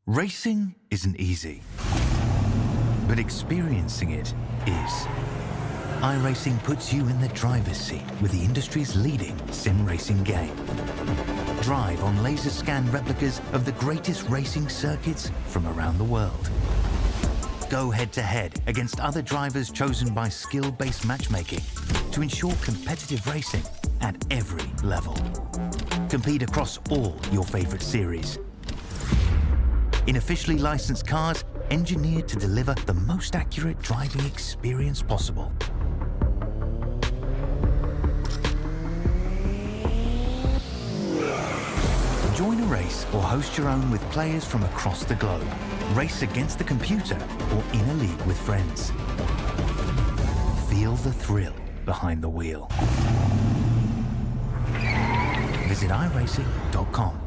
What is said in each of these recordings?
Racing isn't easy, but experiencing it is. iRacing puts you in the driver's seat with the industry's leading sim racing game. Drive on laser scan replicas of the greatest racing circuits from around the world. Go head-to-head against other drivers chosen by skill-based matchmaking to ensure competitive racing at every level. Compete across all your favorite series. In officially licensed cars, engineered to deliver the most accurate driving experience possible. Join a race or host your own with players from across the globe. Race against the computer or in a league with friends. Feel the thrill behind the wheel. Visit iRacing.com.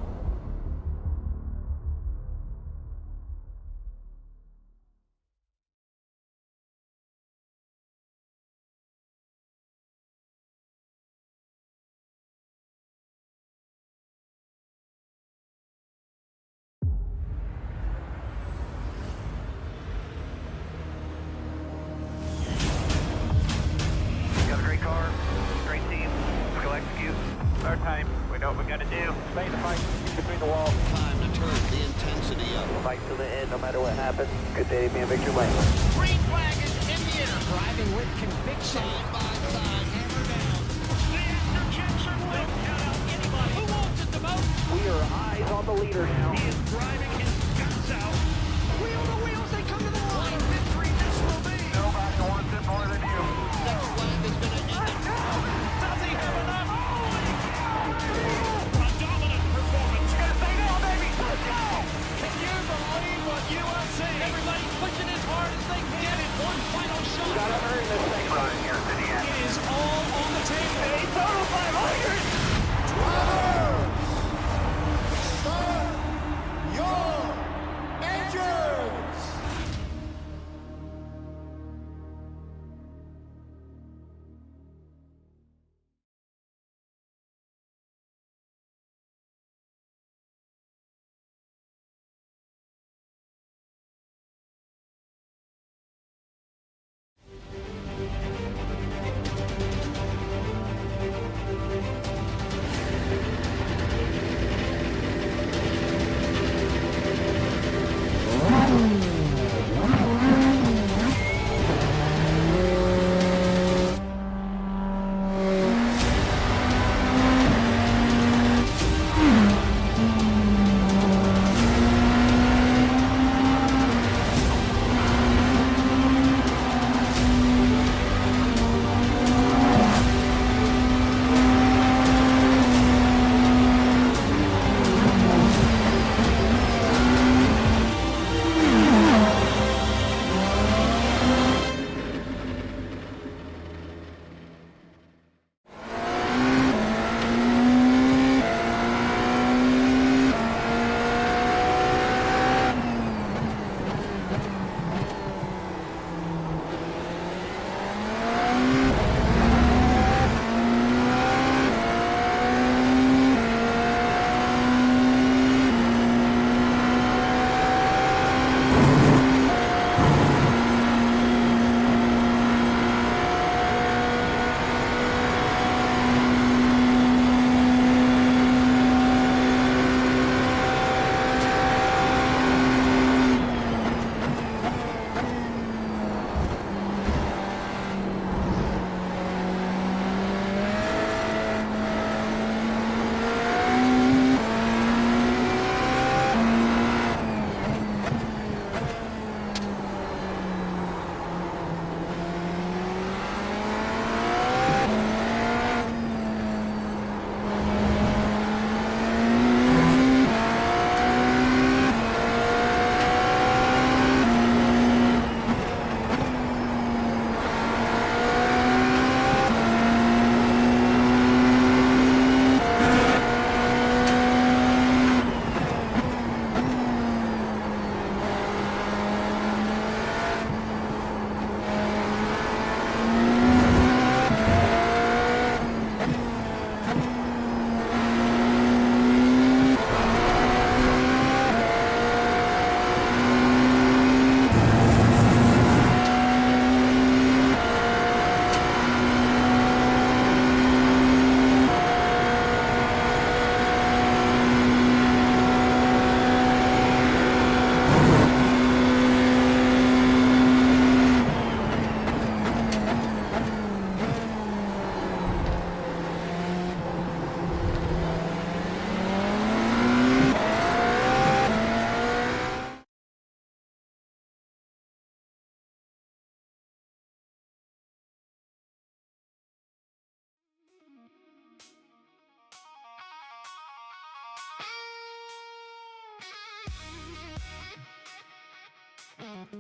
Our time. We know what we gotta do. Stay in the fight between the walls. Time to turn the intensity up. We'll fight to the end, no matter what happens. Good day to be in victory lane. Green flag is in the air. Driving with conviction. Side by side, hammer down. The after-jets are lit. Don't count out anybody. Who wants it the most? We are eyes on the leader now. He is driving his guts out. Wheel to wheels, they come to the line. Victory, this will be. Nobody wants it more than you. Next flag is going to end it. Does he have enough? A dominant performance. You gotta say no, baby. Let's go. Can you believe what you are seeing? Everybody pushing as hard as they can in one final shot. You gotta earn this thing. Right here to the end. It is all on the table. A total 500. Drivers, start your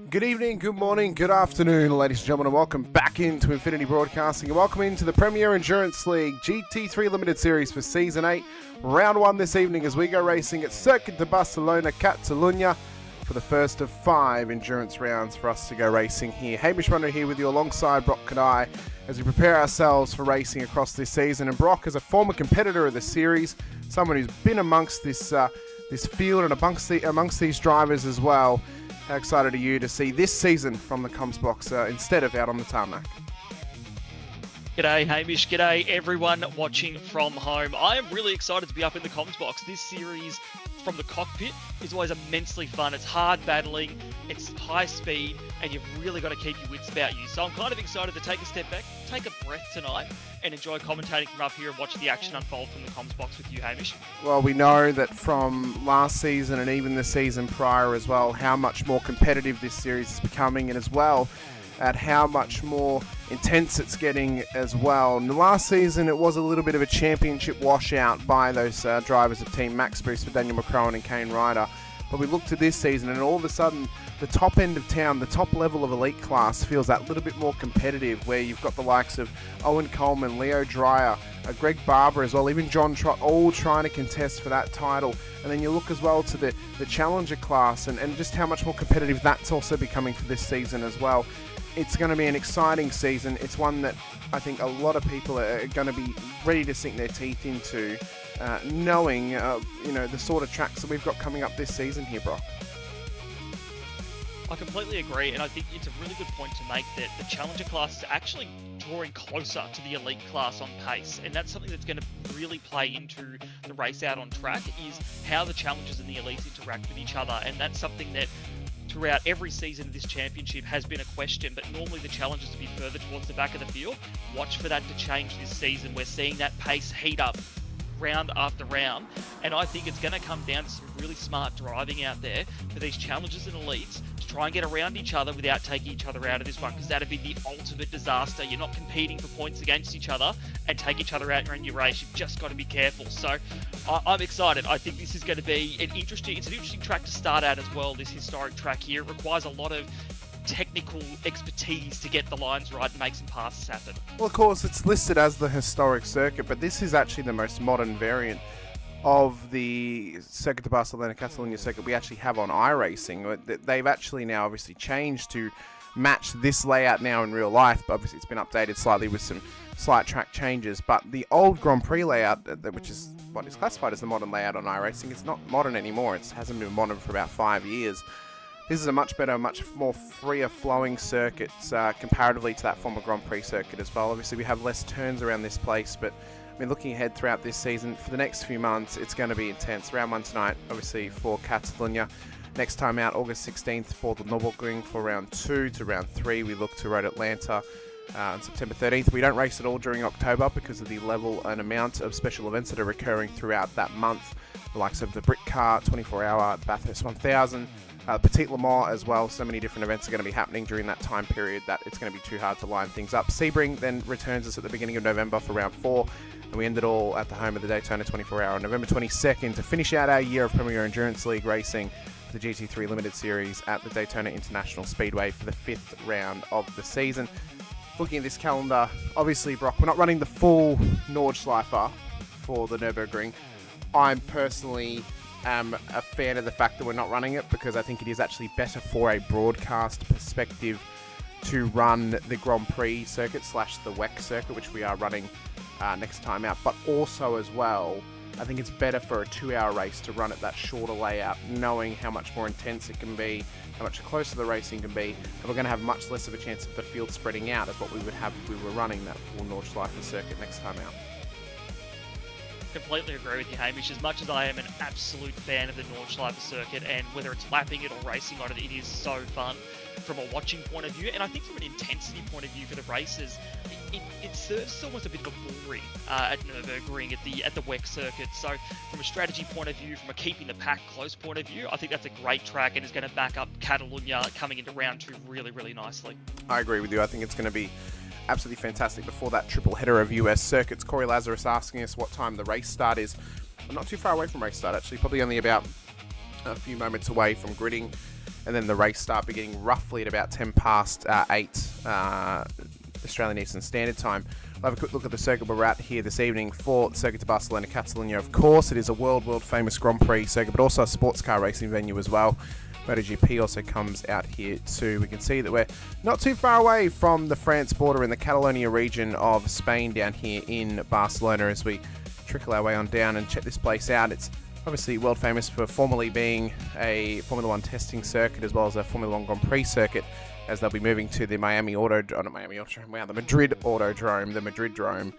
Good evening, good morning, good afternoon, ladies and gentlemen, and welcome back into Infinity Broadcasting, and welcome into the Premier Endurance League GT3 Limited Series for Season 8, Round 1 this evening as we go racing at Circuit de Barcelona-Catalunya for the first of 5 endurance rounds for us to go racing here. Hamish Runner here with you alongside Brock Kadai as we prepare ourselves for racing across this season. And Brock, as a former competitor of the series, someone who's been amongst this field and amongst these drivers as well, how excited are you to see this season from the comms box instead of out on the tarmac? G'day Hamish, g'day everyone watching from home. I am really excited to be up in the comms box. This series from the cockpit is always immensely fun. It's hard battling, it's high speed, and you've really got to keep your wits about you. So I'm kind of excited to take a step back, take a breath tonight, and enjoy commentating from up here and watch the action unfold from the comms box with you, Hamish. Well, we know that from last season and even the season prior as well, how much more competitive this series is becoming, and as well at how much more intense it's getting as well. In the last season, it was a little bit of a championship washout by those drivers of Team Max Boost for Daniel McCrowan and Kane Ryder. But we look to this season, and all of a sudden, the top end of town, the top level of elite class, feels that little bit more competitive, where you've got the likes of Owen Coleman, Leo Dreyer, Greg Barber as well, even John Trott, all trying to contest for that title. And then you look as well to the Challenger class and just how much more competitive that's also becoming for this season as well. It's going to be an exciting season. It's one that I think a lot of people are going to be ready to sink their teeth into, knowing the sort of tracks that we've got coming up this season here, Brock. I completely agree, and I think it's a really good point to make that the Challenger class is actually drawing closer to the elite class on pace, and that's something that's going to really play into the race out on track, is how the Challengers and the elites interact with each other, and that's something that throughout every season of this championship has been a question, but normally the Challengers to be further towards the back of the field. Watch for that to change this season. We're seeing that pace heat up round after round, and I think it's going to come down to some really smart driving out there for these Challengers and elites to try and get around each other without taking each other out of this one, because that'd be the ultimate disaster. You're not competing for points against each other and take each other out in your race. You've just got to be careful. So I'm excited. I think this is going to be an interesting track to start out as well, this historic track here. It requires a lot of technical expertise to get the lines right and make some passes happen. Well, of course, it's listed as the historic circuit, but this is actually the most modern variant of the Circuit de Barcelona-Catalunya circuit we actually have on iRacing. They've actually now obviously changed to match this layout now in real life, but obviously it's been updated slightly with some slight track changes. But the old Grand Prix layout, which is what is classified as the modern layout on iRacing, it's not modern anymore. It hasn't been modern for about 5 years. This is a much better, much more freer flowing circuit comparatively to that former Grand Prix circuit as well. Obviously we have less turns around this place, but I mean, looking ahead throughout this season, for the next few months, it's going to be intense. Round 1 tonight, obviously, for Catalunya. Next time out, August 16th, for the Nürburgring for round 2 to round 3. We look to Road Atlanta on September 13th. We don't race at all during October because of the level and amount of special events that are occurring throughout that month. The likes of the Britcar, 24-hour Bathurst 1000, Petit Le Mans as well. So many different events are going to be happening during that time period that it's going to be too hard to line things up. Sebring then returns us at the beginning of November for round 4. And we end it all at the home of the Daytona 24-hour on November 22nd to finish out our year of Premier Endurance League racing, the GT3 Limited Series at the Daytona International Speedway for the 5th round of the season. Looking at this calendar, obviously, Brock, we're not running the full Nordschleife for the Nürburgring. I personally am a fan of the fact that we're not running it, because I think it is actually better for a broadcast perspective to run the Grand Prix circuit / the WEC circuit, which we are running next time out. But also as well, I think it's better for a 2-hour race to run at that shorter layout, knowing how much more intense it can be, how much closer the racing can be, and we're going to have much less of a chance of the field spreading out as what we would have if we were running that full Nordschleife circuit next time out. Completely agree with you, Hamish. As much as I am an absolute fan of the Nordschleife circuit, and whether it's lapping it or racing on it, it is so fun from a watching point of view, and I think from an intensity point of view for the races, it serves almost a bit of a bullring at Nürburgring at the WEC circuit. So from a strategy point of view, from a keeping the pack close point of view, I think that's a great track and is going to back up Catalunya coming into round 2 really, really nicely. I agree with you. I think it's going to be absolutely fantastic before that triple header of US circuits. Corey Lazarus asking us what time the race start is. I'm not too far away from race start, actually, probably only about a few moments away from gridding. and then the race start beginning roughly at about 10 past 8 Australian Eastern Standard Time. We'll have a quick look at the circuit we're at here this evening for Circuit de Barcelona-Catalunya. Of course, it is a world famous Grand Prix circuit, but also a sports car racing venue as well. MotoGP also comes out here too. We can see that we're not too far away from the France border in the Catalonia region of Spain down here in Barcelona as we trickle our way on down and check this place out. It's obviously world famous for formerly being a Formula 1 testing circuit as well as a Formula 1 Grand Prix circuit, as they'll be moving to the Madrid Autodrome, the Madrid-drome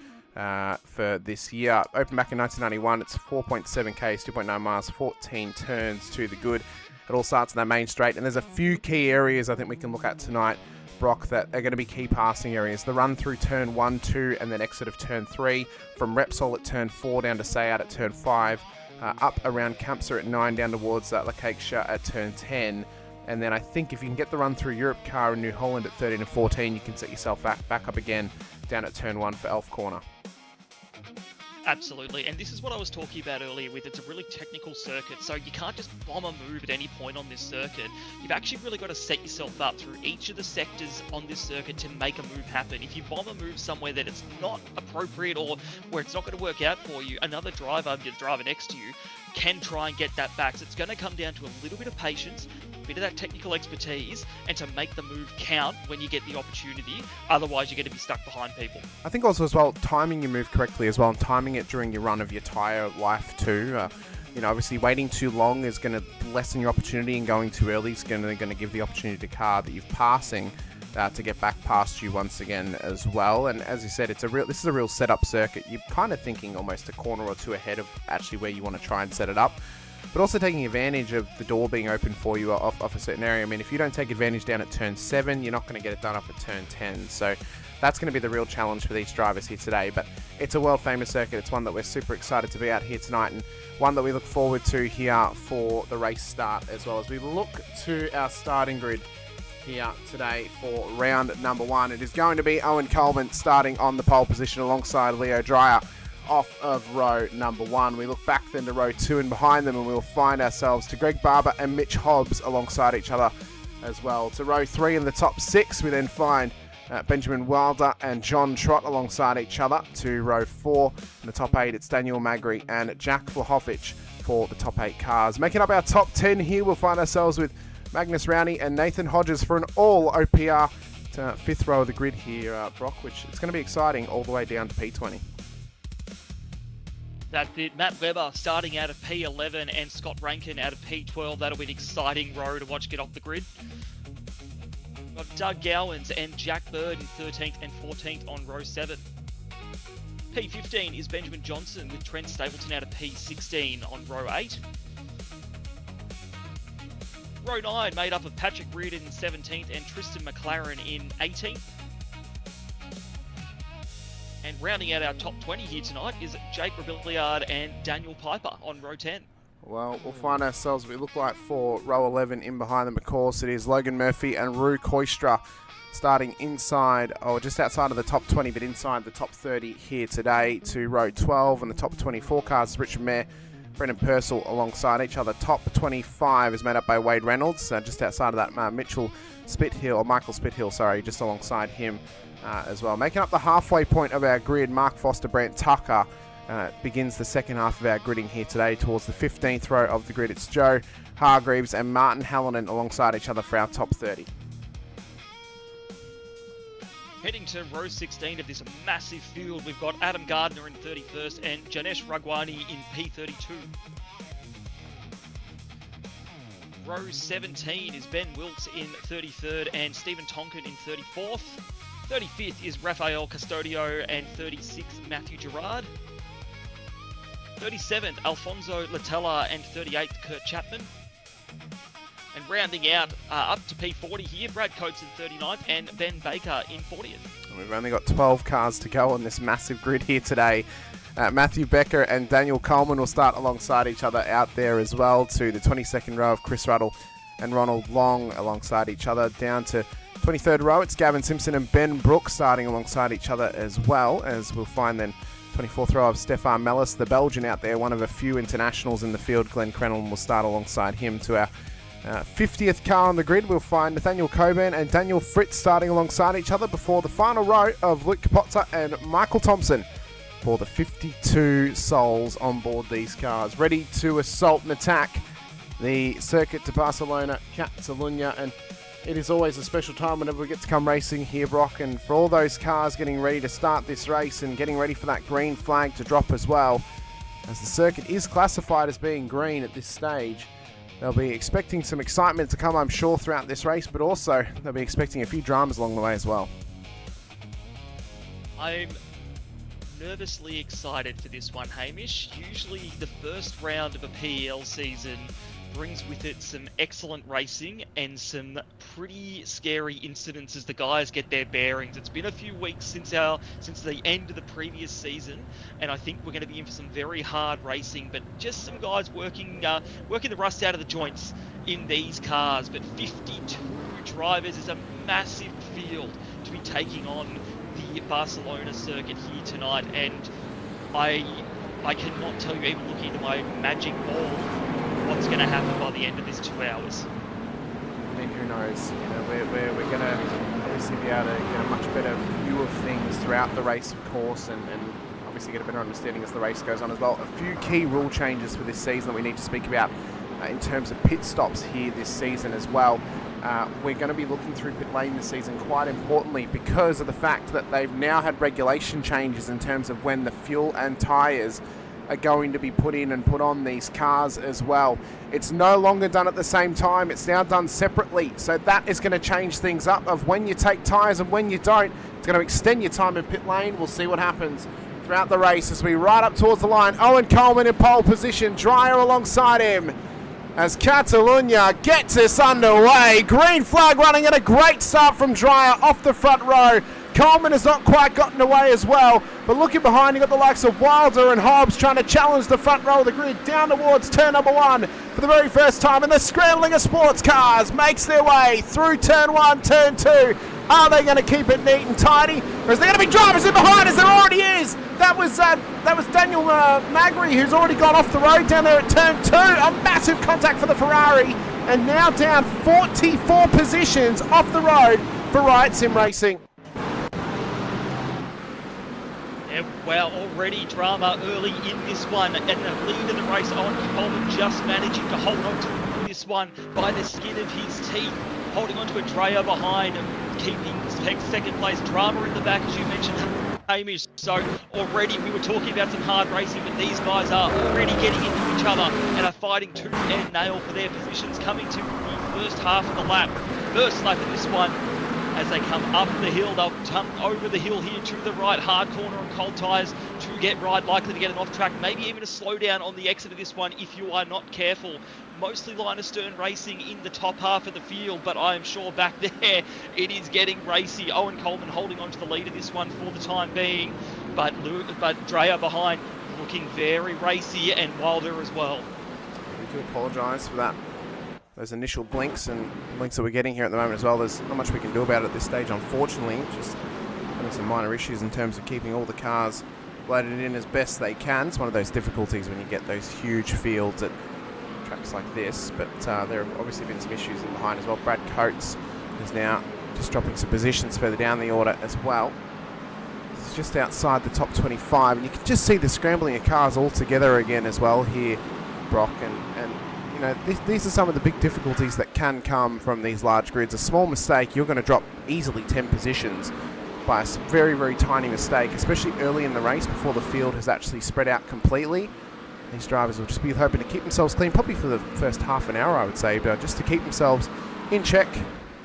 for this year. Opened back in 1991, it's 4.7 k's, 2.9 miles, 14 turns to the good. It all starts in that main straight, and there's a few key areas I think we can look at tonight, Brock, that are going to be key passing areas. The run through turn 1, 2, and then exit of turn 3, from Repsol at turn 4 down to Sayat at turn 5, up around Campsa at 9 down towards La Caixa at turn 10. And then I think if you can get the run through Europe car in New Holland at 13 and 14, you can set yourself back up again down at turn 1 for Elf Corner. Absolutely, and this is what I was talking about earlier with it's a really technical circuit, so you can't just bomb a move at any point on this circuit. You've actually really got to set yourself up through each of the sectors on this circuit to make a move happen. If you bomb a move somewhere that it's not appropriate or where it's not going to work out for you, another driver next to you can try and get that back. So it's going to come down to a little bit of patience, a bit of that technical expertise, and to make the move count when you get the opportunity. Otherwise, you're going to be stuck behind people. I think also as well, timing your move correctly as well, and timing it during your run of your tyre life too. Obviously waiting too long is going to lessen your opportunity, and going too early is going to give the opportunity to car that you're passing to get back past you once again as well. And as you said, this is a real setup circuit. You're kind of thinking almost a corner or two ahead of actually where you want to try and set it up, but also taking advantage of the door being open for you off a certain area. I mean, if you don't take advantage down at turn 7, you're not going to get it done up at turn 10. So that's going to be the real challenge for these drivers here today. But it's a world famous circuit. It's one that we're super excited to be out here tonight, and one that we look forward to here for the race start, as well as we look to our starting grid here today for round number 1. It is going to be Owen Coleman starting on the pole position alongside Leo Dreyer off of row number 1. We look back then to row 2 and behind them, and we'll find ourselves to Greg Barber and Mitch Hobbs alongside each other as well. To row 3 in the top 6, we then find Benjamin Wilder and John Trott alongside each other. To row 4 in the top 8, it's Daniel Magri and Jack Vlahovic for the top 8 cars. Making up our top 10 here, we'll find ourselves with Magnus Rowney and Nathan Hodges for an all OPR to 5th row of the grid here, Brock, which it's going to be exciting all the way down to P20. That's it. Matt Webber starting out of P11 and Scott Rankin out of P12. That'll be an exciting row to watch get off the grid. We've got Doug Gowans and Jack Bird in 13th and 14th on row 7. P15 is Benjamin Johnson with Trent Stapleton out of P16 on row 8. Row 9 made up of Patrick Reardon in 17th and Tristan McLaren in 18th. And rounding out our top 20 here tonight is Jake Rebillard and Daniel Piper on row 10. Well, we'll find ourselves, we look like for row 11 in behind them, of course, it is Logan Murphy and Rue Koistra starting inside, or just outside of the top 20, but inside the top 30 here today. To row 12 and the top 24 cars, Richard Mayer, Brendan Purcell alongside each other. Top 25 is made up by Wade Reynolds, just outside of that Michael Spithill, sorry, just alongside him as well. Making up the halfway point of our grid, Mark Foster, Brant Tucker begins the second half of our gridding here today. Towards the 15th row of the grid, it's Joe Hargreaves and Martin Hallinan alongside each other for our top 30. Heading to row 16 of this massive field, we've got Adam Gardner in 31st and Janesh Ragwani in P32. Row 17 is Ben Wilkes in 33rd and Stephen Tonkin in 34th. 35th is Rafael Custodio and 36th Matthew Gerard. 37th Alfonso Latella and 38th Kurt Chapman. And rounding out up to P40 here, Brad Coates in 39th and Ben Baker in 40th. And we've only got 12 cars to go on this massive grid here today. Matthew Becker and Daniel Coleman will start alongside each other out there as well. To the 22nd row of Chris Ruddle and Ronald Long alongside each other. Down to 23rd row, it's Gavin Simpson and Ben Brooks starting alongside each other, as well as we'll find then 24th row of Stefan Mellis, the Belgian out there, one of a few internationals in the field. Glenn Crennan will start alongside him. To our 50th car on the grid, we'll find Nathaniel Coburn and Daniel Fritz starting alongside each other before the final row of Luke Kapotza and Michael Thompson for the 52 souls on board these cars, ready to assault and attack the circuit to Barcelona-Catalunya. And it is always a special time whenever we get to come racing here, Brock, and for all those cars getting ready to start this race and getting ready for that green flag to drop as well, as the circuit is classified as being green at this stage. They'll be expecting some excitement to come, I'm sure, throughout this race, but also they'll be expecting a few dramas along the way as well. I'm nervously excited for this one, Hamish. Usually the first round of a PEL season brings with it some excellent racing and some pretty scary incidents as the guys get their bearings. It's been a few weeks since the end of the previous season, and I think we're going to be in for some very hard racing, but just some guys working the rust out of the joints in these cars. But 52 drivers is a massive field to be taking on the Barcelona circuit here tonight, and I cannot tell you, even looking into my magic ball, what's going to happen by the end of this 2 hours. I mean, who knows? You know, we're going to obviously be able to get a much better view of things throughout the race, of course, and obviously get a better understanding as the race goes on as well. A few key rule changes for this season that we need to speak about in terms of pit stops here this season as well. We're going to be looking through pit lane this season quite importantly because of the fact that they've now had regulation changes in terms of when the fuel and tyres are going to be put in and put on these cars as well. It's no longer done at the same time, it's now done separately, so that is going to change things up of when you take tyres and when you don't. It's going to extend your time in pit lane. We'll see what happens throughout the race as we ride up towards the line. Owen Coleman in pole position, Dreyer alongside him as Catalunya gets us underway. Green flag running, and a great start from Dreyer off the front row. Coleman has not quite gotten away as well, but looking behind, you got the likes of Wilder and Hobbs trying to challenge the front row of the grid down towards turn number 1 for the very first time, and the scrambling of sports cars makes their way through turn 1, turn 2. Are they going to keep it neat and tidy, or is there going to be drivers in behind, as there already is? That was Daniel Magri, who's already gone off the road down there at turn 2. A massive contact for the Ferrari, and now down 44 positions off the road for Riot Sim Racing. Well, already drama early in this one, and the lead of the race, Owen Coleman just managing to hold on to this one by the skin of his teeth, holding on to a Dreyer behind, keeping second place. Drama in the back, as you mentioned, Hamish. So already we were talking about some hard racing, but these guys are already getting into each other and are fighting tooth and nail for their positions, coming to the first half of the lap. First lap of this one. As they come up the hill, they'll jump over the hill here to the right, hard corner on cold tyres to get right, likely to get an off track, maybe even a slowdown on the exit of this one if you are not careful. Mostly line of stern racing in the top half of the field, but I am sure back there it is getting racy. Owen Coleman holding on to the lead of this one for the time being, but Dreyer behind looking very racy, and Wilder as well. We do apologise for that. Those initial blinks that we're getting here at the moment as well. There's not much we can do about it at this stage, unfortunately. Just having some minor issues in terms of keeping all the cars loaded in as best they can. It's one of those difficulties when you get those huge fields at tracks like this. But there have obviously been some issues in behind as well. Brad Coates is now just dropping some positions further down the order as well. This is just outside the top 25. And you can just see the scrambling of cars all together again as well here, Brock. And you know, these are some of the big difficulties that can come from these large grids. A small mistake, you're going to drop easily 10 positions by a very, very tiny mistake, especially early in the race before the field has actually spread out completely. These drivers will just be hoping to keep themselves clean, probably for the first half an hour, I would say, but just to keep themselves in check,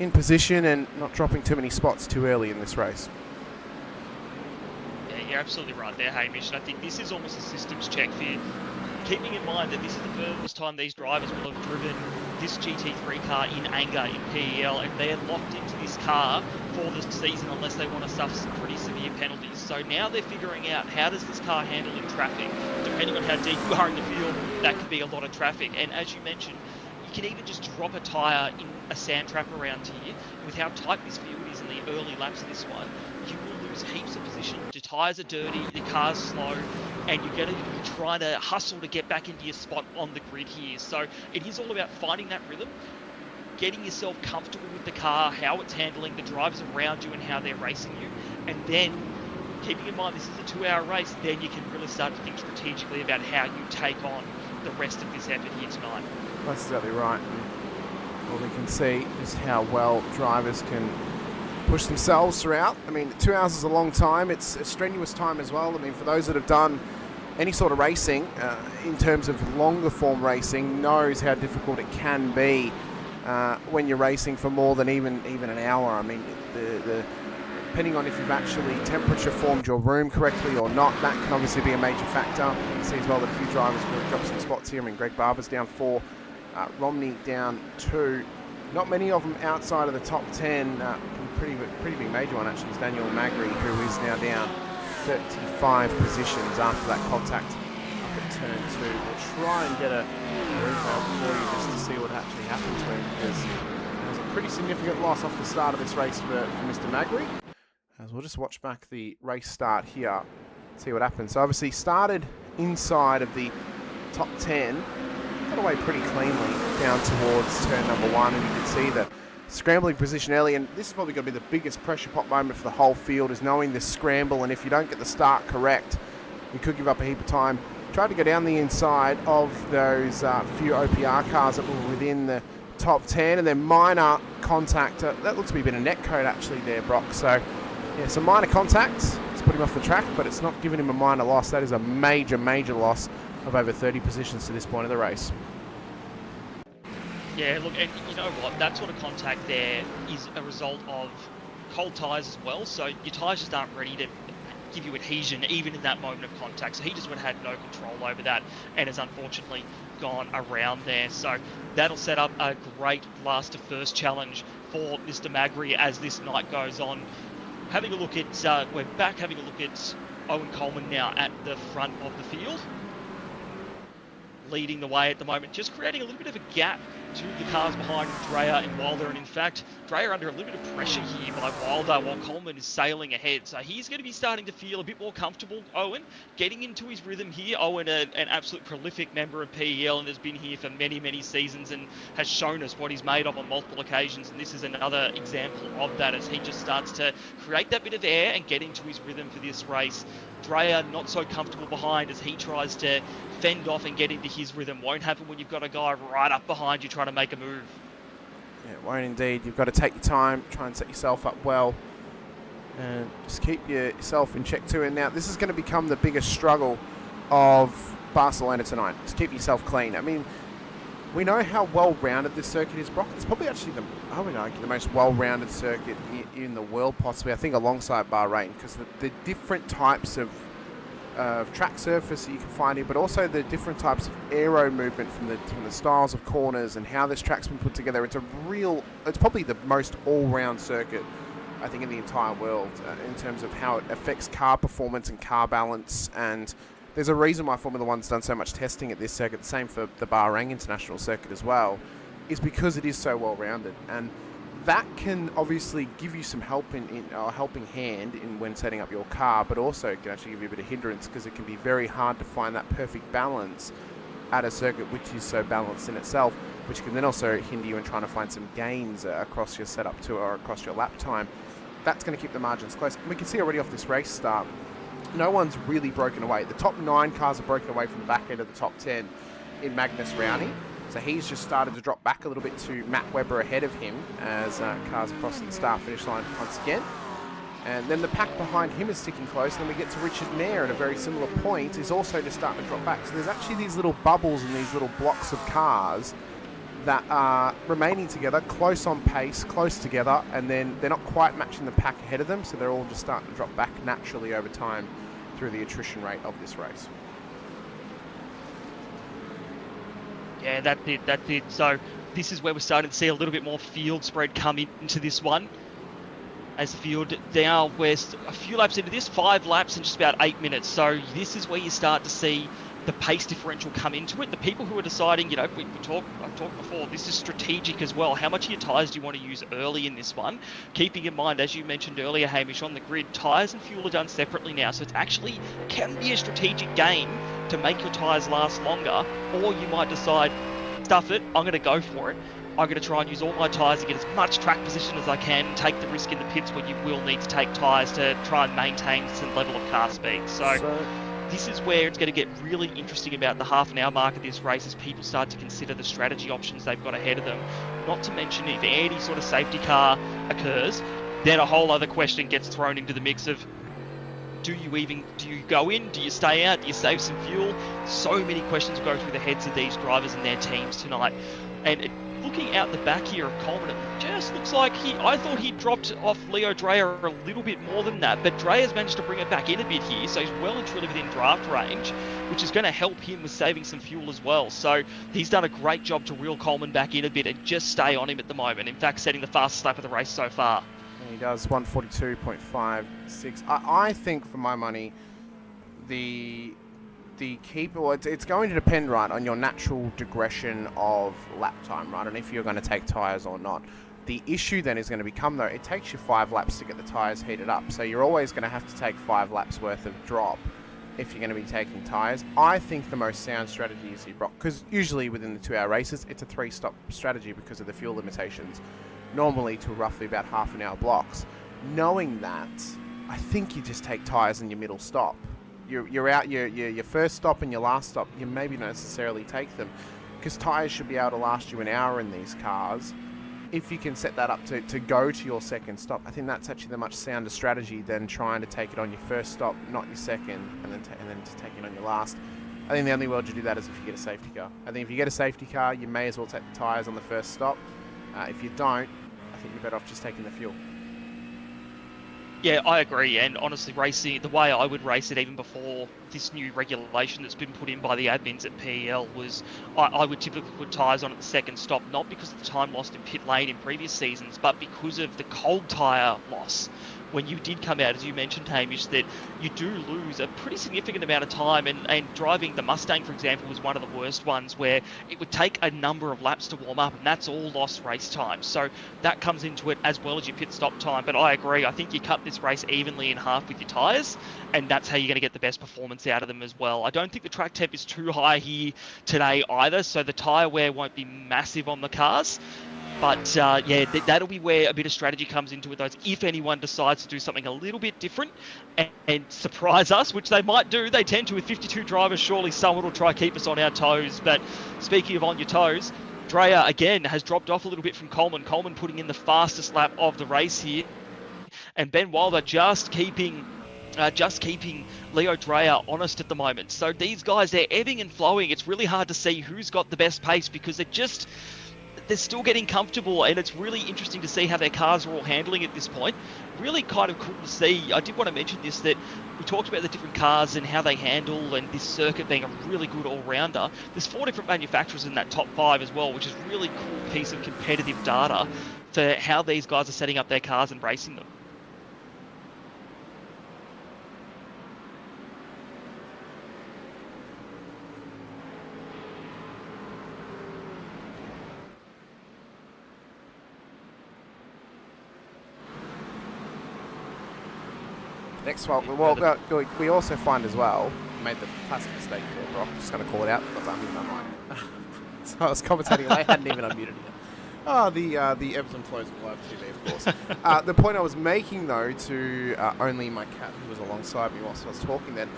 in position, and not dropping too many spots too early in this race. Yeah, you're absolutely right there, Hamish, and I think this is almost a systems check for you. Keeping in mind that this is the first time these drivers will have driven this GT3 car in anger in PEL, and they're locked into this car for the season unless they want to suffer some pretty severe penalties. So now they're figuring out, how does this car handle in traffic? Depending on how deep you are in the field, that could be a lot of traffic. And as you mentioned, you can even just drop a tyre in a sand trap around here. With how tight this field is in the early laps of this one, you will lose heaps of position. Your tyres are dirty, the car's slow, and you're going to be trying to hustle to get back into your spot on the grid here. So it is all about finding that rhythm. getting yourself comfortable with the car, how it's handling the drivers around you and how they're racing you, and then keeping in mind this is a 2-hour race, then you can really start to think strategically about how you take on the rest of this effort here tonight. That's exactly right. And what we can see is how well drivers can push themselves throughout. I mean, 2 hours is a long time. It's a strenuous time as well. I mean, for those that have done any sort of racing, in terms of longer form racing, knows how difficult it can be when you're racing for more than even an hour. I mean, depending on if you've actually temperature formed your room correctly or not, that can obviously be a major factor. You can see as well that a few drivers will drop some spots here. I mean, Greg Barber's down 4, Romney down 2. Not many of them outside of the top 10. Pretty big major one actually is Daniel Magri, who is now down 35 positions after that contact up at turn 2. We'll try and get a replay for you just to see what actually happened to him, because it was a pretty significant loss off the start of this race for Mr. Magri. As we'll just watch back the race start here, see what happens. So obviously started inside of the top 10, got away pretty cleanly down towards turn number 1, and you can see the scrambling position early, and this is probably going to be the biggest pressure pop moment for the whole field, is knowing this scramble, and if you don't get the start correct, you could give up a heap of time. Tried to go down the inside of those few OPR cars that were within the top 10, and then minor contact. That looks to be a bit of net code actually there, Brock. So yeah, some minor contacts. It's put him off the track, but it's not giving him a minor loss. That is a major loss of over 30 positions to this point of the race. Yeah, look, and you know what? That sort of contact there is a result of cold tyres as well. So your tyres just aren't ready to give you adhesion even in that moment of contact. So he just would have had no control over that and has unfortunately gone around there. So that'll set up a great last to first challenge for Mr. Magri as this night goes on. Having a look at, we're back having a look at Owen Coleman now at the front of the field, leading the way at the moment, just creating a little bit of a gap to the cars behind Dreyer and Wilder. And in fact, Dreyer under a little bit of pressure here by Wilder while Coleman is sailing ahead. So he's going to be starting to feel a bit more comfortable, Owen, getting into his rhythm here. Owen, an absolute prolific member of PEL, and has been here for many seasons and has shown us what he's made of on multiple occasions. And this is another example of that as he just starts to create that bit of air and get into his rhythm for this race. Dreyer not so comfortable behind as he tries to fend off and get into his rhythm. Won't happen when you've got a guy right up behind you trying to make a move. Yeah, it won't indeed. You've got to take your time, try and set yourself up well, and just keep yourself in check too. And now this is going to become the biggest struggle of Barcelona tonight. Just keep yourself clean. I mean, we know how well-rounded this circuit is, Brock. It's probably actually, I would argue, the most well-rounded circuit in the world, possibly. I think alongside Bahrain, because the different types of track surface that you can find here, but also the different types of aero movement from the styles of corners and how this track's been put together. It's probably the most all-round circuit, I think, in the entire world in terms of how it affects car performance and car balance. And there's a reason why Formula One's done so much testing at this circuit, the same for the Bahrain International Circuit as well, is because it is so well-rounded. And that can obviously give you some help in a helping hand in when setting up your car, but also it can actually give you a bit of hindrance because it can be very hard to find that perfect balance at a circuit which is so balanced in itself, which can then also hinder you in trying to find some gains across your setup too, or across your lap time. That's going to keep the margins close. And we can see already off this race start, no one's really broken away. The top 9 cars are broken away from the back end of the top 10 in Magnus Rowney. So he's just started to drop back a little bit to Matt Webber ahead of him as cars crossing the start-finish line once again. And then the pack behind him is sticking close. And then we get to Richard Mayer at a very similar point, is also just starting to drop back. So there's actually these little bubbles and these little blocks of cars that are remaining together, close on pace, close together, and then they're not quite matching the pack ahead of them, so they're all just starting to drop back naturally over time through the attrition rate of this race. Yeah, that's it. So this is where we're starting to see a little bit more field spread come into this one. As the field now, we're a few laps into this, 5 laps in just about 8 minutes. So this is where you start to see the pace differential come into it. The people who are deciding, you know, I've talked before, this is strategic as well. How much of your tyres do you want to use early in this one? Keeping in mind, as you mentioned earlier, Hamish, on the grid, tyres and fuel are done separately now. So it's actually can be a strategic game to make your tyres last longer, or you might decide, stuff it, I'm going to go for it. I'm going to try and use all my tyres to get as much track position as I can, take the risk in the pits where you will need to take tyres to try and maintain some level of car speed. So this is where it's going to get really interesting about the half an hour mark of this race as people start to consider the strategy options they've got ahead of them. Not to mention if any sort of safety car occurs, then a whole other question gets thrown into the mix of, do you go in, do you stay out, do you save some fuel? So many questions go through the heads of these drivers and their teams tonight. And looking out the back here of Coleman, it just looks like I thought he dropped off Leo Dreyer a little bit more than that, but Dreyer's managed to bring it back in a bit here, so he's well and truly within draft range, which is going to help him with saving some fuel as well. So he's done a great job to reel Coleman back in a bit and just stay on him at the moment. In fact, setting the fastest lap of the race so far. He does 142.56. I think, for my money, the keeper, well, it's going to depend, right, on your natural digression of lap time, right, and if you're going to take tyres or not. The issue then is going to become, though, it takes you 5 laps to get the tyres heated up, so you're always going to have to take 5 laps worth of drop if you're going to be taking tyres. I think the most sound strategy is you rock, because usually within the 2-hour races, it's a 3-stop strategy because of the fuel limitations, normally to roughly about half an hour blocks. Knowing that, I think you just take tyres in your middle stop. You're out your first stop and your last stop, you maybe not necessarily take them, because tyres should be able to last you an hour in these cars. If you can set that up to go to your second stop, I think that's actually the much sounder strategy than trying to take it on your first stop, not your second, and then to take it on your last. I think the only way to do that is if you get a safety car. I think if you get a safety car, you may as well take the tyres on the first stop. If you don't, I think you're better off just taking the fuel. Yeah, I agree, and honestly, racing, the way I would race it even before this new regulation that's been put in by the admins at PEL was, I would typically put tyres on at the second stop, not because of the time lost in pit lane in previous seasons, but because of the cold tyre loss. When you did come out, as you mentioned, Hamish, that you do lose a pretty significant amount of time, and driving the Mustang, for example, was one of the worst ones where it would take a number of laps to warm up, and that's all lost race time. So that comes into it as well as your pit stop time. But I agree, I think you cut this race evenly in half with your tyres, and that's how you're going to get the best performance out of them as well. I don't think the track temp is too high here today either, so the tyre wear won't be massive on the cars. But yeah, that'll be where a bit of strategy comes into it, those. If anyone decides to do something a little bit different and surprise us, which they might do, they tend to with 52 drivers, surely someone will try to keep us on our toes. But speaking of on your toes, Dreyer again has dropped off a little bit from Coleman. Coleman putting in the fastest lap of the race here. And Ben Wilder just keeping Leo Dreyer honest at the moment. So these guys, they're ebbing and flowing. It's really hard to see who's got the best pace because they're still getting comfortable, and it's really interesting to see how their cars are all handling at this point. Really kind of cool to see. I did want to mention this, that we talked about the different cars and how they handle, and this circuit being a really good all-rounder. There's 4 different manufacturers in that top 5 as well, which is really cool piece of competitive data for how these guys are setting up their cars and racing them. Next one, well, we also find as well, made the classic mistake there, Brock. I'm just going to call it out because I'm in my mind. So I was commentating and I hadn't even unmuted it. Oh, the ebbs and flows of live TV, of course. The point I was making, though, to only my cat who was alongside me whilst I was talking then,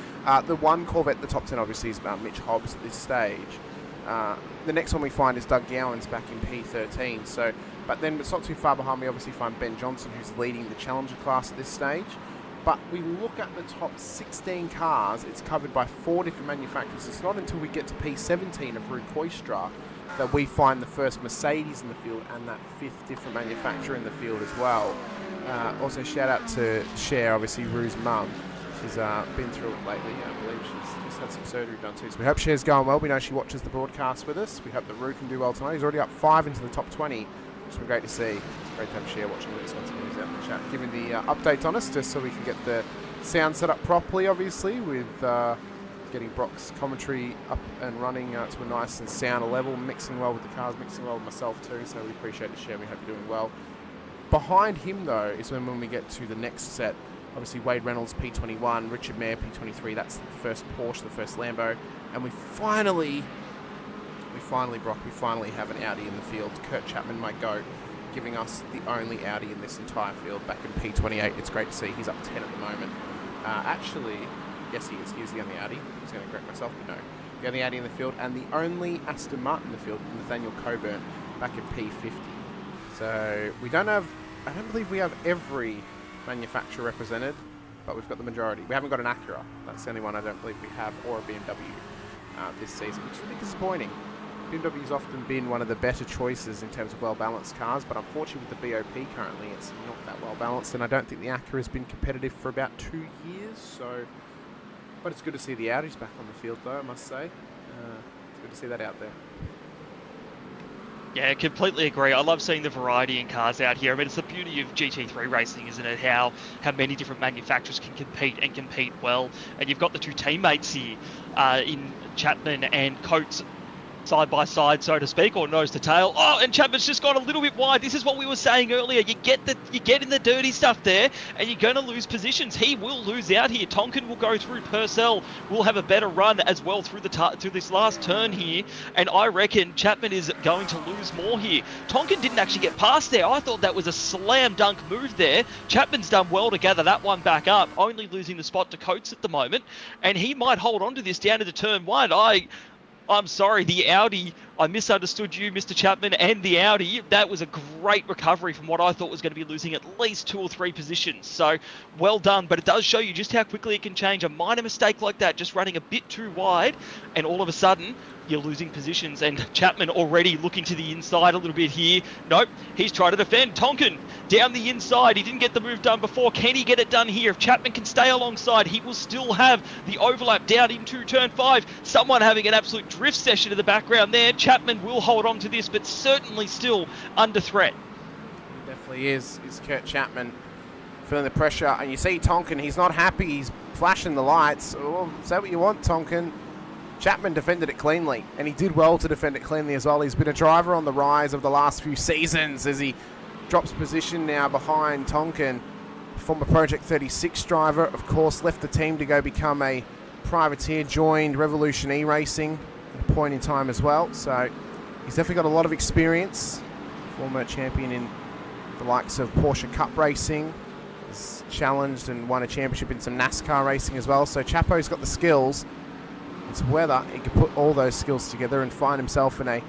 the one Corvette, the top 10 obviously is Mitch Hobbs at this stage. The next one we find is Doug Gowan's back in P13. So, but then it's not too far behind. We obviously find Ben Johnson, who's leading the Challenger class at this stage. But we look at the top 16 cars, it's covered by 4 different manufacturers. It's not until we get to P17 of Rue Koistra that we find the first Mercedes in the field and that 5th different manufacturer in the field as well. Also, shout out to Cher, obviously Rue's mum. She's been through it lately. I believe she's just had some surgery done too. So we hope Cher's going well. We know she watches the broadcast with us. We hope that Rue can do well tonight. He's already up 5 into the top 20. It's been great to see. Great to have Cher watching with us once again. He's out in the chat, giving the update on us, just so we can get the sound set up properly, obviously, with getting Brock's commentary up and running to a nice and sound level, mixing well with the cars, mixing well with myself too, so we appreciate it, Cher. We hope you're doing well. Behind him, though, is when we get to the next set. Obviously, Wade Reynolds, P21, Richard Mayer, P23. That's the first Porsche, the first Lambo. And we finally finally, Brock, we finally have an Audi in the field. Kurt Chapman, my GOAT, giving us the only Audi in this entire field back in P28. It's great to see. He's up 10 at the moment. Actually, yes, he is. He is the only Audi. I was going to correct myself, but no. The only Audi in the field, and the only Aston Martin in the field, Nathaniel Coburn, back in P50. So we don't have, I don't believe we have every manufacturer represented, but we've got the majority. We haven't got an Acura. That's the only one I don't believe we have, or a BMW this season, which is really disappointing. BMW's often been one of the better choices in terms of well-balanced cars, but unfortunately with the BOP currently, it's not that well-balanced, and I don't think the Acura has been competitive for about 2 years, so... But it's good to see the Audis back on the field, though, I must say. It's good to see that out there. Yeah, completely agree. I love seeing the variety in cars out here. I mean, it's the beauty of GT3 racing, isn't it? How many different manufacturers can compete and compete well. And you've got the two teammates here in Chapman and Coates side by side, so to speak, or nose to tail. Oh, and Chapman's just gone a little bit wide. This is what we were saying earlier. You get in the dirty stuff there, and you're going to lose positions. He will lose out here. Tonkin will go through. Purcell will have a better run as well through this last turn here, and I reckon Chapman is going to lose more here. Tonkin didn't actually get past there. I thought that was a slam dunk move there. Chapman's done well to gather that one back up, only losing the spot to Coates at the moment, and he might hold on to this down into turn one. I'm sorry, the Audi, I misunderstood you, Mr. Chapman, and the Audi. That was a great recovery from what I thought was going to be losing at least 2 or 3 positions. So, well done, but it does show you just how quickly it can change. A minor mistake like that, just running a bit too wide, and all of a sudden, you're losing positions. And Chapman already looking to the inside a little bit here. Nope, he's trying to defend. Tonkin down the inside. He didn't get the move done before. Can he get it done here? If Chapman can stay alongside, he will still have the overlap down into turn 5. Someone having an absolute drift session in the background there. Chapman will hold on to this, but certainly still under threat. He definitely is Kurt Chapman feeling the pressure. And you see Tonkin, he's not happy. He's flashing the lights. Oh, say what you want, Tonkin. Chapman defended it cleanly, and he did well to defend it cleanly as well. He's been a driver on the rise of the last few seasons as he drops position now behind Tonkin. Former Project 36 driver, of course, left the team to go become a privateer, joined Revolution iRacing at a point in time as well. So he's definitely got a lot of experience. Former champion in the likes of Porsche Cup racing. Has challenged and won a championship in some NASCAR racing as well. So Chapo's got the skills. It's whether he can put all those skills together and find himself in a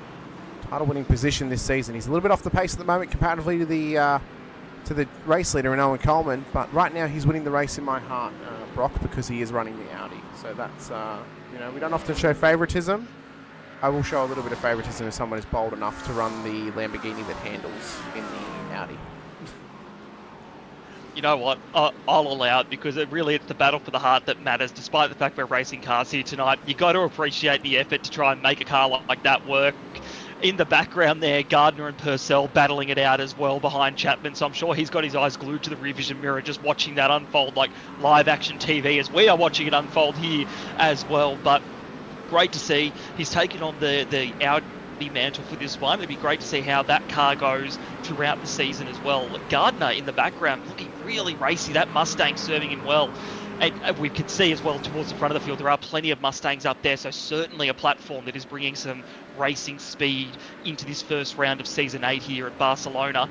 title-winning position this season. He's a little bit off the pace at the moment comparatively to the race leader in Owen Coleman, but right now he's winning the race in my heart, Brock, because he is running the Audi. So that's, we don't often show favouritism. I will show a little bit of favouritism if someone is bold enough to run the Lamborghini that handles in the Audi. You know what, I'll allow it, because it's the battle for the heart that matters. Despite the fact we're racing cars here tonight, you got to appreciate the effort to try and make a car like that work. In the background there, Gardner and Purcell battling it out as well behind Chapman, so I'm sure he's got his eyes glued to the rear vision mirror just watching that unfold like live action TV as we are watching it unfold here as well. But great to see he's taken on the Audi mantle for this one. It'd be great to see how that car goes throughout the season as well. Gardner in the background looking really racy. That Mustang serving him well. And we can see as well towards the front of the field there are plenty of Mustangs up there, so certainly a platform that is bringing some racing speed into this first round of Season 8 here at Barcelona.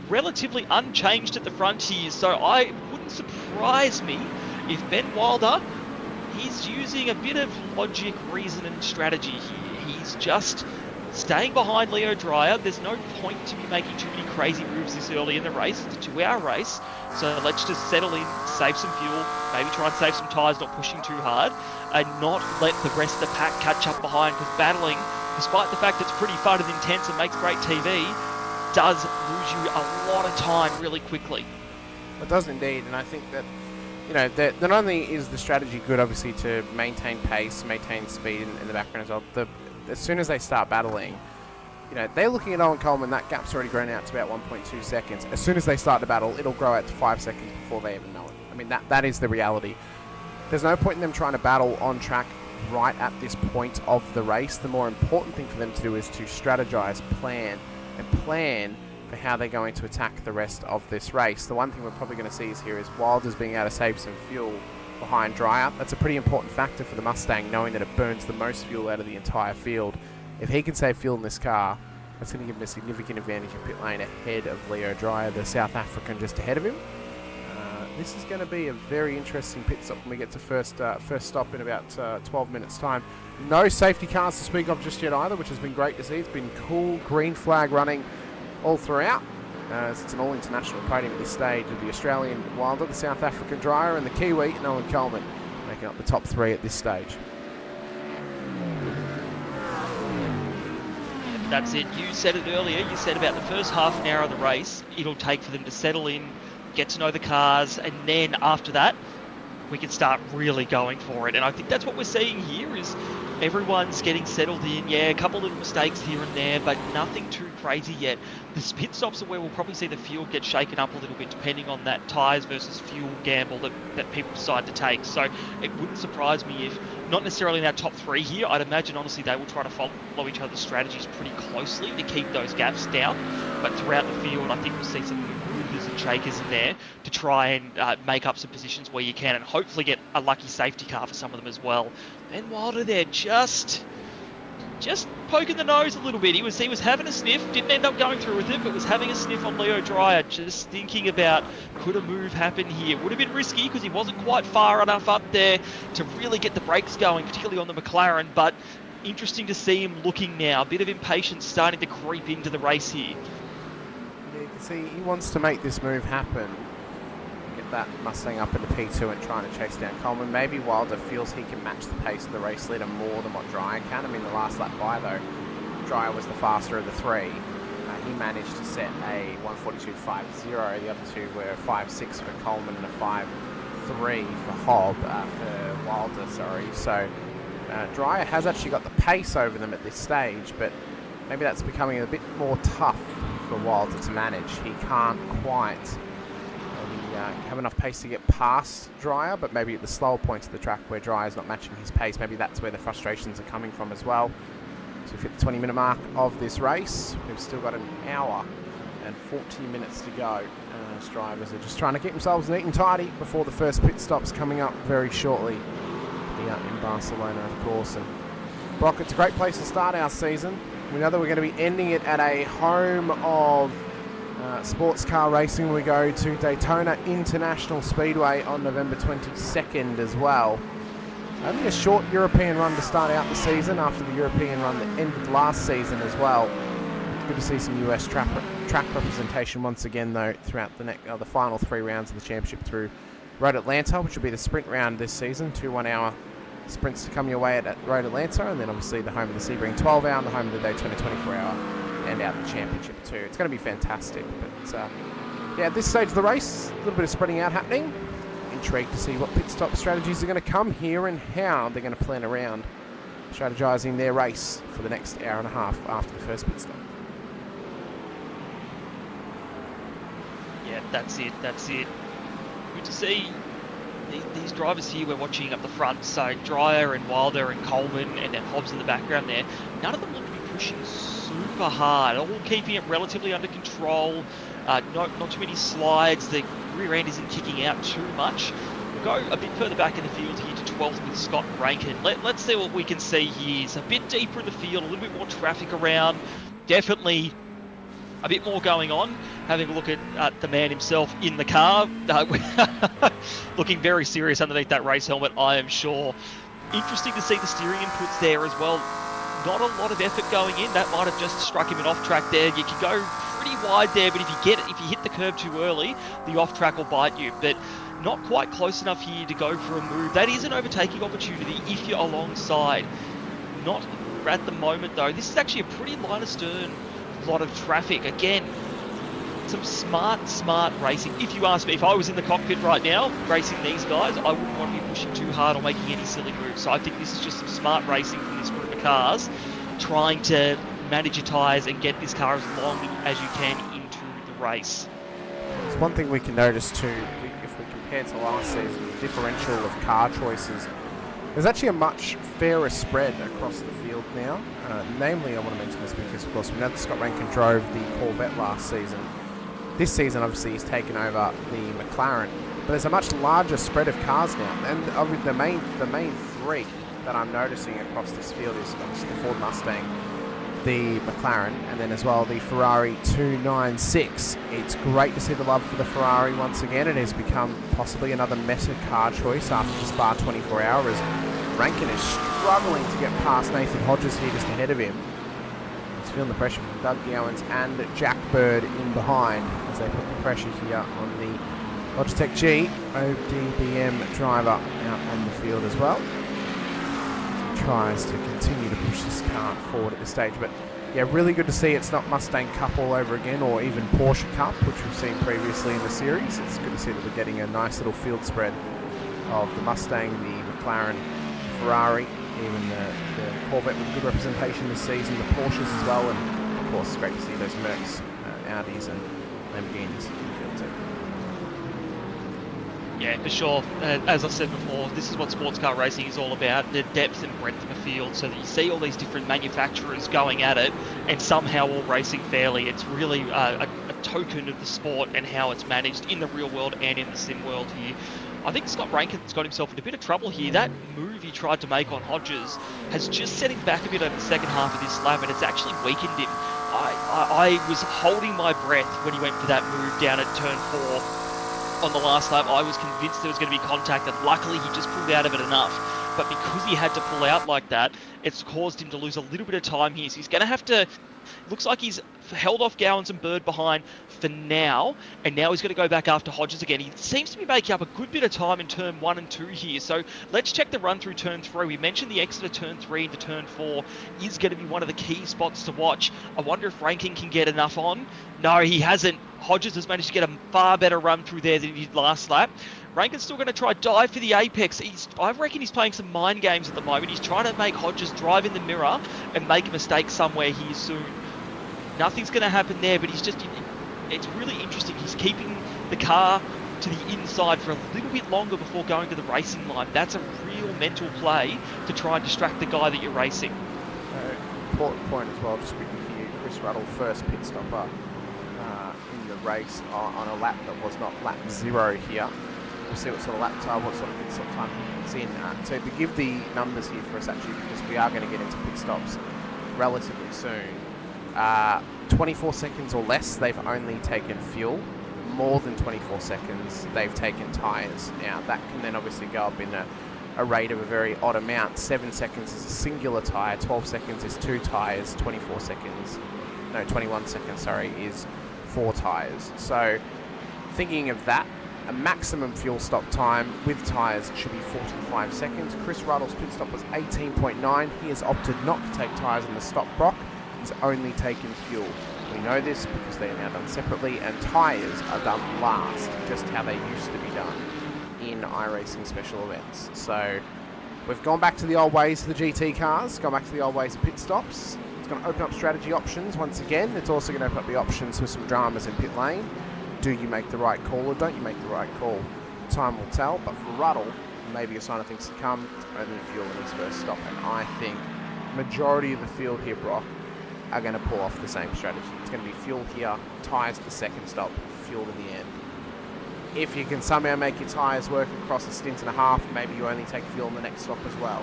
Relatively unchanged at the front here, so I wouldn't surprise me if Ben Wilder, he's using a bit of logic, reason and strategy here. He's just staying behind Leo Dreyer. There's no point to be making too many crazy moves this early in the race. It's a 2-hour race, so let's just settle in, save some fuel, maybe try and save some tyres, not pushing too hard, and not let the rest of the pack catch up behind, because battling, despite the fact it's pretty fun and intense and makes great TV, does lose you a lot of time really quickly. It does indeed, and I think that not only is the strategy good, obviously, to maintain pace, maintain speed in the background as well, as soon as they start battling, they're looking at Owen Coleman, that gap's already grown out to about 1.2 seconds. As soon as they start to battle, it'll grow out to 5 seconds before they even know it. I mean, that is the reality. There's no point in them trying to battle on track right at this point of the race. The more important thing for them to do is to strategize, plan for how they're going to attack the rest of this race. The one thing we're probably going to see is Wilder's being able to save some fuel behind Dreyer. That's a pretty important factor for the Mustang, knowing that it burns the most fuel out of the entire field. If he can save fuel in this car, that's going to give him a significant advantage in pit lane ahead of Leo Dreyer, the South African, just ahead of him. This is going to be a very interesting pit stop when we get to first stop in about 12 minutes time. No safety cars to speak of just yet either, which has been great to see. It's been cool, green flag running all throughout. It's an all-international podium at this stage of the Australian Wilder, the South African Dreyer, and the Kiwi, Nolan Coleman, making up the top 3 at this stage. That's it. You said it earlier. You said about the first half an hour of the race, it'll take for them to settle in, get to know the cars, and then after that, we can start really going for it. And I think that's what we're seeing here is everyone's getting settled in. Yeah, a couple little mistakes here and there, but nothing too crazy yet. The pit stops are where we'll probably see the field get shaken up a little bit, depending on that tyres versus fuel gamble that people decide to take. So it wouldn't surprise me if, not necessarily in our top 3 here, I'd imagine honestly they will try to follow each other's strategies pretty closely to keep those gaps down. But throughout the field, I think we'll see some movers and shakers in there to try and make up some positions where you can, and hopefully get a lucky safety car for some of them as well. Ben Wilder there just poking the nose a little bit. He was having a sniff, didn't end up going through with it, but was having a sniff on Leo Dreyer, just thinking about, could a move happen here? Would have been risky because he wasn't quite far enough up there to really get the brakes going, particularly on the McLaren, but interesting to see him looking now. A bit of impatience starting to creep into the race here. Yeah, you can see he wants to make this move happen. Get that Mustang up into P2 and trying to chase down Coleman. Maybe Wilder feels he can match the pace of the race leader more than what Dreyer can. I mean, the last lap by though, Dreyer was the faster of the 3. He managed to set a 1:42.50. The other 2 were 5.6 for Coleman and a 5.3 for Hobb, for Wilder, sorry. So Dreyer has actually got the pace over them at this stage, but maybe that's becoming a bit more tough for Wilder to manage. He can't quite have enough pace to get past Dreyer, but maybe at the slower points of the track where Dryer's not matching his pace, maybe that's where the frustrations are coming from as well. So we've hit the 20-minute mark of this race. We've still got an hour and 40 minutes to go. As drivers are just trying to keep themselves neat and tidy before the first pit stop's coming up very shortly. In Barcelona, of course. And Brock, it's a great place to start our season. We know that we're going to be ending it at a home of sports car racing. We go to Daytona International Speedway on November 22nd as well. Only a short European run to start out the season after the European run that ended last season as well. It's good to see some US track representation once again though throughout the final 3 rounds of the championship through Road Atlanta, which will be the sprint round this season. 2 1-hour sprints to come your way at Road Atlanta, and then obviously the home of the Sebring 12-hour and the home of the Daytona 24-hour, and out the championship too. It's going to be fantastic. But yeah, at this stage of the race, a little bit of spreading out happening. Intrigued to see what pit stop strategies are going to come here and how they're going to plan around strategizing their race for the next hour and a half after the first pit stop. Yeah, that's it. Good to see these drivers here we're watching up the front. So Dreyer and Wilder and Coleman and then Hobbs in the background there. None of them look to be pushing super hard, all keeping it relatively under control. Not too many slides. The rear end isn't kicking out too much. We'll go a bit further back in the field here to 12th with Scott Rankin. Let's see what we can see here. It's a bit deeper in the field, a little bit more traffic around. Definitely a bit more going on. Having a look at the man himself in the car. Looking very serious underneath that race helmet, I am sure. Interesting to see the steering inputs there as well. Not a lot of effort going in. That might have just struck him an off track there. You can go pretty wide there, but if you hit the curb too early, the off track will bite you. But not quite close enough here to go for a move. That is an overtaking opportunity if you're alongside. Not at the moment though. This is actually a pretty line astern lot of traffic. Again, some smart racing. If you ask me, if I was in the cockpit right now racing these guys, I wouldn't want to be pushing too hard or making any silly moves. So I think this is just some smart racing from this group of cars, trying to manage your tyres and get this car as long as you can into the race. It's one thing we can notice too, if we compare to last season, the differential of car choices. There's actually a much fairer spread across the field now. Namely, I want to mention this because, of course, we know that Scott Rankin drove the Corvette last season. This season, obviously, he's taken over the McLaren. But there's a much larger spread of cars now. And the main 3 that I'm noticing across this field is obviously the Ford Mustang, the McLaren, and then as well the Ferrari 296. It's great to see the love for the Ferrari once again. It has become possibly another meta car choice after the Spa 24 Hour, as Rankin is struggling to get past Nathan Hodges here just ahead of him. He's feeling the pressure from Doug Gowans and Jack Bird in behind as they put the pressure here on the Logitech G ODBM driver out on the field as well. Tries to continue to push this car forward at this stage, but yeah, really good to see it's not Mustang Cup all over again, or even Porsche Cup, which we've seen previously in the series. It's good to see that we're getting a nice little field spread of the Mustang, the McLaren, the Ferrari, even the Corvette with good representation this season, the Porsches as well, and of course it's great to see those Mercs, Audis and Lamborghinis in the field too. Yeah, for sure. As I said before, this is what sports car racing is all about, the depth and breadth of a field, so that you see all these different manufacturers going at it and somehow all racing fairly. It's really a token of the sport and how it's managed in the real world and in the sim world here. I think Scott Rankin's got himself in a bit of trouble here. That move he tried to make on Hodges has just set him back a bit over the second half of this lap, and it's actually weakened him. I was holding my breath when he went for that move down at turn 4. On the last lap, I was convinced there was going to be contact, and luckily he just pulled out of it enough. But because he had to pull out like that, it's caused him to lose a little bit of time here. So he's going to have to... Looks like he's held off Gowans and Bird behind for now, and now he's going to go back after Hodges again. He seems to be making up a good bit of time in turn 1 and 2 here. So let's check the run through turn 3. We mentioned the exit of turn 3 into turn 4 is going to be one of the key spots to watch. I wonder if Rankin can get enough on. No, he hasn't. Hodges has managed to get a far better run through there than he did last lap. Rankin's still going to try dive for the apex. I reckon he's playing some mind games at the moment. He's trying to make Hodges drive in the mirror and make a mistake somewhere here soon. Nothing's going to happen there, but it's really interesting. He's keeping the car to the inside for a little bit longer before going to the racing line. That's a real mental play to try and distract the guy that you're racing. Important point as well, just quickly here. Chris Ruddle, first pit stopper in the race on a lap that was not lap 0 here. We'll see what sort of lap time, what sort of pit stop time he puts in. So to give the numbers here for us actually, because we are going to get into pit stops relatively soon. 24 seconds or less, they've only taken fuel. More than 24 seconds, they've taken tyres. Now, that can then obviously go up in a rate of a very odd amount. 7 seconds is a singular tyre, 12 seconds is 2 tyres, 21 seconds, sorry, is 4 tyres. So, thinking of that, a maximum fuel stop time with tyres should be 45 seconds. Chris Ruddle's pit stop was 18.9. He has opted not to take tyres in the stop block. He's only taken fuel. We know this because they are now done separately, and tyres are done last, just how they used to be done in iRacing special events. So we've gone back to the old ways of the GT cars, gone back to the old ways of pit stops. It's going to open up strategy options once again. It's also going to open up the options for some dramas in pit lane. Do you make the right call or don't you make the right call? Time will tell, but for Ruddle, maybe a sign of things to come. It's only fuel in his first stop, and I think majority of the field here, Brock, are going to pull off the same strategy. It's going to be fuel here, tyres the second stop, fuel in the end. If you can somehow make your tyres work across a stint and a half, maybe you only take fuel in the next stop as well.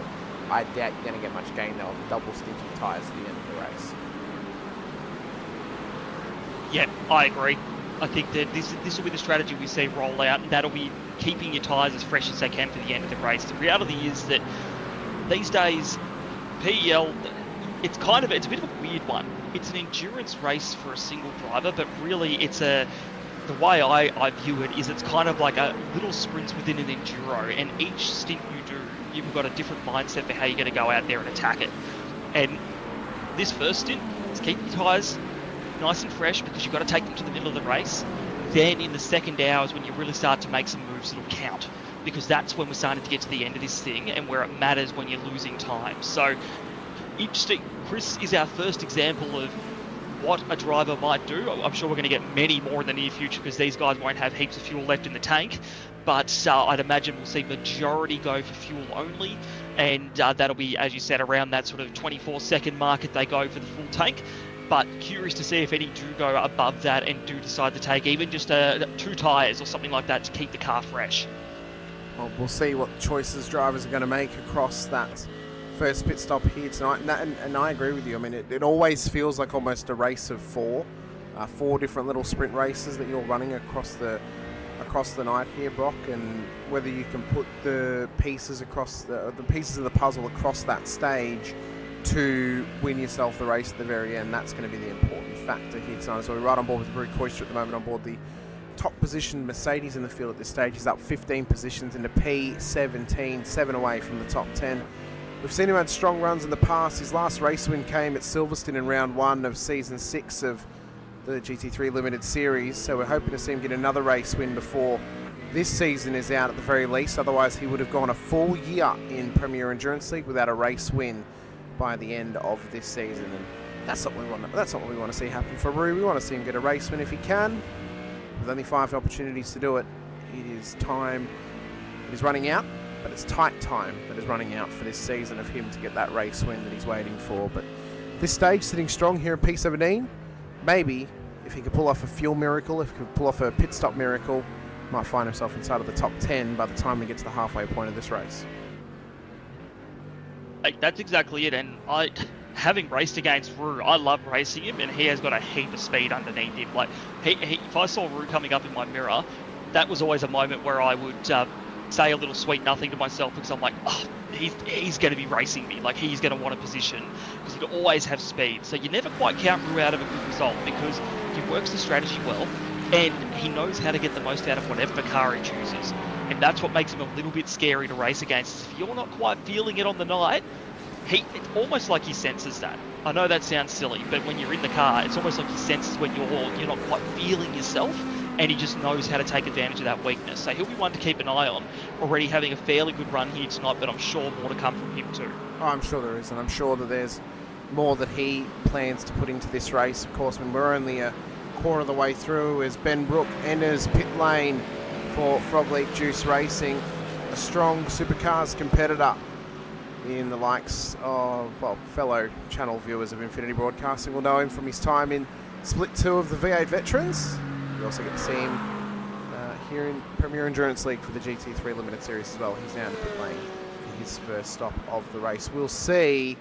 I doubt you're going to get much gain though of double stint of tyres at the end of the race. Yeah, I agree. I think that this will be the strategy we see roll out, and that'll be keeping your tyres as fresh as they can for the end of the race. The reality is that these days, PEL, it's a bit of a weird one. It's an endurance race for a single driver, but really the way I view it is it's kind of like a little sprints within an enduro, and each stint you do, you've got a different mindset for how you're going to go out there and attack it. And this first stint is keep your tyres nice and fresh because you've got to take them to the middle of the race. Then in the second hour is when you really start to make some moves that'll count, because that's when we're starting to get to the end of this thing and where it matters when you're losing time. So interesting. Chris is our first example of what a driver might do. I'm sure we're going to get many more in the near future because these guys won't have heaps of fuel left in the tank. But I'd imagine we'll see majority go for fuel only. And that'll be, as you said, around that sort of 24-second mark if they go for the full tank. But curious to see if any do go above that and do decide to take even just 2 tyres or something like that to keep the car fresh. Well, we'll see what choices drivers are going to make across that first pit stop here tonight, and I agree with you. I mean, it always feels like almost a race of four different little sprint races that you're running across the night here, Brock, and whether you can put the pieces across the pieces of the puzzle across that stage to win yourself the race at the very end, that's going to be the important factor here tonight. So we're right on board with Rui Coister at the moment, on board the top position Mercedes in the field at this stage. He's up 15 positions into P17, 7 away from the top 10. We've seen him had strong runs in the past. His last race win came at Silverstone in round 1 of season 6 of the GT3 Limited Series, so we're hoping to see him get another race win before this season is out at the very least. Otherwise, he would have gone a full year in Premier Endurance League without a race win by the end of this season, and that's not what we want to see happen for Rui. We want to see him get a race win if he can. With only 5 opportunities to do it, it is time. It is running out, but it's tight time that is running out for this season of him to get that race win that he's waiting for. But this stage sitting strong here in P17. Maybe if he could pull off a fuel miracle, if he could pull off a pit stop miracle, might find himself inside of the top 10 by the time he gets to the halfway point of this race. That's exactly it, and having raced against Rue, I love racing him, and he has got a heap of speed underneath him. Like, if I saw Rue coming up in my mirror, that was always a moment where I would say a little sweet nothing to myself, because I'm like, oh, he's going to be racing me. Like, he's going to want a position, because he'd always have speed. So you never quite count Rue out of a good result, because he works the strategy well, and he knows how to get the most out of whatever car he chooses. And that's what makes him a little bit scary to race against. If you're not quite feeling it on the night, it's almost like he senses that. I know that sounds silly, but when you're in the car, it's almost like he senses when you're not quite feeling yourself, and he just knows how to take advantage of that weakness. So he'll be one to keep an eye on. Already having a fairly good run here tonight, but I'm sure more to come from him too. Oh, I'm sure there is, and I'm sure that there's more that he plans to put into this race. Of course, when we're only a quarter of the way through, as Ben Brook enters pit lane for Frog Leap Juice Racing, a strong supercars competitor in the likes of, well, fellow channel viewers of Infinity Broadcasting will know him from his time in Split 2 of the V8 Veterans. You also get to see him here in Premier Endurance League for the GT3 Limited Series as well. He's now in the pit lane for his first stop of the race. We'll see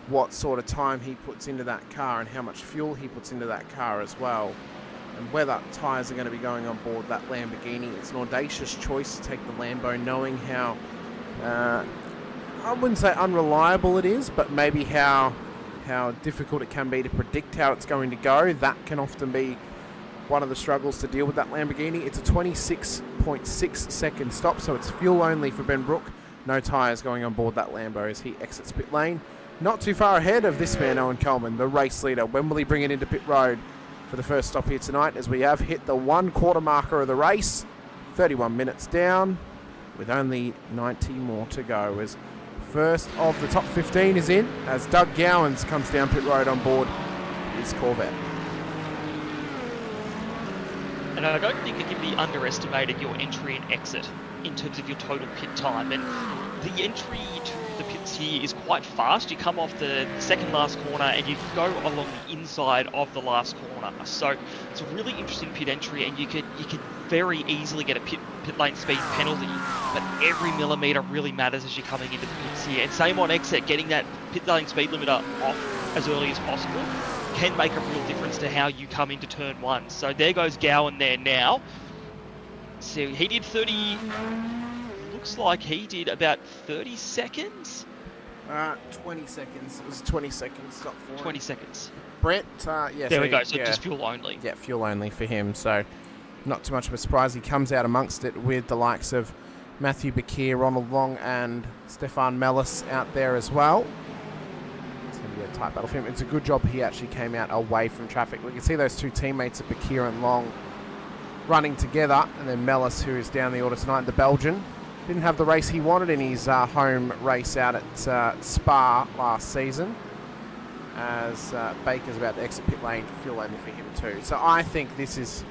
what sort of time he puts into that car and how much fuel he puts into that car as well, and whether tyres are going to be going on board that Lamborghini. It's an audacious choice to take the Lambo, knowing how I wouldn't say unreliable it is, but maybe how difficult it can be to predict how it's going to go. That can often be one of the struggles to deal with that Lamborghini. It's a 26.6 second stop, so it's fuel only for Ben Brook. No tyres going on board that Lambo as he exits pit lane. Not too far ahead of this man, Owen Coleman, the race leader. When will he bring it into pit road for the first stop here tonight, as we have hit the 1 quarter marker of the race? 31 minutes down with only 90 more to go, as first of the top 15 is in, as Doug Gowans comes down pit road on board his Corvette. And I don't think it can be underestimated, your entry and exit in terms of your total pit time. And the entry to the pits here is quite fast. You come off the second last corner and you go along the inside of the last corner. So it's a really interesting pit entry, and you could very easily get a pit lane speed penalty, but every millimetre really matters as you're coming into the pits here. And same on exit, getting that pit lane speed limiter off as early as possible can make a real difference to how you come into turn 1. So there goes Gowan there now. So he did 30, looks like he did about 30 seconds? 20 seconds. It was 20 seconds. Not 40. 20 seconds. Brett, yes. There we go, so just fuel only. Yeah, fuel only for him, so not too much of a surprise. He comes out amongst it with the likes of Matthew Bakir, Ronald Long, and Stefan Mellis out there as well. It's going to be a tight battle for him. It's a good job he actually came out away from traffic. We can see those two teammates of Bakir and Long running together, and then Mellis, who is down the order tonight, the Belgian. Didn't have the race he wanted in his home race out at Spa last season, as Baker's about to exit pit lane, fuel only for him too. So I think this is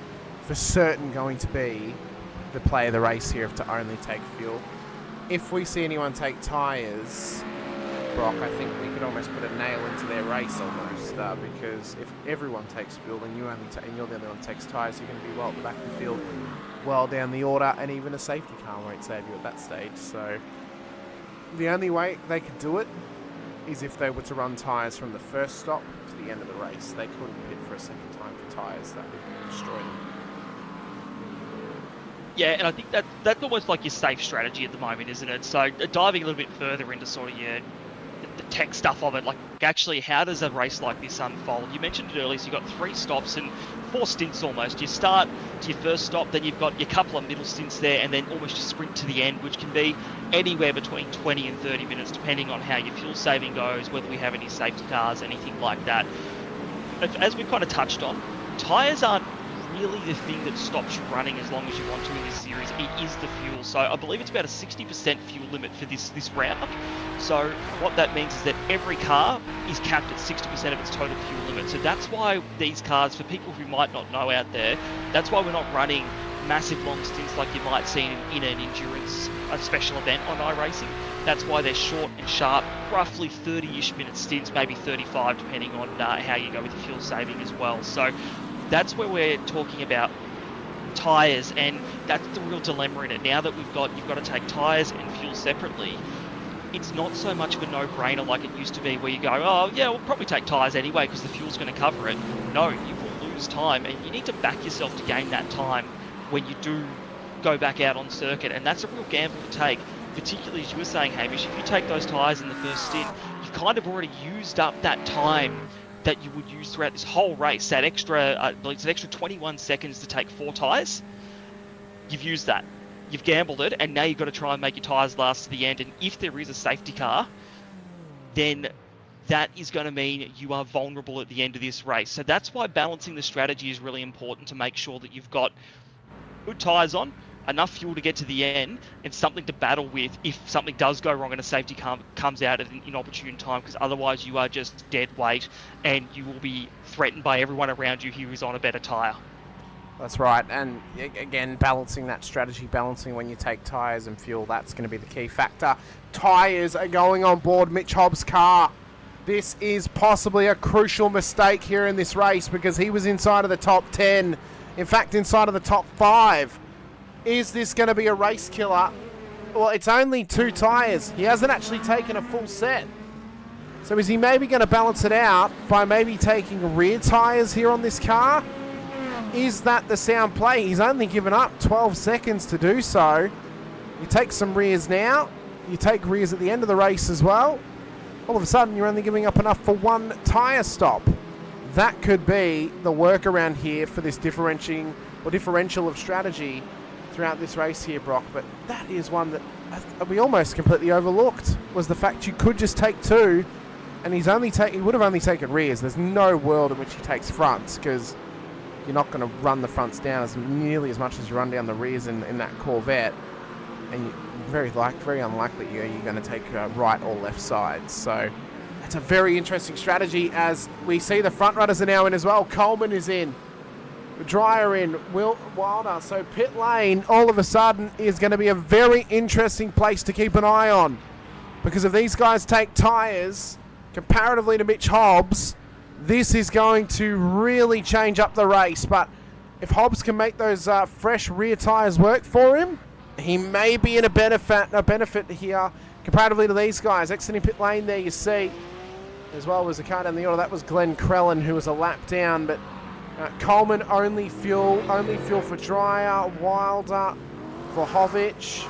for certain going to be the play of the race here, to only take fuel. If we see anyone take tyres, Brock, I think we could almost put a nail into their race almost, because if everyone takes fuel and and you're the only one who takes tyres, you're going to be well at the back of the field, well down the order, and even a safety car won't save you at that stage. So the only way they could do it is if they were to run tyres from the first stop to the end of the race. They couldn't pit for a second time for tyres that would destroy them. Yeah, and I think that's almost like your safe strategy at the moment, isn't it? So diving a little bit further into sort of the tech stuff of it, like actually how does a race like this unfold? You mentioned it earlier, so you've got 3 stops and 4 stints almost. You start to your first stop, then you've got your couple of middle stints there, and then almost a sprint to the end, which can be anywhere between 20 and 30 minutes, depending on how your fuel saving goes, whether we have any safety cars, anything like that. As we kind of touched on, tyres aren't really the thing that stops you running as long as you want to in this series. It is the fuel. So I believe it's about a 60% fuel limit for this round. So what that means is that every car is capped at 60% of its total fuel limit. So that's why these cars, for people who might not know out there, that's why we're not running massive long stints like you might see in an endurance, a special event on iRacing. That's why they're short and sharp, roughly 30-ish minute stints, maybe 35, depending on how you go with your fuel saving as well. So that's where we're talking about tyres, and that's the real dilemma in it. Now that you've got to take tyres and fuel separately, it's not so much of a no-brainer like it used to be, where you go, oh yeah, we'll probably take tyres anyway because the fuel's going to cover it. No, you will lose time, and you need to back yourself to gain that time when you do go back out on circuit, and that's a real gamble to take, particularly as you were saying, Hamish. If you take those tyres in the first stint, you've kind of already used up that time that you would use throughout this whole race. That extra, I believe it's an extra 21 seconds to take 4 tyres. You've used that. You've gambled it, and now you've got to try and make your tyres last to the end. And if there is a safety car, then that is going to mean you are vulnerable at the end of this race. So that's why balancing the strategy is really important, to make sure that you've got good tyres on, enough fuel to get to the end, and something to battle with if something does go wrong and a safety car comes out at an inopportune time, because otherwise you are just dead weight and you will be threatened by everyone around you who is on a better tyre. That's right, and again, balancing that strategy, balancing when you take tyres and fuel, that's going to be the key factor. Tyres are going on board Mitch Hobbs' car. This is possibly a crucial mistake here in this race, because he was inside of the top 10, in fact inside of the top 5. Is this going to be a race killer? Well, it's only 2 tyres. He hasn't actually taken a full set. So is he maybe going to balance it out by maybe taking rear tyres here on this car? Is that the sound play? He's only given up 12 seconds to do so. You take some rears now. You take rears at the end of the race as well. All of a sudden, you're only giving up enough for 1 tyre stop. That could be the workaround here for this differential of strategy throughout this race here, Brock. But that is one that we almost completely overlooked, was the fact you could just take 2, and he would have only taken rears. There's no world in which he takes fronts, because you're not going to run the fronts down nearly as much as you run down the rears in that Corvette, and very unlikely you're going to take right or left sides. So that's a very interesting strategy, as we see the front runners are now in as well. Coleman is in, Dreyer in, Wilder. So pit lane all of a sudden is going to be a very interesting place to keep an eye on, because if these guys take tyres comparatively to Mitch Hobbs, this is going to really change up the race. But if Hobbs can make those fresh rear tyres work for him, he may be in a benefit here comparatively to these guys. Exiting pit lane there, you see, as well as the car down the order. That was Glenn Crellin, who was a lap down, but Coleman only fuel for Dreyer, Wilder for Hovich.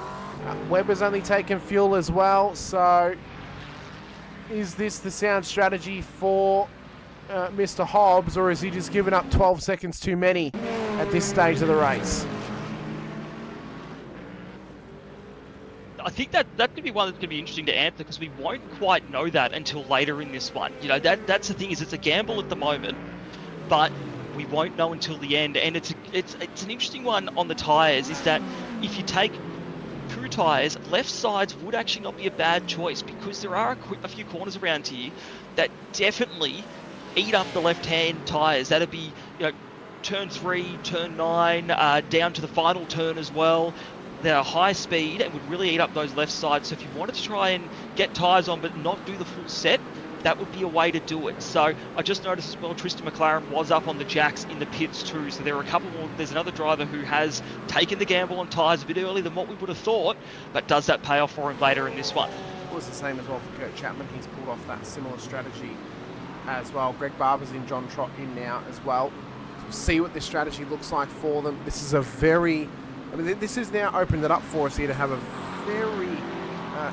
Webber's only taken fuel as well. So is this the sound strategy for Mr. Hobbs, or is he just given up 12 seconds too many at this stage of the race? I think that could be one that's going to be interesting to answer, because we won't quite know that until later in this one. You know, that's the thing, is it's a gamble at the moment, but we won't know until the end. And it's an interesting one on the tyres, is that if you take crew tyres, left sides would actually not be a bad choice, because there are a few corners around here that definitely eat up the left-hand tyres. That'd be, you know, turn 3, turn 9, down to the final turn as well. They're high speed and would really eat up those left sides. So if you wanted to try and get tyres on but not do the full set, that would be a way to do it. So I just noticed as well, Tristan McLaren was up on the jacks in the pits too. So there are a couple more. There's another driver who has taken the gamble on tyres a bit earlier than what we would have thought, but does that pay off for him later in this one? was the same as well for Kurt Chapman. He's pulled off that similar strategy as well. Greg Barber's in, John Trott in now as well. So we'll see what this strategy looks like for them. This is a very... I mean, this has now opened it up for us here to have a very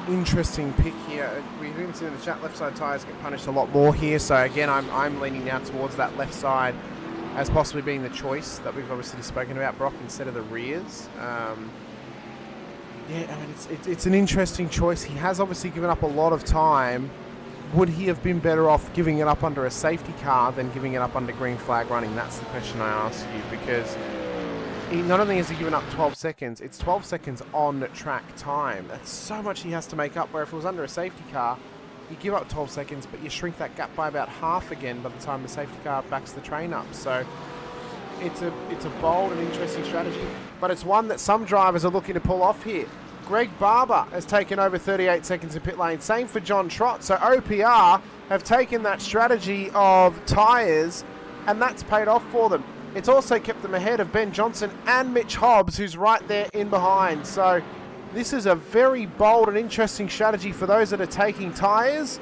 interesting pick here. We've even seen in the chat left side tyres get punished a lot more here. So again, I'm leaning now towards that left side as possibly being the choice that we've obviously spoken about, Brock, instead of the rears. Yeah, I mean, it's an interesting choice. He has obviously given up a lot of time. Would he have been better off giving it up under a safety car than giving it up under green flag running? That's the question I ask you, because he not only has he given up 12 seconds, it's 12 seconds on track time. That's so much he has to make up, where if it was under a safety car, you give up 12 seconds, but you shrink that gap by about half again by the time the safety car backs the train up. So it's a bold and interesting strategy, but it's one that some drivers are looking to pull off here. Greg Barber has taken over 38 seconds in pit lane. Same for John Trott. So OPR have taken that strategy of tyres, and that's paid off for them. It's also kept them ahead of Ben Johnson and Mitch Hobbs, who's right there in behind. So this is a very bold and interesting strategy for those that are taking tyres.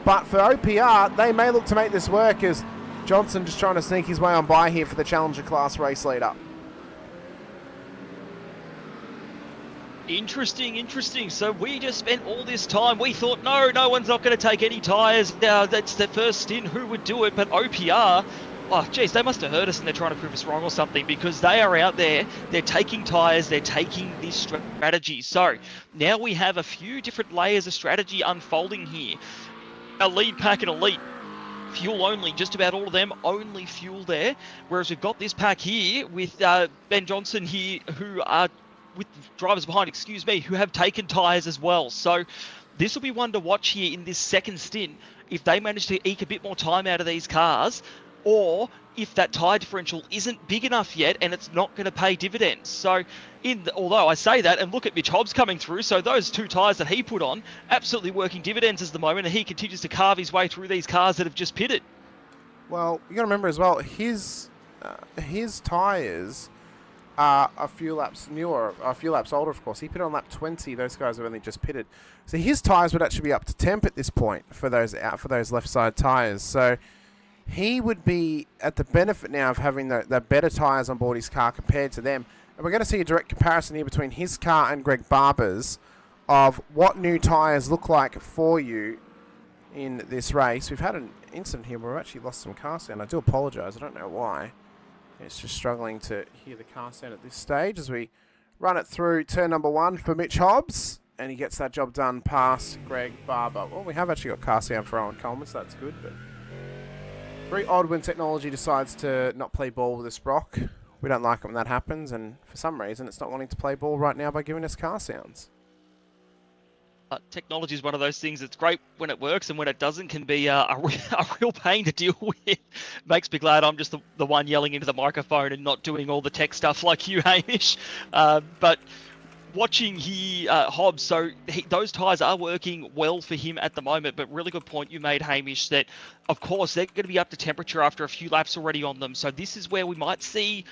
But for OPR, they may look to make this work, as Johnson just trying to sneak his way on by here for the Challenger class race leader. Interesting. So we just spent all this time. We thought, no one's not going to take any tyres. That's their first stint. Who would do it? But OPR, oh, geez, they must have heard us and they're trying to prove us wrong or something, because they are out there. They're taking tyres. They're taking this strategy. So now we have a few different layers of strategy unfolding here. A lead pack and elite. Fuel only, just about all of them, only fuel there. Whereas we've got this pack here with Ben Johnson here, who are with drivers behind, who have taken tyres as well. So this will be one to watch here in this second stint, if they manage to eke a bit more time out of these cars, or if that tyre differential isn't big enough yet and it's not going to pay dividends. So although I say that, and look at Mitch Hobbs coming through, so those two tyres that he put on, absolutely working dividends at the moment, and he continues to carve his way through these cars that have just pitted. Well, you got to remember as well, his tyres are a few laps newer, a few laps older, of course. He pitted on lap 20. Those guys have only just pitted. So his tyres would actually be up to temp at this point for those left side tyres. So he would be at the benefit now of having the better tyres on board his car compared to them. And we're going to see a direct comparison here between his car and Greg Barber's of what new tyres look like for you in this race. We've had an incident here where we've actually lost some car sound. I do apologise. I don't know why. It's just struggling to hear the car sound at this stage as we run it through turn number 1 for Mitch Hobbs. And he gets that job done past Greg Barber. Well, we have actually got car sound for Owen Coleman, so that's good. But very odd when technology decides to not play ball with us, Brock. We don't like it when that happens, and for some reason it's not wanting to play ball right now by giving us car sounds. Technology is one of those things that's great when it works, and when it doesn't can be a real pain to deal with. Makes me glad I'm just the one yelling into the microphone and not doing all the tech stuff like you, Hamish. But watching here, Hobbs, so those tyres are working well for him at the moment, but really good point you made, Hamish, that of course they're going to be up to temperature after a few laps already on them. So this is where we might see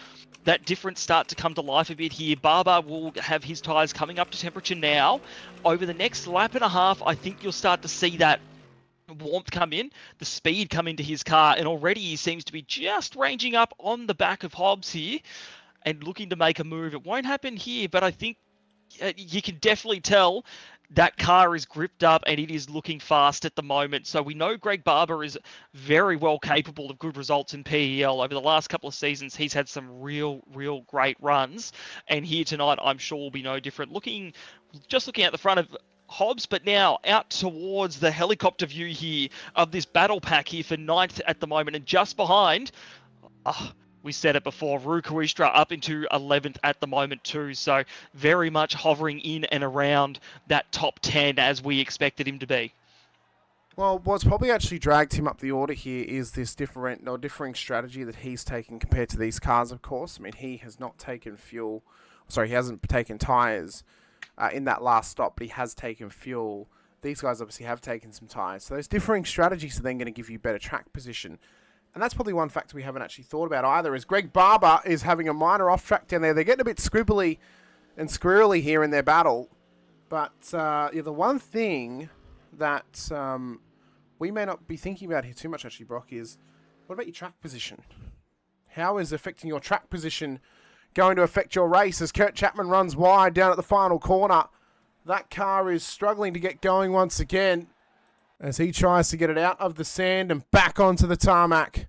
that difference start to come to life a bit here. Barber will have his tyres coming up to temperature now. Over the next lap and a half, I think you'll start to see that warmth come in, the speed come into his car, and already he seems to be just ranging up on the back of Hobbs here and looking to make a move. It won't happen here, but I think you can definitely tell that car is gripped up and it is looking fast at the moment. So we know Greg Barber is very well capable of good results in PEL. Over the last couple of seasons, he's had some real great runs. And here tonight, I'm sure will be no different. Just looking at the front of Hobbs, but now out towards the helicopter view here of this battle pack here for 9th at the moment. And just behind, we said it before, Rukawistra up into 11th at the moment too. So very much hovering in and around that top 10 as we expected him to be. Well, what's probably actually dragged him up the order here is this differing strategy that he's taken compared to these cars, of course. I mean, he has not taken fuel. Sorry, he hasn't taken tyres in that last stop, but he has taken fuel. These guys obviously have taken some tyres. So those differing strategies are then going to give you better track position. And that's probably one factor we haven't actually thought about either, is Greg Barber is having a minor off track down there. They're getting a bit scribbly and squirrely here in their battle. But yeah, the one thing that we may not be thinking about here too much, actually, Brock, is what about your track position? How is affecting your track position going to affect your race as Kurt Chapman runs wide down at the final corner? That car is struggling to get going once again as he tries to get it out of the sand and back onto the tarmac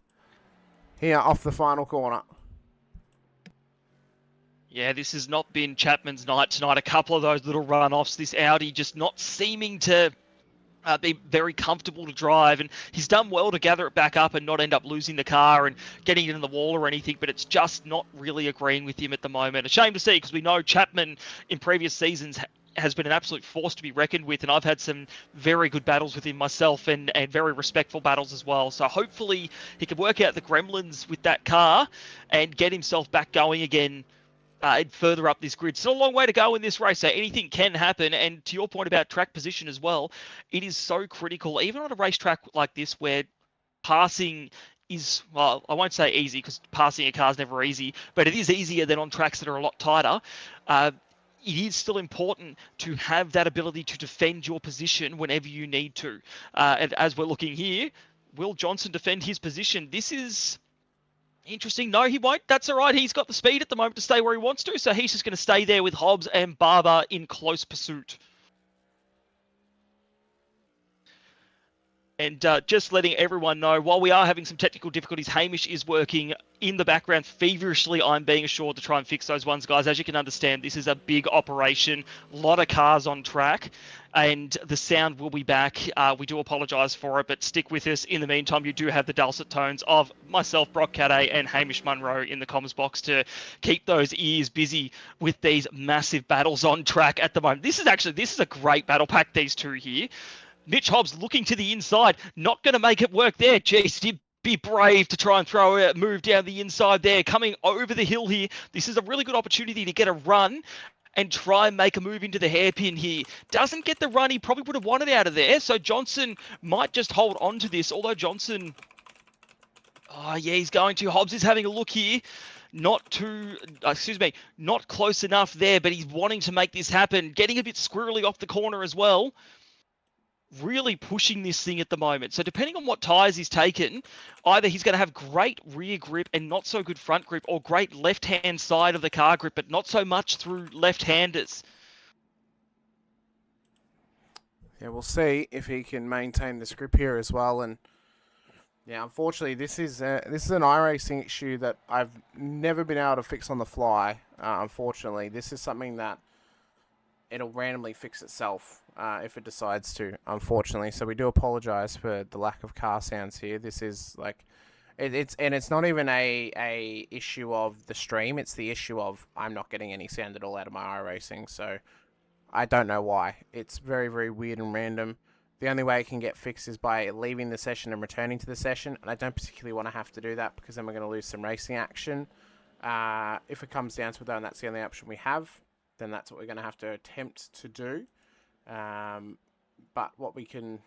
here off the final corner. Yeah, this has not been Chapman's night tonight. A couple of those little run-offs. This Audi just not seeming to be very comfortable to drive, and he's done well to gather it back up and not end up losing the car and getting it in the wall or anything, but it's just not really agreeing with him at the moment. A shame to see, because we know Chapman in previous seasons has been an absolute force to be reckoned with, and I've had some very good battles with him myself, and very respectful battles as well. So hopefully he can work out the gremlins with that car and get himself back going again and further up this grid. Still a long way to go in this race, so anything can happen. And to your point about track position as well, it is so critical, even on a racetrack like this where passing is, well, I won't say easy because passing a car is never easy, but it is easier than on tracks that are a lot tighter. It is still important to have that ability to defend your position whenever you need to. And as we're looking here, will Johnson defend his position? This is interesting. No, he won't. That's all right. He's got the speed at the moment to stay where he wants to, so he's just going to stay there with Hobbs and Barber in close pursuit. And just letting everyone know, while we are having some technical difficulties, Hamish is working in the background feverishly. I'm being assured to try and fix those ones, guys. As you can understand, this is a big operation, a lot of cars on track, and the sound will be back. We do apologise for it, but stick with us. In the meantime, you do have the dulcet tones of myself, Brock Caday, and Hamish Munro in the comms box to keep those ears busy with these massive battles on track at the moment. This is a great battle pack, these two here. Mitch Hobbs looking to the inside, not going to make it work there. Jeez, did be brave to try and throw a move down the inside there. Coming over the hill here, this is a really good opportunity to get a run and try and make a move into the hairpin here. Doesn't get the run he probably would have wanted out of there, so Johnson might just hold on to this, although Johnson, oh yeah, he's going to. Hobbs is having a look here. Not close enough there, but he's wanting to make this happen. Getting a bit squirrely off the corner as well. Really pushing this thing at the moment. So depending on what tyres he's taken, either he's going to have great rear grip and not so good front grip, or great left-hand side of the car grip, but not so much through left-handers. Yeah, we'll see if he can maintain this grip here as well. And yeah, unfortunately, this is an iRacing issue that I've never been able to fix on the fly. Unfortunately, this is something that it'll randomly fix itself if it decides to, unfortunately. So we do apologize for the lack of car sounds here. This is like, it's not even a issue of the stream. It's the issue of I'm not getting any sound at all out of my iRacing. So I don't know why. It's very, very weird and random. The only way it can get fixed is by leaving the session and returning to the session. And I don't particularly want to have to do that, because then we're going to lose some racing action. If it comes down to it, though, and that's the only option we have, then that's what we're going to have to attempt to do. But what we can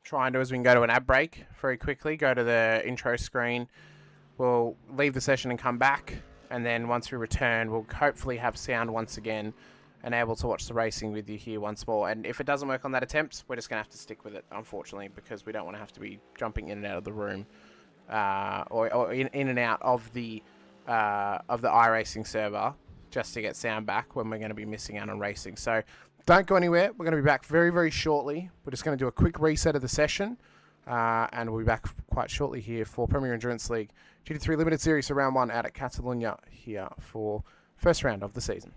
try and do is we can go to an ad break very quickly, go to the intro screen, we'll leave the session and come back, and then once we return, we'll hopefully have sound once again and able to watch the racing with you here once more. And if it doesn't work on that attempt, we're just going to have to stick with it, unfortunately, because we don't want to have to be jumping in and out of the room, or in and out of the iRacing server just to get sound back when we're going to be missing out on racing. So don't go anywhere. We're going to be back very, very shortly. We're just going to do a quick reset of the session, and we'll be back quite shortly here for Premier Endurance League GT3 Limited Series for Round 1 out at Catalunya here for first round of the season.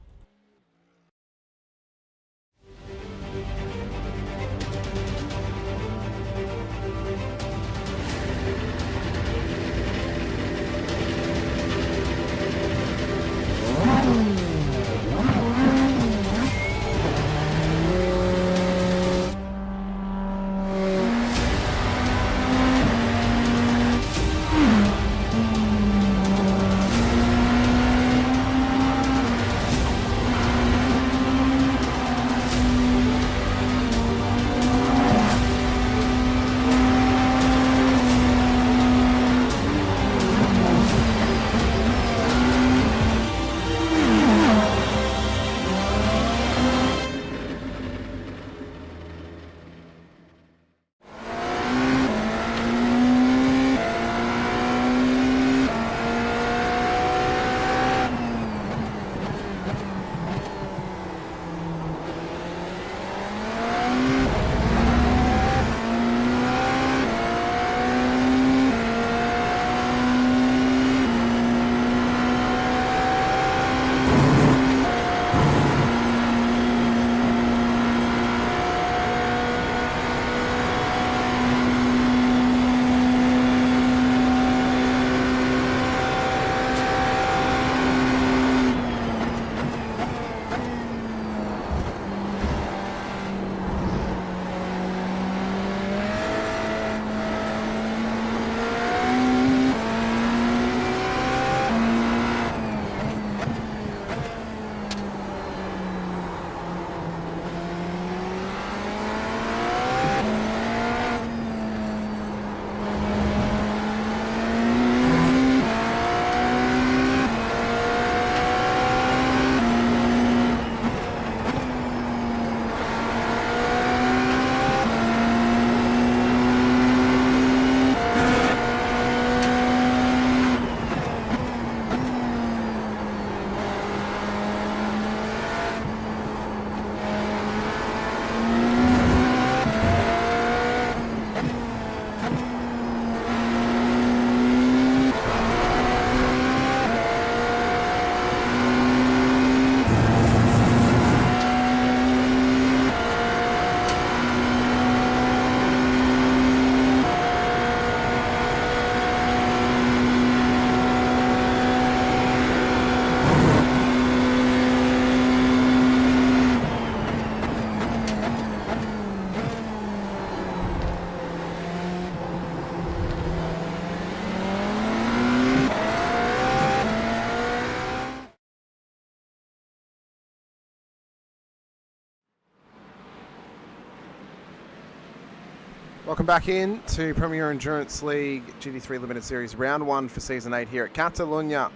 Welcome back in to Premier Endurance League GT3 Limited Series Round 1 for Season 8 here at Catalunya.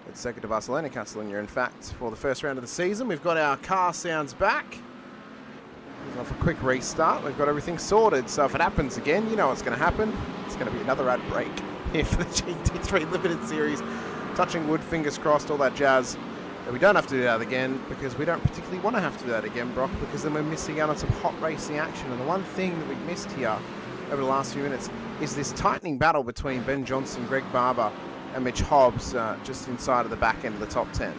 It's Circuit de Barcelona-Catalunya, in fact, for the first round of the season. We've got our car sounds back. Off a quick restart. We've got everything sorted, so if it happens again, you know what's going to happen. It's going to be another ad break here for the GT3 Limited Series. Touching wood, fingers crossed, all that jazz. But we don't have to do that again because we don't particularly want to have to do that again, Brock, because then we're missing out on some hot racing action. And the one thing that we've missed here over the last few minutes is this tightening battle between Ben Johnson, Greg Barber and Mitch Hobbs just inside of the back end of the top 10.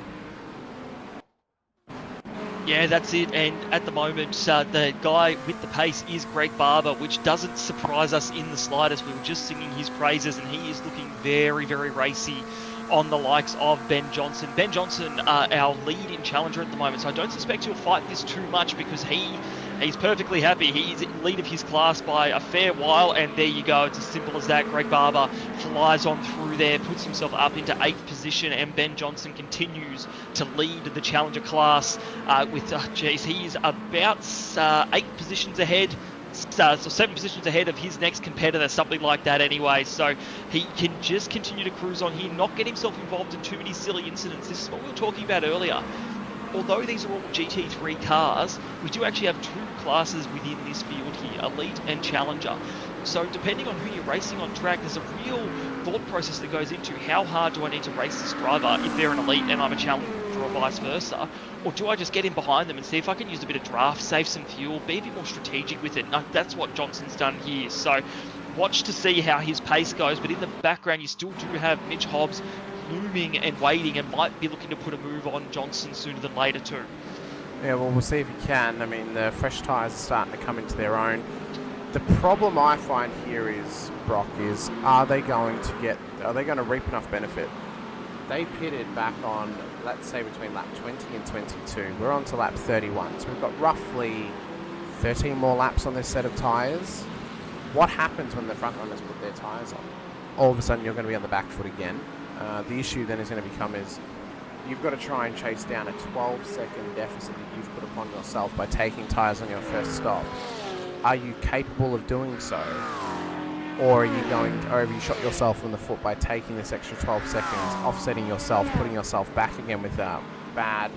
Yeah, that's it. And at the moment, the guy with the pace is Greg Barber, which doesn't surprise us in the slightest. We were just singing his praises, and he is looking very, very racy on the likes of Ben Johnson. Ben Johnson, our lead in Challenger at the moment, so I don't suspect he'll fight this too much because he's perfectly happy. He's in lead of his class by a fair while, and there you go. It's as simple as that. Greg Barber flies on through there, puts himself up into 8th position, and Ben Johnson continues to lead the Challenger class with, he is about 8 positions ahead. So 7 positions ahead of his next competitor, something like that anyway. So he can just continue to cruise on here, not get himself involved in too many silly incidents. This is what we were talking about earlier. Although these are all GT3 cars, we do actually have 2 classes within this field here, Elite and Challenger. So depending on who you're racing on track, there's a real thought process that goes into how hard do I need to race this driver if they're an Elite and I'm a Challenger, or vice versa, or do I just get in behind them and see if I can use a bit of draft, save some fuel, be a bit more strategic with it. That's what Johnson's done here. So watch to see how his pace goes, but in the background you still do have Mitch Hobbs looming and waiting and might be looking to put a move on Johnson sooner than later too. Yeah, well, we'll see if he can. I mean, the fresh tyres are starting to come into their own. The problem I find here is, Brock, is are they going to reap enough benefit? They pitted back on, let's say, between lap 20 and 22. We're on to lap 31, so we've got roughly 13 more laps on this set of tyres. What happens when the front runners put their tyres on? All of a sudden, you're going to be on the back foot again. The issue then is going to become is you've got to try and chase down a 12-second deficit that you've put upon yourself by taking tyres on your first stop. Are you capable of doing so? Or have you shot yourself in the foot by taking this extra 12 seconds, offsetting yourself, putting yourself back again with bad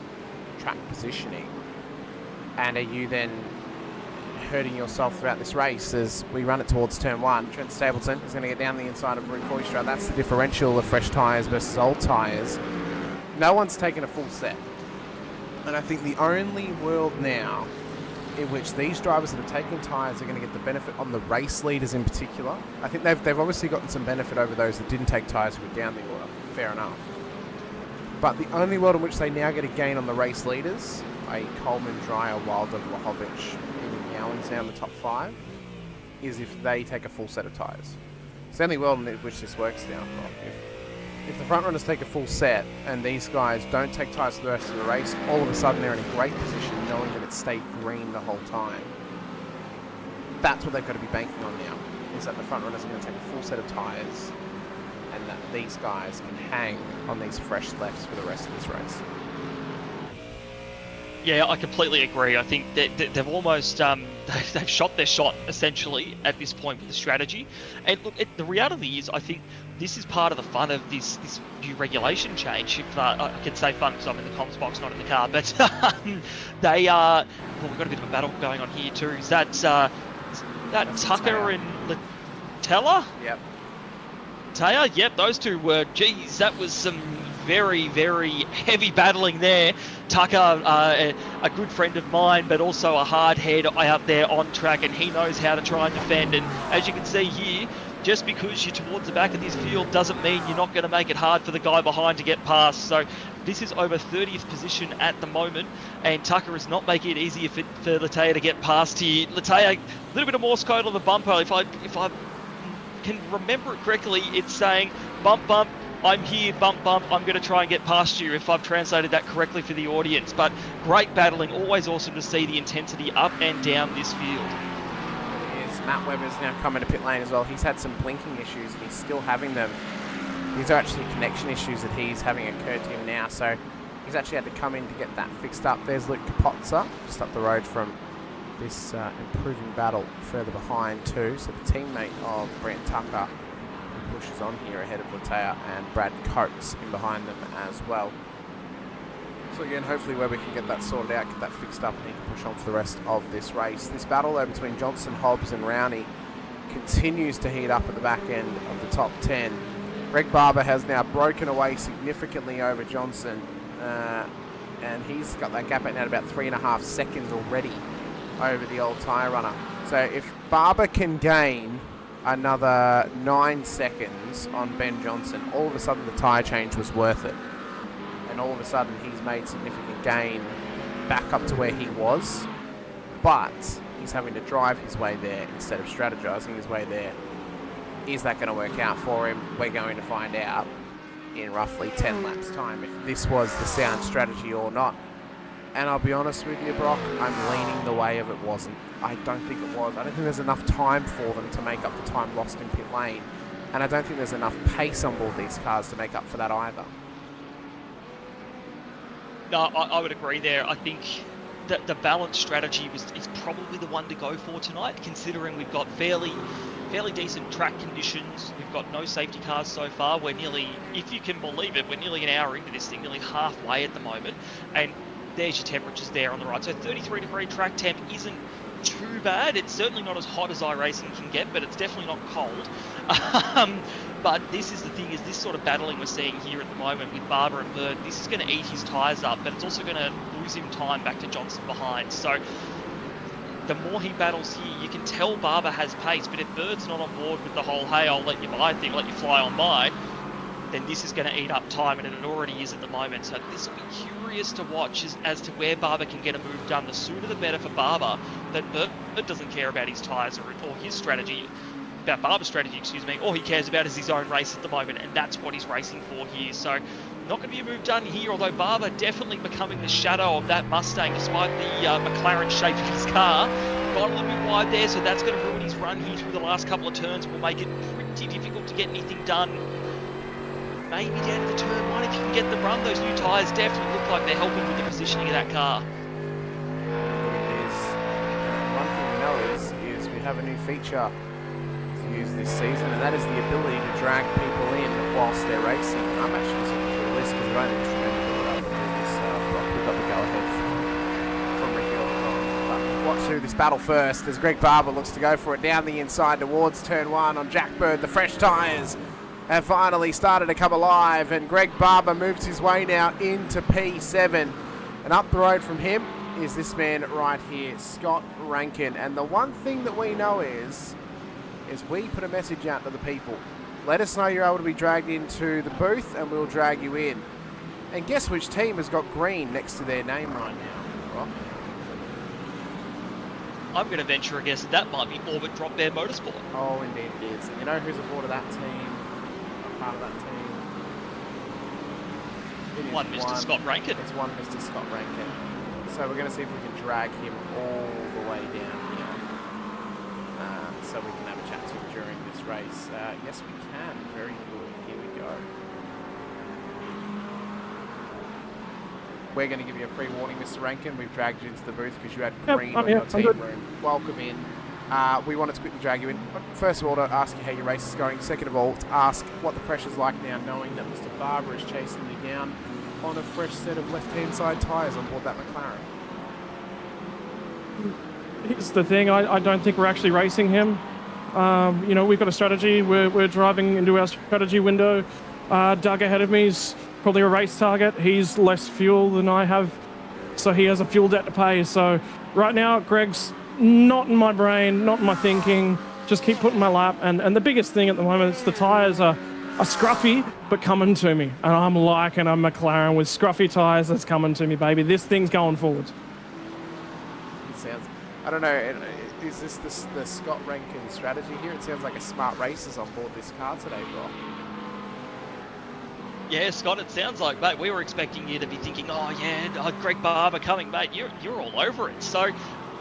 track positioning? And are you then hurting yourself throughout this race as we run it towards turn 1? Trent Stapleton is going to get down the inside of Rook Hoystra. That's the differential of fresh tyres versus old tyres. No one's taken a full set. And I think the only world now in which these drivers that have taken tyres are going to get the benefit on the race leaders in particular. I think they've obviously gotten some benefit over those that didn't take tyres who were down the order. Fair enough. But the only world in which they now get a gain on the race leaders, i.e. Coleman, Dreyer, Wilder, Vlahovic, even Yowens down the top 5, is if they take a full set of tyres. It's the only world in which this works now. If the front runners take a full set and these guys don't take tyres for the rest of the race, all of a sudden they're in a great position knowing that it stayed green the whole time. That's what they've got to be banking on now, is that the front runners are going to take a full set of tyres and that these guys can hang on these fresh lefts for the rest of this race. Yeah, I completely agree. I think that they've almost they've shot their shot essentially at this point with the strategy. And look, the reality is, I think this is part of the fun of this new regulation change. If I can say fun because I'm in the comms box, not in the car, but they are. Well, we've got a bit of a battle going on here too. Is that Tucker and Latella? Yep. Taya? Yep, those two were. Geez, that was some very, very heavy battling there. Tucker, a good friend of mine, but also a hard head out there on track, and he knows how to try and defend. And as you can see here, just because you're towards the back of this field doesn't mean you're not going to make it hard for the guy behind to get past. So this is over 30th position at the moment, and Tucker is not making it easy for Lataya to get past here. Lataya, a little bit of Morse code on the bumper. If I can remember it correctly, it's saying bump, bump, I'm here, bump, bump, I'm going to try and get past you, if I've translated that correctly for the audience. But great battling, always awesome to see the intensity up and down this field. Matt Webber's now coming to pit lane as well. He's had some blinking issues and he's still having them. These are actually connection issues that he's having occurred to him now, so he's actually had to come in to get that fixed up. There's Luke Kapotza, just up the road from this improving battle further behind too. So the teammate of Brent Tucker who pushes on here ahead of Latea and Brad Coates in behind them as well. So again, hopefully Webber can get that sorted out, get that fixed up, and he can push on for the rest of this race. This battle though between Johnson, Hobbs and Rowney continues to heat up at the back end of the top 10. Greg Barber has now broken away significantly over Johnson, and he's got that gap at now about 3.5 seconds already over the old tyre runner. So if Barber can gain another 9 seconds on Ben Johnson, all of a sudden the tyre change was worth it. And all of a sudden he's made significant gain back up to where he was, but he's having to drive his way there instead of strategizing his way there. Is that going to work out for him? We're going to find out in roughly 10 laps time if this was the sound strategy or not. And I'll be honest with you, Brock, I'm leaning the way of it wasn't. I don't think it was. I don't think there's enough time for them to make up the time lost in pit lane. And I don't think there's enough pace on board these cars to make up for that either. No, I would agree there. I think that the balanced strategy is probably the one to go for tonight, considering we've got fairly decent track conditions. We've got no safety cars so far. We're nearly, if you can believe it, we're nearly an hour into this thing, nearly halfway at the moment. And there's your temperatures there on the right. So 33-degree track temp isn't too bad. It's certainly not as hot as iRacing can get, but it's definitely not cold. But this is the thing, is this sort of battling we're seeing here at the moment with Barber and Bird, this is going to eat his tyres up, but it's also going to lose him time back to Johnson behind. So the more he battles here, you can tell Barber has pace, but if Bird's not on board with the whole, hey, I'll let you by thing, let you fly on by, then this is going to eat up time, and it already is at the moment. So this will be curious to watch as to where Barber can get a move done. The sooner the better for Barber, that Bird doesn't care about his tyres or his strategy, about Barber's strategy, excuse me. All he cares about is his own race at the moment, and that's what he's racing for here. So not going to be a move done here, although Barber definitely becoming the shadow of that Mustang, despite the McLaren shape of his car. Got a little bit wide there, so that's going to ruin his run here through the last couple of turns. Will make it pretty difficult to get anything done. Maybe down to the turn one, if you can get the run. Those new tyres definitely look like they're helping with the positioning of that car. It is. One thing we know is we have a new feature to use this season, and that is the ability to drag people in whilst they're racing. I'm actually just looking through the list because I've only just remembered that we're able to do this. We've got the go-ahead from Ricky Orton. But watch through this battle first as Greg Barber looks to go for it down the inside towards turn one on Jack Bird. The fresh tyres have finally started to come alive, and Greg Barber moves his way now into P7. And up the road from him is this man right here, Scott Rankin. And the one thing that we know is we put a message out to the people. Let us know you're able to be dragged into the booth, and we'll drag you in. And guess which team has got green next to their name right now? Well, I'm going to venture a guess that might be Orbit Drop Bear Motorsport. oh, indeed it is. And you know who's aboard of that team? Part of that team. It is One Mr. Scott Rankin. It's one Mr. Scott Rankin. So we're going to see if we can drag him all the way down here, so we can have a chat to him during this race. Yes, we can. Very good. Here we go. We're going to give you a free warning, Mr. Rankin. We've dragged you into the booth because you had green on your team room. Welcome in. We wanted to quickly drag you in. First of all, to ask you how your race is going. Second of all, to ask what the pressure's like now, knowing that Mr. Barber is chasing you down on a fresh set of left-hand side tyres on board that McLaren. Here's the thing, I don't think we're actually racing him. You know, we've got a strategy. We're driving into our strategy window. Doug ahead of me is probably a race target. He's less fuel than I have, so he has a fuel debt to pay. So right now, Greg's not in my brain, not in my thinking. Just keep putting my lap. And the biggest thing at the moment is the tyres are scruffy, but coming to me. And I'm liking a McLaren with scruffy tyres that's coming to me, baby. This thing's going forward. It sounds, I don't know, is this the Scott Rankin strategy here? It sounds like a smart racer's on board this car today, Brock. Yeah, Scott, it sounds like, mate, we were expecting you to be thinking, oh yeah, Greg Barber coming, mate, you're all over it. So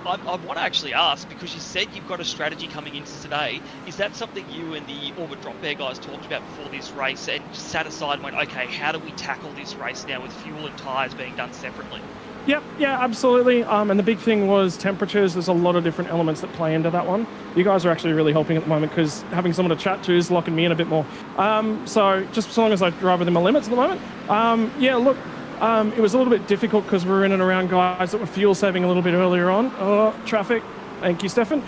I want to actually ask, because you said you've got a strategy coming into today. Is that something you and the Orbit Drop Bear guys talked about before this race and just sat aside and went, okay, how do we tackle this race now with fuel and tyres being done separately? Yep, yeah, absolutely. And the big thing was temperatures. There's a lot of different elements that play into that one. You guys are actually really helping at the moment because having someone to chat to is locking me in a bit more. So just as long as I drive within my limits at the moment. Yeah, look, it was a little bit difficult because we were in and around guys that were fuel saving a little bit earlier on. Oh, traffic. Thank you, Stefan.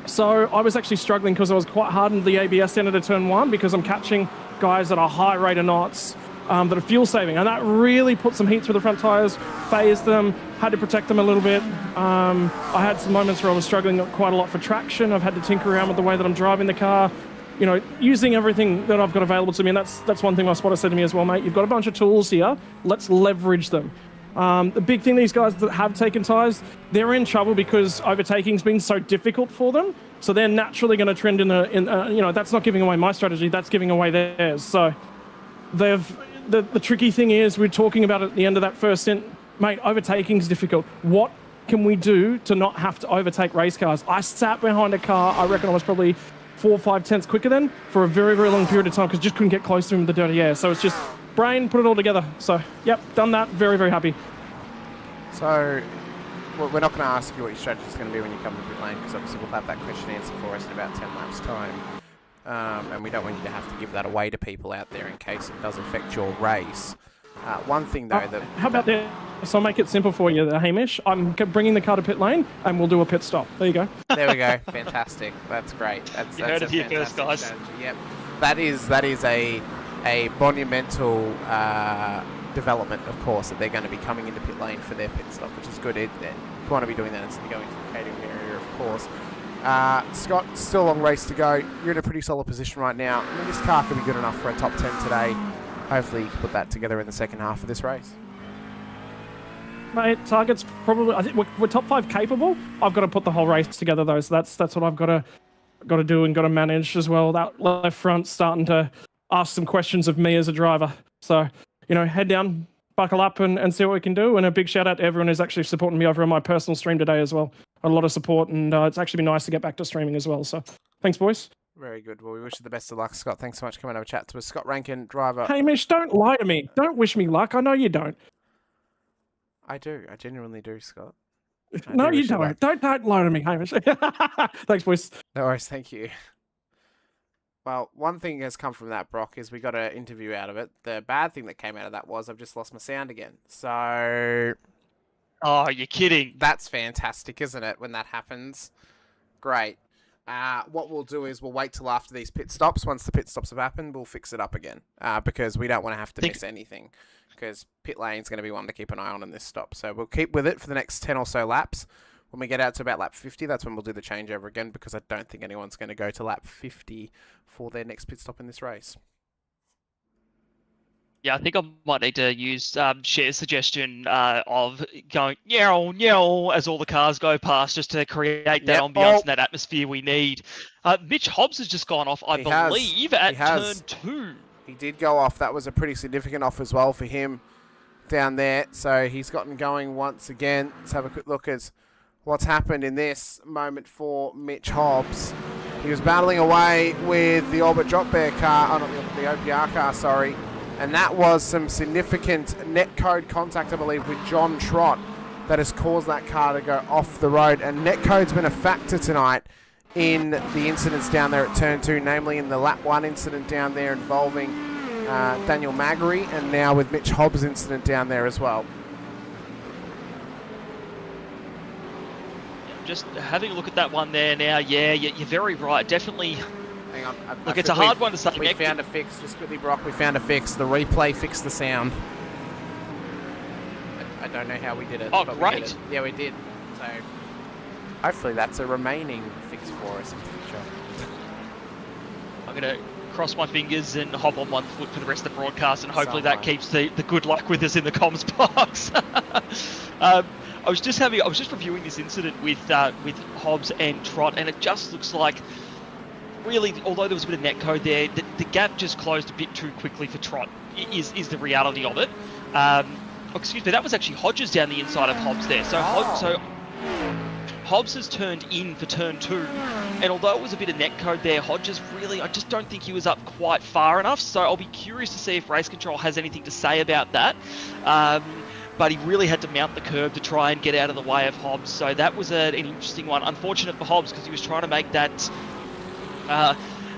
So I was actually struggling because I was quite hard in the ABS end of turn 1 because I'm catching guys at a high rate of knots. That are fuel saving, and that really put some heat through the front tyres, phased them, had to protect them a little bit. I had some moments where I was struggling quite a lot for traction. I've had to tinker around with the way that I'm driving the car, you know, using everything that I've got available to me, and that's one thing my spotter said to me as well, mate. You've got a bunch of tools here, let's leverage them. The big thing, these guys that have taken tyres, they're in trouble because overtaking's been so difficult for them, so they're naturally going to trend in you know, that's not giving away my strategy, that's giving away theirs. So the tricky thing is, we're talking about at the end of that first stint, mate, overtaking's difficult. What can we do to not have to overtake race cars? I sat behind a car, I reckon I was probably 4 or 5 tenths quicker than for a very, very long period of time because just couldn't get close to him with the dirty air. So it's just brain, put it all together. So, yep, done that. Very, very happy. So, we're not going to ask you what your strategy is going to be when you come to pit lane because obviously we'll have that question answered for us in about 10 laps' time. And we don't want you to have to give that away to people out there in case it does affect your race. One thing, though, how about this? So I'll make it simple for you, Hamish. I'm bringing the car to pit lane, and we'll do a pit stop. There you go. There we go. Fantastic. That's great. That's heard it here first, guys. Strategy. Yep. That is a monumental development, of course, that they're going to be coming into pit lane for their pit stop, which is good. You want to be doing that instead of going to the catering area, of course. Scott, still a long race to go. You're in a pretty solid position right now. I mean, this car could be good enough for a top 10 today. Hopefully you can put that together in the second half of this race. Mate, target's probably, I think we're top 5 capable. I've got to put the whole race together though, so that's what I've got to do and got to manage as well. That left front starting to ask some questions of me as a driver. So, you know, head down, buckle up and see what we can do. And a big shout out to everyone who's actually supporting me over on my personal stream today as well. A lot of support, and it's actually been nice to get back to streaming as well. So thanks, boys. Very good. Well, we wish you the best of luck, Scott. Thanks so much for coming over to chat to us. Scott Rankin, driver. Hamish, don't lie to me. Don't wish me luck. I know you don't. I do. I genuinely do, Scott. No, you don't. Don't lie to me, Hamish. Thanks, boys. No worries. Thank you. Well, one thing has come from that, Brock, is we got an interview out of it. The bad thing that came out of that was I've just lost my sound again. So... Oh, you're kidding. That's fantastic, isn't it, when that happens? Great. What we'll do is we'll wait till after these pit stops. Once the pit stops have happened, we'll fix it up again because we don't want to have to miss anything because pit lane's going to be one to keep an eye on in this stop. So we'll keep with it for the next 10 or so laps. When we get out to about lap 50, that's when we'll do the changeover again because I don't think anyone's going to go to lap 50 for their next pit stop in this race. Yeah, I think I might need to use Cher's suggestion of going yow yow as all the cars go past, just to create that ambiance and that atmosphere we need. Mitch Hobbs has just gone off, I believe, at turn 2. He did go off. That was a pretty significant off as well for him down there. So he's gotten going once again. Let's have a quick look at what's happened in this moment for Mitch Hobbs. He was battling away with the Orbit Drop Bear car, not the OPR car, sorry. And that was some significant netcode contact, I believe, with John Trott that has caused that car to go off the road. And netcode's been a factor tonight in the incidents down there at turn 2, namely in the lap 1 incident down there involving Daniel Maggery, and now with Mitch Hobbs' incident down there as well. Just having a look at that one there now, yeah, you're very right. Definitely. Hang on. Look, it's a hard one to say. We found a fix. Just quickly, Brock, we found a fix. The replay fixed the sound. I don't know how we did it. Oh, but great. We did it. Yeah, we did. So hopefully that's a remaining fix for us in the future. I'm going to cross my fingers and hop on one foot for the rest of the broadcast, and hopefully that keeps the good luck with us in the comms box. I was just reviewing this incident with Hobbs and Trott, and it just looks like, really, although there was a bit of netcode there, the gap just closed a bit too quickly for Trott, is the reality of it. Excuse me, that was actually Hodges down the inside of Hobbs there. So Hobbs has turned in for turn 2, and although it was a bit of net code there, Hodges really, I just don't think he was up quite far enough, so I'll be curious to see if Race Control has anything to say about that. But he really had to mount the curb to try and get out of the way of Hobbs, so that was an interesting one. Unfortunate for Hobbs, because he was trying to make that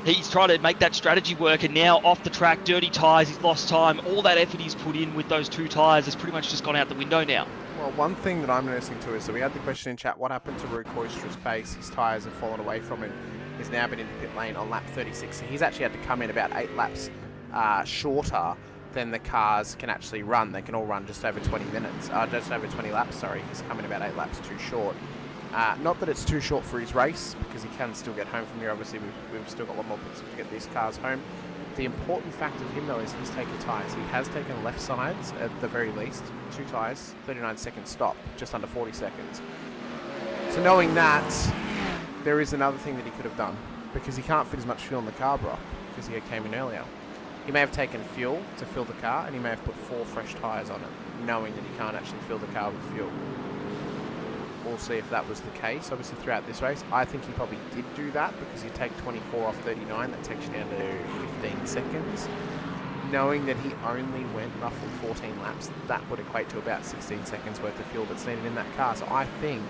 he's trying to make that strategy work, and now off the track, dirty tyres, he's lost time. All that effort he's put in with those 2 tyres has pretty much just gone out the window now. Well, one thing that I'm noticing too is that we had the question in chat, what happened to Rook Oyster's pace? His tyres have fallen away from him. He's now been in the pit lane on lap 36. So he's actually had to come in about 8 laps shorter than the cars can actually run. They can all run just over 20 minutes, just over 20 laps, sorry. He's come in about 8 laps too short. Not that it's too short for his race, because he can still get home from here. Obviously, we've still got a lot more pits to get these cars home. The important fact of him, though, is he's taken tyres. He has taken left sides, at the very least. 2 tyres, 39-second stop, just under 40 seconds. So knowing that, there is another thing that he could have done, because he can't fit as much fuel in the car, Brock, because he came in earlier. He may have taken fuel to fill the car, and he may have put 4 fresh tyres on it, knowing that he can't actually fill the car with fuel. We'll see if that was the case. Obviously, throughout this race, I think he probably did do that, because you take 24 off 39, that takes you down to 15 seconds. Knowing that he only went roughly 14 laps, that would equate to about 16 seconds worth of fuel that's needed in that car. So I think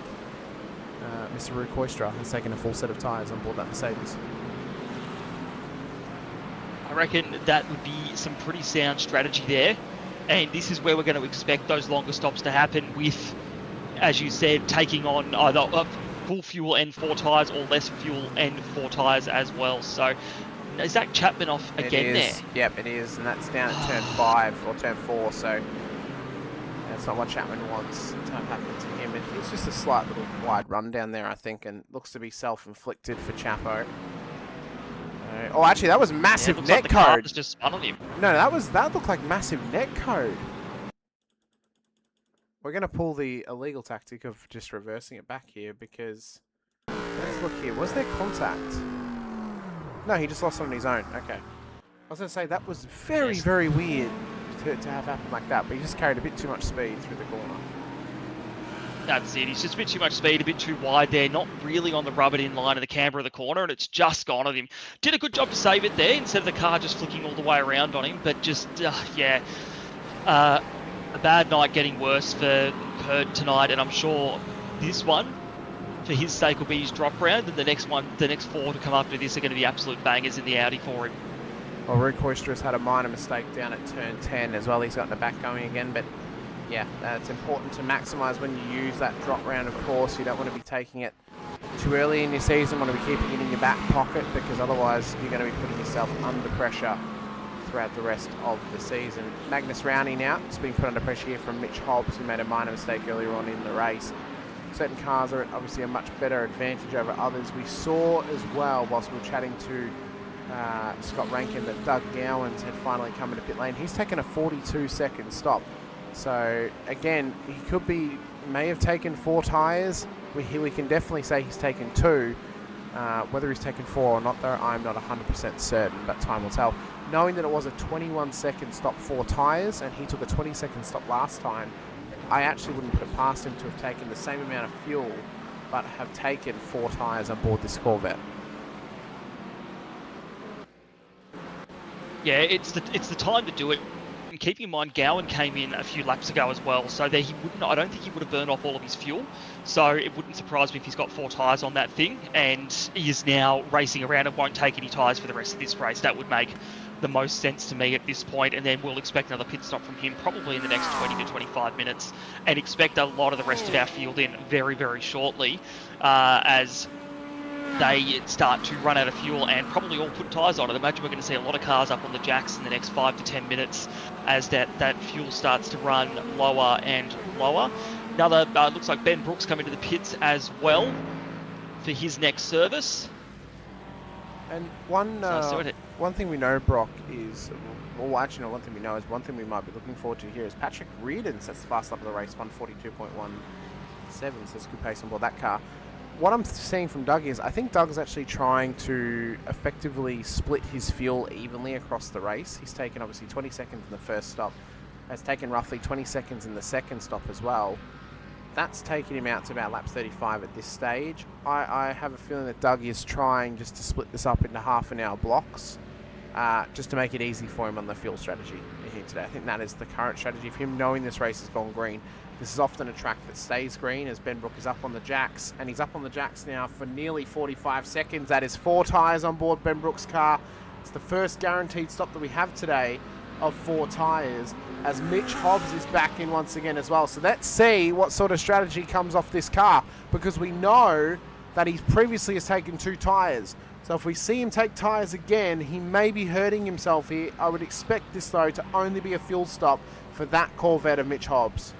Mr. Rook Oyster has taken a full set of tyres on board that Mercedes. I reckon that would be some pretty sound strategy there, and this is where we're going to expect those longer stops to happen with, as you said, taking on either full fuel and 4 tyres, or less fuel and 4 tyres as well. So is Zach Chapman off again there? Yep, it is, and that's down at turn 5 or turn 4, so that's not what Chapman wants to have happen to him. It's just a slight little wide run down there, I think, and looks to be self-inflicted for Chapo. Oh, actually, that was massive net code. Just spun on him. No, that looked like massive net code. We're going to pull the illegal tactic of just reversing it back here, because let's look here. Was there contact? No, he just lost on his own. Okay. I was going to say that was very, very weird to have happen like that, but he just carried a bit too much speed through the corner. That's it. He's just a bit too much speed, a bit too wide there, not really on the rubbered-in line of the camber of the corner, and it's just gone at him. Did a good job to save it there, instead of the car just flicking all the way around on him, but just, yeah. A bad night getting worse for Kurt tonight, and I'm sure this one, for his sake, will be his drop round, and the next 4 to come after this are going to be absolute bangers in the Audi for him. Well, Rook Oyster has had a minor mistake down at turn 10 as well. He's gotten the back going again, but yeah, it's important to maximise when you use that drop round, of course. You don't want to be taking it too early in your season. You want to be keeping it in your back pocket, because otherwise you're going to be putting yourself under pressure throughout the rest of the season. Magnus Rowney now has been put under pressure here from Mitch Hobbs, who made a minor mistake earlier on in the race. Certain cars are at obviously a much better advantage over others. We saw as well, whilst we were chatting to Scott Rankin, that Doug Gowans had finally come into pit lane. He's taken a 42-second stop. So again, he may have taken 4 tyres. We can definitely say he's taken 2. Whether he's taken 4 or not, though, I'm not 100% certain, but time will tell. Knowing that it was a 21-second stop, 4 tyres, and he took a 20-second stop last time, I actually wouldn't put it past him to have taken the same amount of fuel, but have taken 4 tyres on board this Corvette. Yeah, it's the time to do it. And keep in mind, Gowan came in a few laps ago as well, so that I don't think he would have burned off all of his fuel. So it wouldn't surprise me if he's got 4 tyres on that thing, and he is now racing around and won't take any tyres for the rest of this race. That would make the most sense to me at this point, and then we'll expect another pit stop from him probably in the next 20 to 25 minutes, and expect a lot of the rest of our field in very, very shortly, as they start to run out of fuel and probably all put tyres on. I imagine we're going to see a lot of cars up on the jacks in the next 5 to 10 minutes as that fuel starts to run lower and lower. Another, looks like Ben Brooks coming to the pits as well for his next service. And one thing we know, Brock, is, well, actually, no, one thing we know is one thing we might be looking forward to here is Patrick Reardon sets the fast lap of the race, 142.17, says good pace on board that car. What I'm seeing from Doug is, I think Doug's actually trying to effectively split his fuel evenly across the race. He's taken obviously 20 seconds in the first stop, has taken roughly 20 seconds in the second stop as well. that's taking him out to about lap 35 at this stage. I have a feeling that Doug is trying just to split this up into half-an-hour blocks, just to make it easy for him on the fuel strategy here today. I think that is the current strategy for him, knowing this race has gone green. This is often a track that stays green as Ben Brook is up on the jacks, and he's up on the jacks now for nearly 45 seconds. That is 4 tyres on board Ben Brook's car. It's the first guaranteed stop that we have today of 4 tyres, as Mitch Hobbs is back in once again as well. So let's see what sort of strategy comes off this car, because we know that he previously has taken 2 tyres. So if we see him take tyres again, he may be hurting himself here. I would expect this, though, to only be a fuel stop for that Corvette of Mitch Hobbs.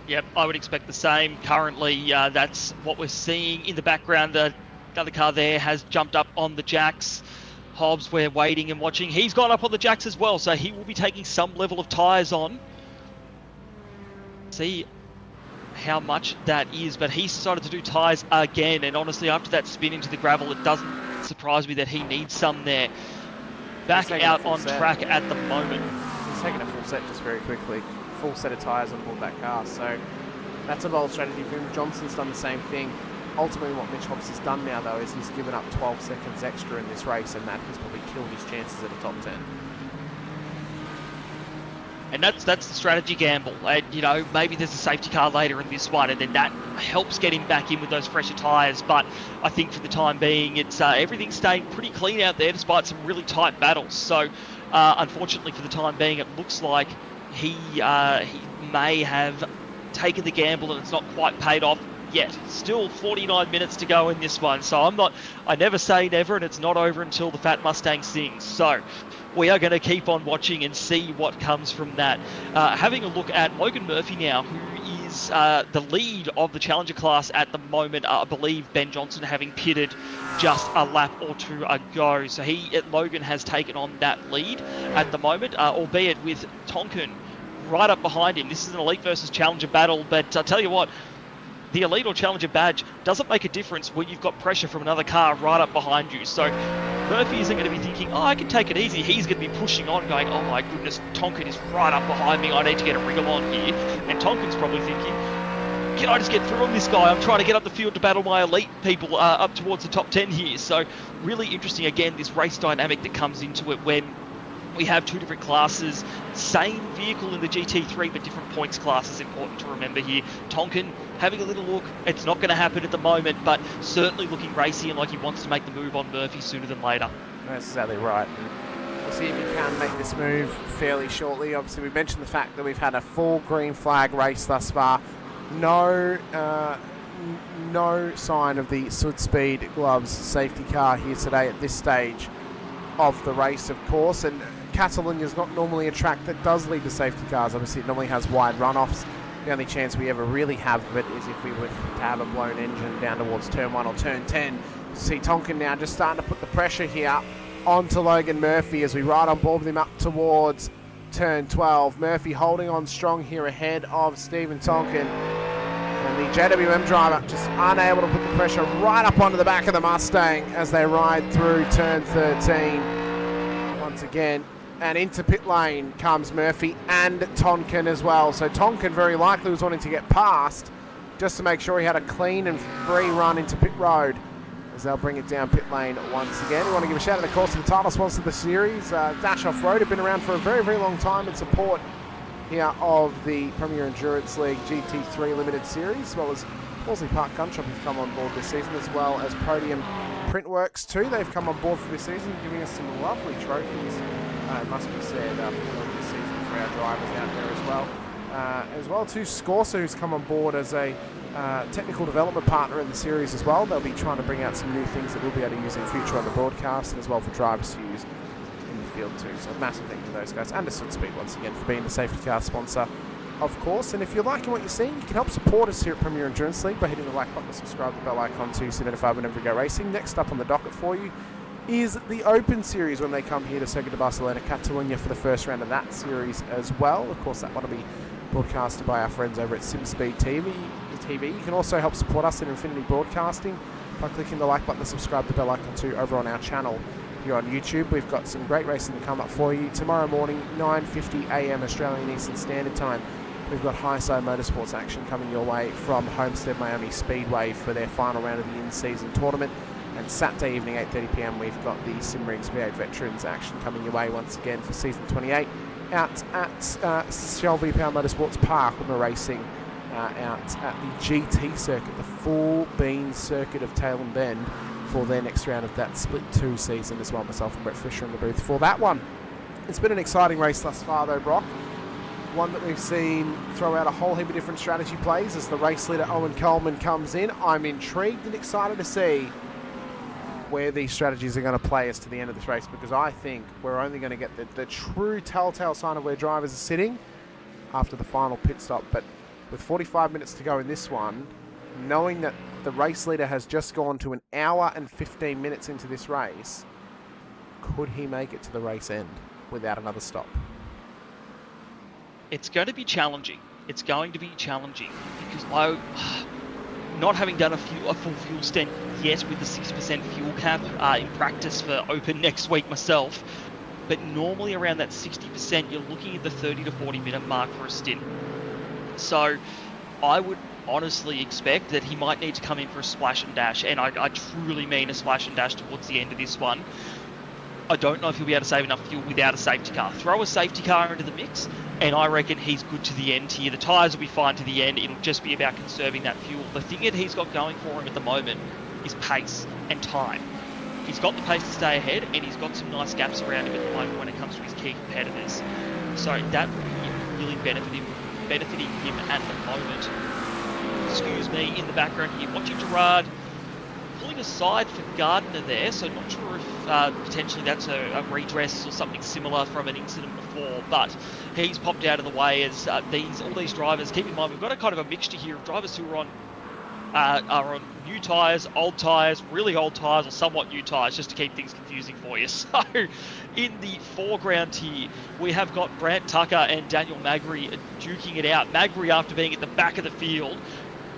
Yep, I would expect the same. Currently, that's what we're seeing in the background. The other car there has jumped up on the jacks. Hobbs, we're waiting and watching. He's gone up on the jacks as well, so he will be taking some level of tyres on. See how much that is, but he's decided to do tyres again, and honestly, after that spin into the gravel, it doesn't surprise me that he needs some there. Back out on track at the moment. He's taking a full set just very quickly. Full set of tyres on board that car, so that's a bold strategy for him. Johnson's done the same thing. Ultimately, what Mitch Hobbs has done now, though, is he's given up 12 seconds extra in this race, and that has probably killed his chances at a top 10. And that's the strategy gamble. And, you know, maybe there's a safety car later in this one, and then that helps get him back in with those fresher tyres. But I think for the time being, it's everything's staying pretty clean out there despite some really tight battles. So, unfortunately, for the time being, it looks like he may have taken the gamble and it's not quite paid off yet. Still 49 minutes to go in this one, so I never say never, and it's not over until the Fat Mustang sings. So we are going to keep on watching and see what comes from that. Having a look at Logan Murphy now, who is the lead of the Challenger class at the moment. I believe Ben Johnson having pitted just a lap or 2 ago. So Logan has taken on that lead at the moment, albeit with Tonkin right up behind him. This is an Elite versus Challenger battle, but I'll tell you what, the Elite or Challenger badge doesn't make a difference when you've got pressure from another car right up behind you. So Murphy isn't going to be thinking, oh, I can take it easy. He's going to be pushing on, going, oh my goodness, Tonkin is right up behind me. I need to get a wriggle on here. And Tonkin's probably thinking, can I just get through on this guy? I'm trying to get up the field to battle my Elite people up towards the top 10 here. So really interesting, again, this race dynamic that comes into it when we have 2 different classes, same vehicle in the GT3, but different points classes. Important to remember here. Tonkin having a little look. It's not going to happen at the moment, but certainly looking racy and like he wants to make the move on Murphy sooner than later. That's exactly right. We'll see if he can make this move fairly shortly. Obviously, we mentioned the fact that we've had a full green flag race thus far. No sign of the Sudspeed Gloves safety car here today at this stage of the race, of course. And Catalunya is not normally a track that does lead to safety cars. Obviously, it normally has wide runoffs. The only chance we ever really have of it is if we were to have a blown engine down towards turn 1 or turn 10. See Tonkin now just starting to put the pressure here onto Logan Murphy as we ride on board with him up towards turn 12. Murphy holding on strong here ahead of Stephen Tonkin. And the JWM driver just unable to put the pressure right up onto the back of the Mustang as they ride through turn 13. Once again, and into pit lane comes Murphy and Tonkin as well. So Tonkin very likely was wanting to get past just to make sure he had a clean and free run into pit road as they'll bring it down pit lane once again. We want to give a shout out, of course, to the title sponsor of the series, Dash Offroad. Have been around for a very, very long time in support here of the Premier Endurance League GT3 Limited Series, as well as Horsley Park Country have come on board this season, as well as Podium Printworks too. They've come on board for this season, giving us some lovely trophies, it must be said, for this season for our drivers out there as well too. Scorsa, who's come on board as a technical development partner in the series as well. They'll be trying to bring out some new things that we'll be able to use in future on the broadcast, and as well for drivers to use in the field too. So massive thank you to those guys, and to Sudspeed once again for being the safety car sponsor, of course. And if you're liking what you're seeing, you can help support us here at Premier Endurance League by hitting the like button, subscribe to the bell icon too, so notified whenever we go racing. Next up on the docket for you is the Open Series when they come here to Circuit de Barcelona-Catalunya for the first round of that series as well. Of course, that one will be broadcasted by our friends over at SimSpeed TV. You can also help support us in Infinity Broadcasting by clicking the like button and subscribe to the bell icon too over on our channel here on YouTube. We've got some great racing to come up for you tomorrow morning, 9:50 a.m. Australian Eastern Standard Time. we've got Highside Motorsports action coming your way from Homestead Miami Speedway for their final round of the in-season tournament. And Saturday evening, 8:30 p.m, we've got the Simrings V8 Veterans action coming your way once again for season 28 out at Shell V-Power Motorsports Park. We're racing out at the GT circuit, the full bean circuit of Tailem Bend, for their next round of that Split 2 season as well. Myself and Brett Fisher in the booth for that one. It's been an exciting race thus far though, Brock. One that we've seen throw out a whole heap of different strategy plays as the race leader Owen Coleman comes in. I'm intrigued and excited to see where these strategies are going to play us to the end of this race, because I think we're only going to get the true telltale sign of where drivers are sitting after the final pit stop. But with 45 minutes to go in this one, knowing that the race leader has just gone to 1 hour and 15 minutes into this race, could he make it to the race end without another stop? It's going to be challenging. It's going to be challenging because not having done a full fuel stint yet with the 6% fuel cap in practice for Open next week myself, but normally around that 60%, you're looking at the 30 to 40 minute mark for a stint. So I would honestly expect that he might need to come in for a splash and dash, and I truly mean a splash and dash towards the end of this one. I don't know if he'll be able to save enough fuel without a safety car. Throw a safety car into the mix, and I reckon he's good to the end here. The tyres will be fine to the end. It'll just be about conserving that fuel. The thing that he's got going for him at the moment is pace and time. He's got the pace to stay ahead, and he's got some nice gaps around him at the moment when it comes to his key competitors. So that will be really benefiting him at the moment. Excuse me, in the background here, watching Gerard pulling aside for Gardner there, so not sure if potentially that's a redress or something similar from an incident before, but he's popped out of the way as all these drivers. Keep in mind, we've got a kind of a mixture here of drivers who are on new tyres, old tyres, really old tyres, or somewhat new tyres, just to keep things confusing for you. So in the foreground here, we have got Brant Tucker and Daniel Magri duking it out. Magri, after being at the back of the field,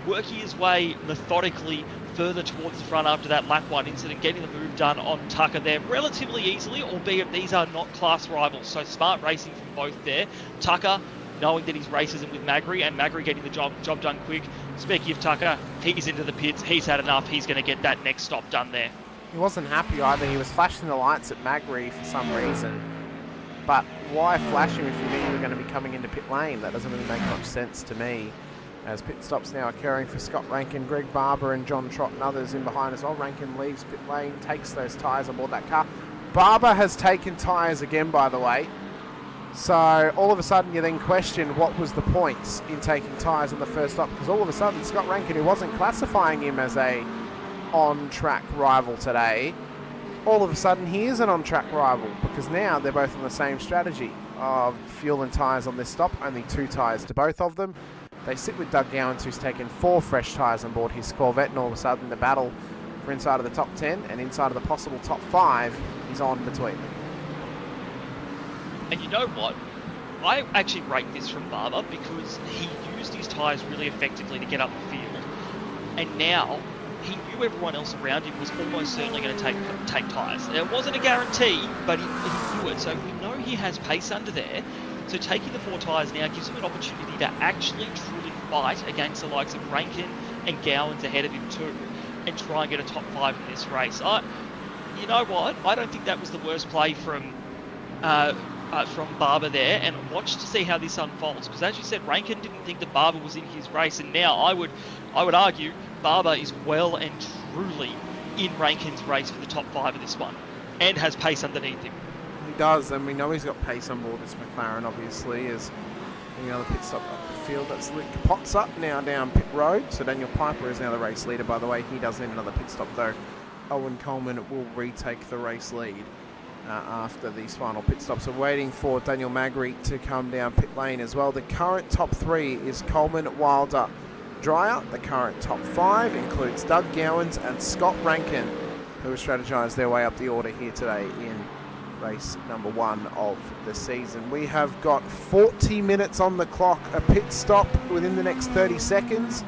working his way methodically further towards the front after that lap 1 incident, getting the move done on Tucker there relatively easily, albeit these are not class rivals, so smart racing from both there. Tucker knowing that his race isn't with Magri, and Magri getting the job done quick. Speaking of Tucker, he's into the pits, he's had enough, he's going to get that next stop done there. He wasn't happy either. He was flashing the lights at Magri for some reason, but why flash him if you knew you were going to be coming into pit lane? That doesn't really make much sense to me. As pit stops now occurring for Scott Rankin, Greg Barber and John Trott and others in behind as well. Rankin leaves pit lane, takes those tyres on board that car. Barber has taken tyres again, by the way. So all of a sudden you then question what was the point in taking tyres on the first stop, because all of a sudden Scott Rankin, who wasn't classifying him as a on-track rival today, all of a sudden he is an on-track rival, because now they're both on the same strategy of fuel and tyres on this stop, only 2 tyres to both of them. They sit with Doug Gowans, who's taken 4 fresh tyres on board his Corvette, and all of a sudden the battle for inside of the top 10 and inside of the possible top 5 is on between them. And you know what? I actually rate this from Barber because he used his tyres really effectively to get up the field, and now he knew everyone else around him was almost certainly going to take tyres. It wasn't a guarantee, but he knew it, so we know he has pace under there. So taking the 4 tyres now gives him an opportunity to actually truly fight against the likes of Rankin and Gowans ahead of him too, and try and get a top 5 in this race. You know what? I don't think that was the worst play from Barber there, and watch to see how this unfolds, because as you said, Rankin didn't think that Barber was in his race, and now I would argue Barber is well and truly in Rankin's race for the top 5 of this one, and has pace underneath him. He does, and we know he's got pace on board this McLaren, obviously, as any other pit stop up the field. That's Luke Potts up now down pit road, so Daniel Piper is now the race leader, by the way. He does need another pit stop though. Owen Coleman will retake the race lead after these final pit stops. We're waiting for Daniel Magri to come down pit lane as well. The current top 3 is Coleman, Wilder, Dreyer. The current top 5 includes Doug Gowans and Scott Rankin, who have strategized their way up the order here today in race number 1 of the season. We have got 40 minutes on the clock. A pit stop within the next 30 seconds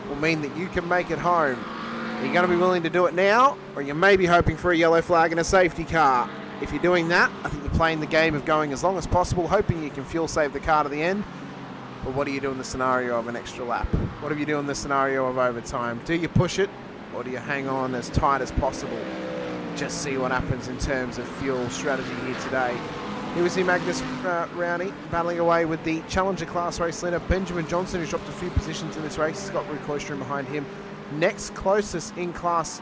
will mean that you can make it home. Are you going to be willing to do it now, or you may be hoping for a yellow flag and a safety car? If you're doing that, I think you're playing the game of going as long as possible, hoping you can fuel save the car to the end. But what do you do in the scenario of an extra lap? What do you do in the scenario of overtime? Do you push it, or do you hang on as tight as possible? Just see what happens in terms of fuel strategy here today. Here we see Magnus Rowney battling away with the Challenger class race leader Benjamin Johnson, who's dropped a few positions in this race. He's got Rui Cloistrom behind him. Next closest in-class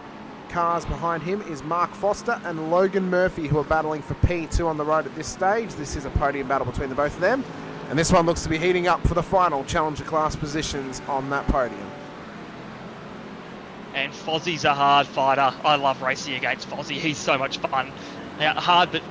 cars behind him is Mark Foster and Logan Murphy, who are battling for P2 on the road at this stage. This is a podium battle between the both of them, and this one looks to be heating up for the final Challenger class positions on that podium. And Fozzie's a hard fighter. I love racing against Fozzie. He's so much fun. Hard but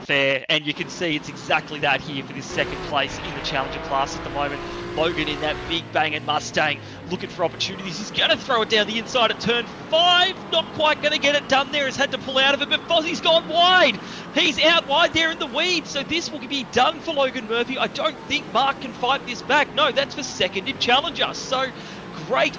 fair, and you can see it's exactly that here for this second place in the Challenger class at the moment. Logan in that big banging Mustang looking for opportunities. He's going to throw it down the inside at turn 5. Not quite going to get it done there. Has had to pull out of it, but Fozzie's gone wide. He's out wide there in the weeds, so this will be done for Logan Murphy. I don't think Mark can fight this back. No, that's for second in Challenger. So great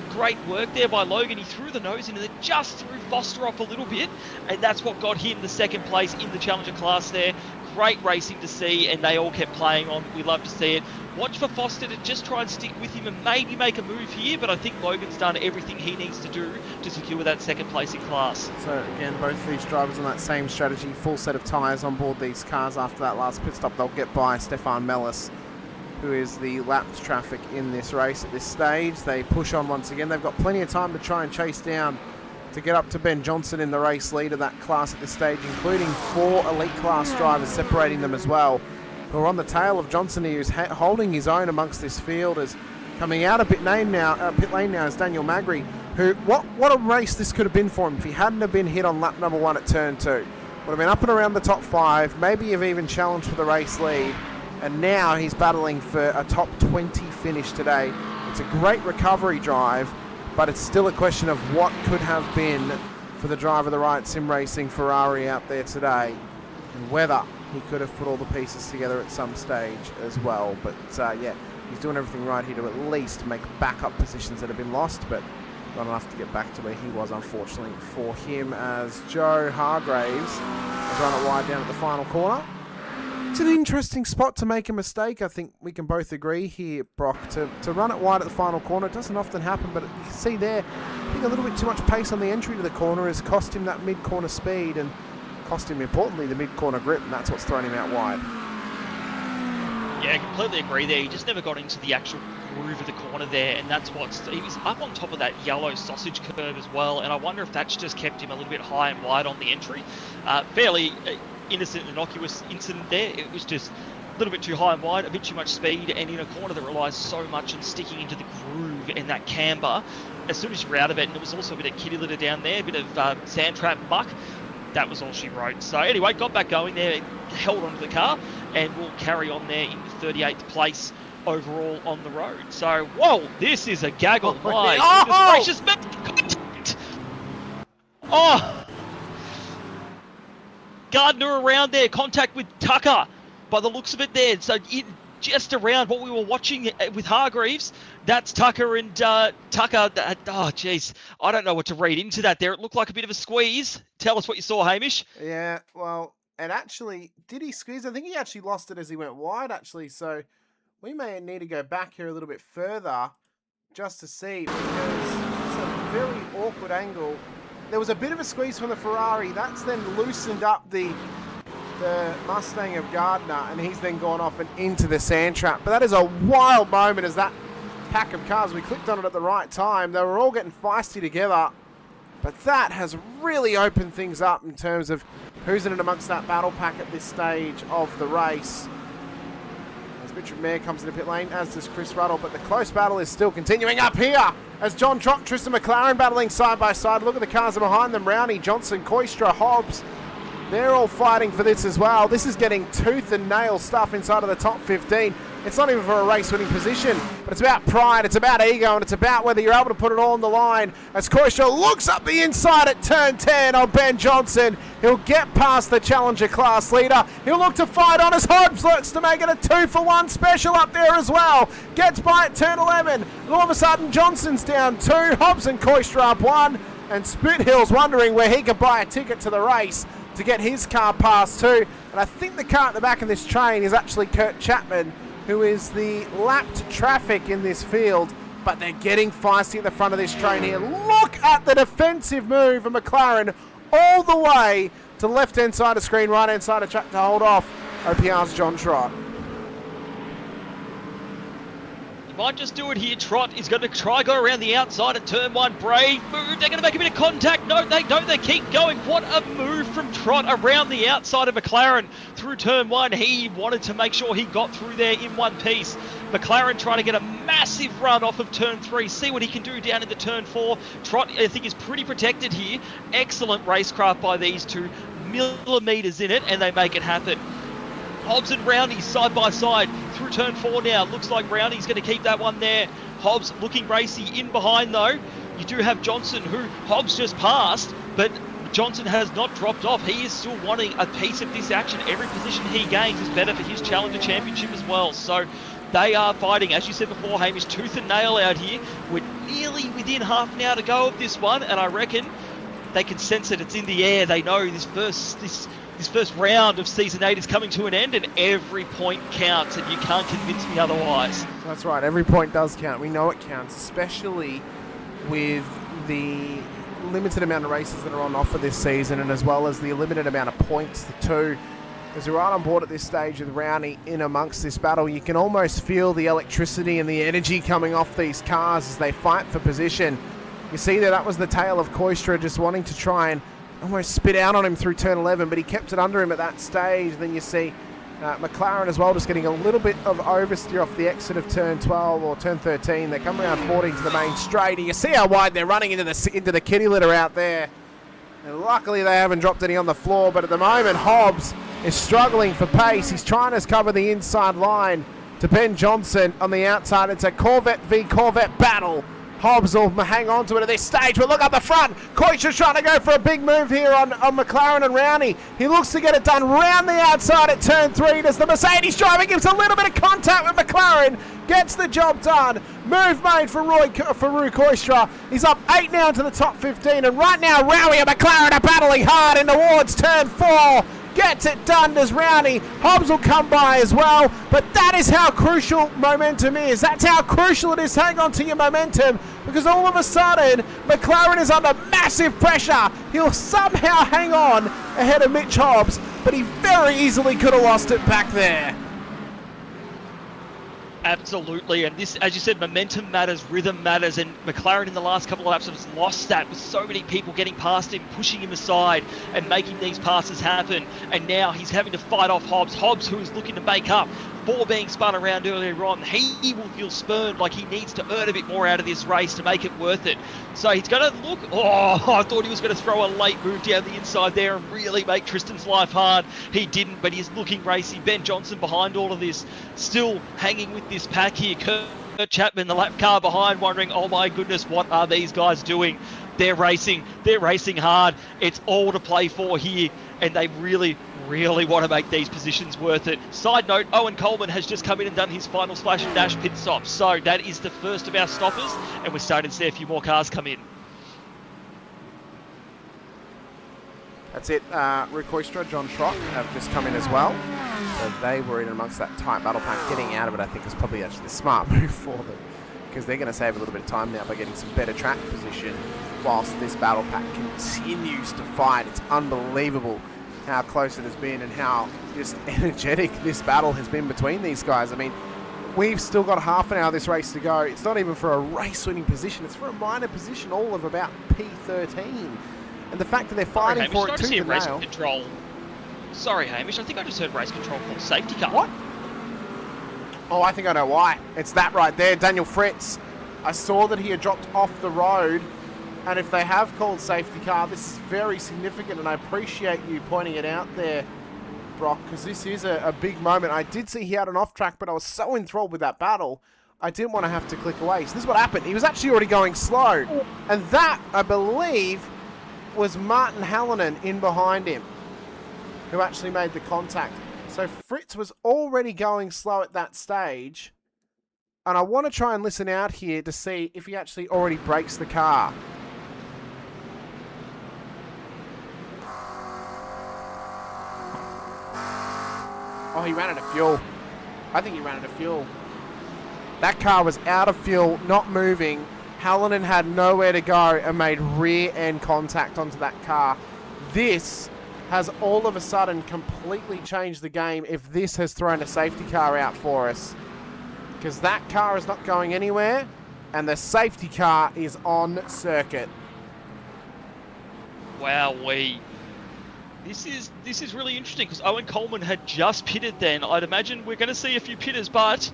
work there by Logan. He threw the nose in and then just threw Foster off a little bit, and that's what got him the second place in the Challenger class there. Great racing to see, and they all kept playing on. We love to see it. Watch for Foster to just try and stick with him and maybe make a move here, but I think Logan's done everything he needs to do to secure that second place in class. So again, both these drivers on that same strategy, full set of tyres on board these cars. After that last pit stop, they'll get by Stefan Mellis, who is the lapped traffic in this race at this stage. They push on once again. They've got plenty of time to try and chase down to get up to Ben Johnson in the race lead of that class at this stage, including 4 elite class drivers separating them as well, who are on the tail of Johnson, who's holding his own amongst this field. As coming out of pit lane now is Daniel Magri, who what a race this could have been for him if he hadn't have been hit on lap number 1 at turn 2. Would have been up and around the top 5, maybe have even challenged for the race lead, and now he's battling for a top 20 finish today. It's a great recovery drive, but it's still a question of what could have been for the driver of the right sim racing Ferrari out there today, and whether he could have put all the pieces together at some stage as well. But yeah, he's doing everything right here to at least make backup positions that have been lost, but not enough to get back to where he was, unfortunately, for him, as Joe Hargraves has run it wide down at the final corner. It's an interesting spot to make a mistake. I think we can both agree here, Brock, to run it wide at the final corner. It doesn't often happen, but you can see there, I think a little bit too much pace on the entry to the corner has cost him that mid-corner speed and cost him, importantly, the mid-corner grip, and that's what's thrown him out wide. Yeah, I completely agree there. He just never got into the actual groove of the corner there, and that's he was up on top of that yellow sausage curve as well, and I wonder if that's just kept him a little bit high and wide on the entry. Fairly innocent, innocuous incident there. It was just a little bit too high and wide, a bit too much speed, and in a corner that relies so much on sticking into the groove and that camber. As soon as you're out of it, and it was also a bit of kitty litter down there, a bit of sand trap muck, that was all she wrote. So anyway, got back going there, held onto the car, and will carry on there in 38th place overall on the road. So, whoa, this is a gaggle. My goodness gracious, contact! Oh! Gardner around there, contact with Tucker by the looks of it there. So just around what we were watching with Hargreaves, that's Tucker and Tucker. Oh, jeez, I don't know what to read into that there. It looked like a bit of a squeeze. Tell us what you saw, Hamish. Yeah, well, and actually, did he squeeze? I think he actually lost it as he went wide, actually. So we may need to go back here a little bit further just to see, because it's a very awkward angle. There was a bit of a squeeze from the Ferrari. That's then loosened up the Mustang of Gardner, and he's then gone off and into the sand trap. But that is a wild moment as that pack of cars, we clicked on it at the right time. They were all getting feisty together. But that has really opened things up in terms of who's in and amongst that battle pack at this stage of the race. As Richard Mayer comes into pit lane, as does Chris Ruddle, but the close battle is still continuing up here as John Trott, Tristan McLaren battling side by side. Look at the cars behind them, Rowney, Johnson, Koistra, Hobbs. They're all fighting for this as well. This is getting tooth and nail stuff inside of the top 15. It's not even for a race-winning position, but it's about pride, it's about ego, and it's about whether you're able to put it all on the line. As Koistra looks up the inside at turn 10 on Ben Johnson, he'll get past the Challenger class leader. He'll look to fight on as Hobbs looks to make it a 2-for-1 special up there as well. Gets by at turn 11, and all of a sudden Johnson's down 2, Hobbs and Koistra up 1, and Spithill's wondering where he could buy a ticket to the race to get his car past 2. And I think the car at the back of this train is actually Kurt Chapman, who is the lapped traffic in this field, but they're getting feisty at the front of this train here. Look at the defensive move of McLaren all the way to the left-hand side of screen, right-hand side of track to hold off OPR's John Trott. Might just do it here. Trott is going to try go around the outside at turn 1. Brave move. They're going to make a bit of contact. No, they don't. They keep going. What a move from Trott around the outside of McLaren through turn 1. He wanted to make sure he got through there in one piece. McLaren trying to get a massive run off of turn 3. See what he can do down into turn 4. Trott, I think, is pretty protected here. Excellent racecraft by these two. Millimeters in it, and they make it happen. Hobbs and Rowney side by side through turn 4 now. Looks like Rowney's going to keep that one there. Hobbs looking racy in behind though. You do have Johnson, who Hobbs just passed, but Johnson has not dropped off. He is still wanting a piece of this action. Every position he gains is better for his Challenger Championship as well. So they are fighting, as you said before, Hamish, tooth and nail out here. We're nearly within half an hour to go of this one, and I reckon they can sense it. It's in the air. They know this first round of Season 8 is coming to an end, and every point counts, and you can't convince me otherwise. That's right, every point does count. We know it counts, especially with the limited amount of races that are on offer this season, and as well as the limited amount of points, the two. As we're right on board at this stage with Rowney in amongst this battle, you can almost feel the electricity and the energy coming off these cars as they fight for position. You see there, that was the tail of Koistra just wanting to try and almost spit out on him through turn 11, but he kept it under him at that stage. Then you see McLaren as well just getting a little bit of oversteer off the exit of turn 12 or turn 13. They come around 14 to the main straight. And you see how wide they're running into the kitty litter out there. And luckily they haven't dropped any on the floor, but at the moment Hobbs is struggling for pace. He's trying to cover the inside line to Ben Johnson on the outside. It's a Corvette v Corvette battle. Hobbs will hang on to it at this stage, but look up the front. Koicha's trying to go for a big move here on McLaren and Rowney. He looks to get it done round the outside at turn 3. Does the Mercedes driver, gives a little bit of contact with McLaren, gets the job done. Move made for Rui Koistra. He's up 8 now to the top 15, and right now Rowney and McLaren are battling hard in towards turn 4. Gets it done, does Rowney. Hobbs will come by as well, but that is how crucial momentum is. That's how crucial it is to hang on to your momentum, because all of a sudden, McLaren is under massive pressure. He'll somehow hang on ahead of Mitch Hobbs, but he very easily could have lost it back there. Absolutely, and this, as you said, momentum matters, rhythm matters, and McLaren in the last couple of laps has lost that with so many people getting past him, pushing him aside and making these passes happen, and now he's having to fight off Hobbs. Hobbs, who is looking to make up for being spun around earlier on. He will feel spurned, like he needs to earn a bit more out of this race to make it worth it. So he's going to look, I thought he was going to throw a late move down the inside there and really make Tristan's life hard. He didn't, but he's looking racy. Ben Johnson behind all of this, still hanging with this pack here. Kurt Chapman, the lap car behind, wondering, oh my goodness, what are these guys doing? They're racing hard. It's all to play for here, and they really want to make these positions worth it. Side note, Owen Coleman has just come in and done his final Splash and Dash pit stop. So that is the first of our stoppers, and we're starting to see a few more cars come in. That's it. Rui Koistra, John Trott have just come in as well. So they were in amongst that tight battle pack. Getting out of it, I think, is probably actually the smart move for them, because they're going to save a little bit of time now by getting some better track position whilst this battle pack continues to fight. It's unbelievable how close it has been and how just energetic this battle has been between these guys. I mean, we've still got half an hour of this race to go. It's not even for a race-winning position. It's for a minor position, all of about P13. And the fact that they're fighting for it tooth and nail. Sorry, Hamish. I think I just heard race control call safety car. What? Oh, I think I know why. It's that right there, Daniel Fritz. I saw that he had dropped off the road, and if they have called safety car, this is very significant, and I appreciate you pointing it out there, Brock, because this is a big moment. I did see he had an off track, but I was so enthralled with that battle, I didn't want to have to click away. So this is what happened. He was actually already going slow, and that, I believe, was Martin Hallinan in behind him, who actually made the contact. So Fritz was already going slow at that stage, and I want to try and listen out here to see if he actually already brakes the car. Oh, he ran out of fuel. I think he ran out of fuel. That car was out of fuel, not moving. Hallinan had nowhere to go and made rear end contact onto that car. This has all of a sudden completely changed the game if this has thrown a safety car out for us. Because that car is not going anywhere and the safety car is on circuit. Wowee. This is really interesting because Owen Coleman had just pitted then. I'd imagine we're going to see a few pitters, but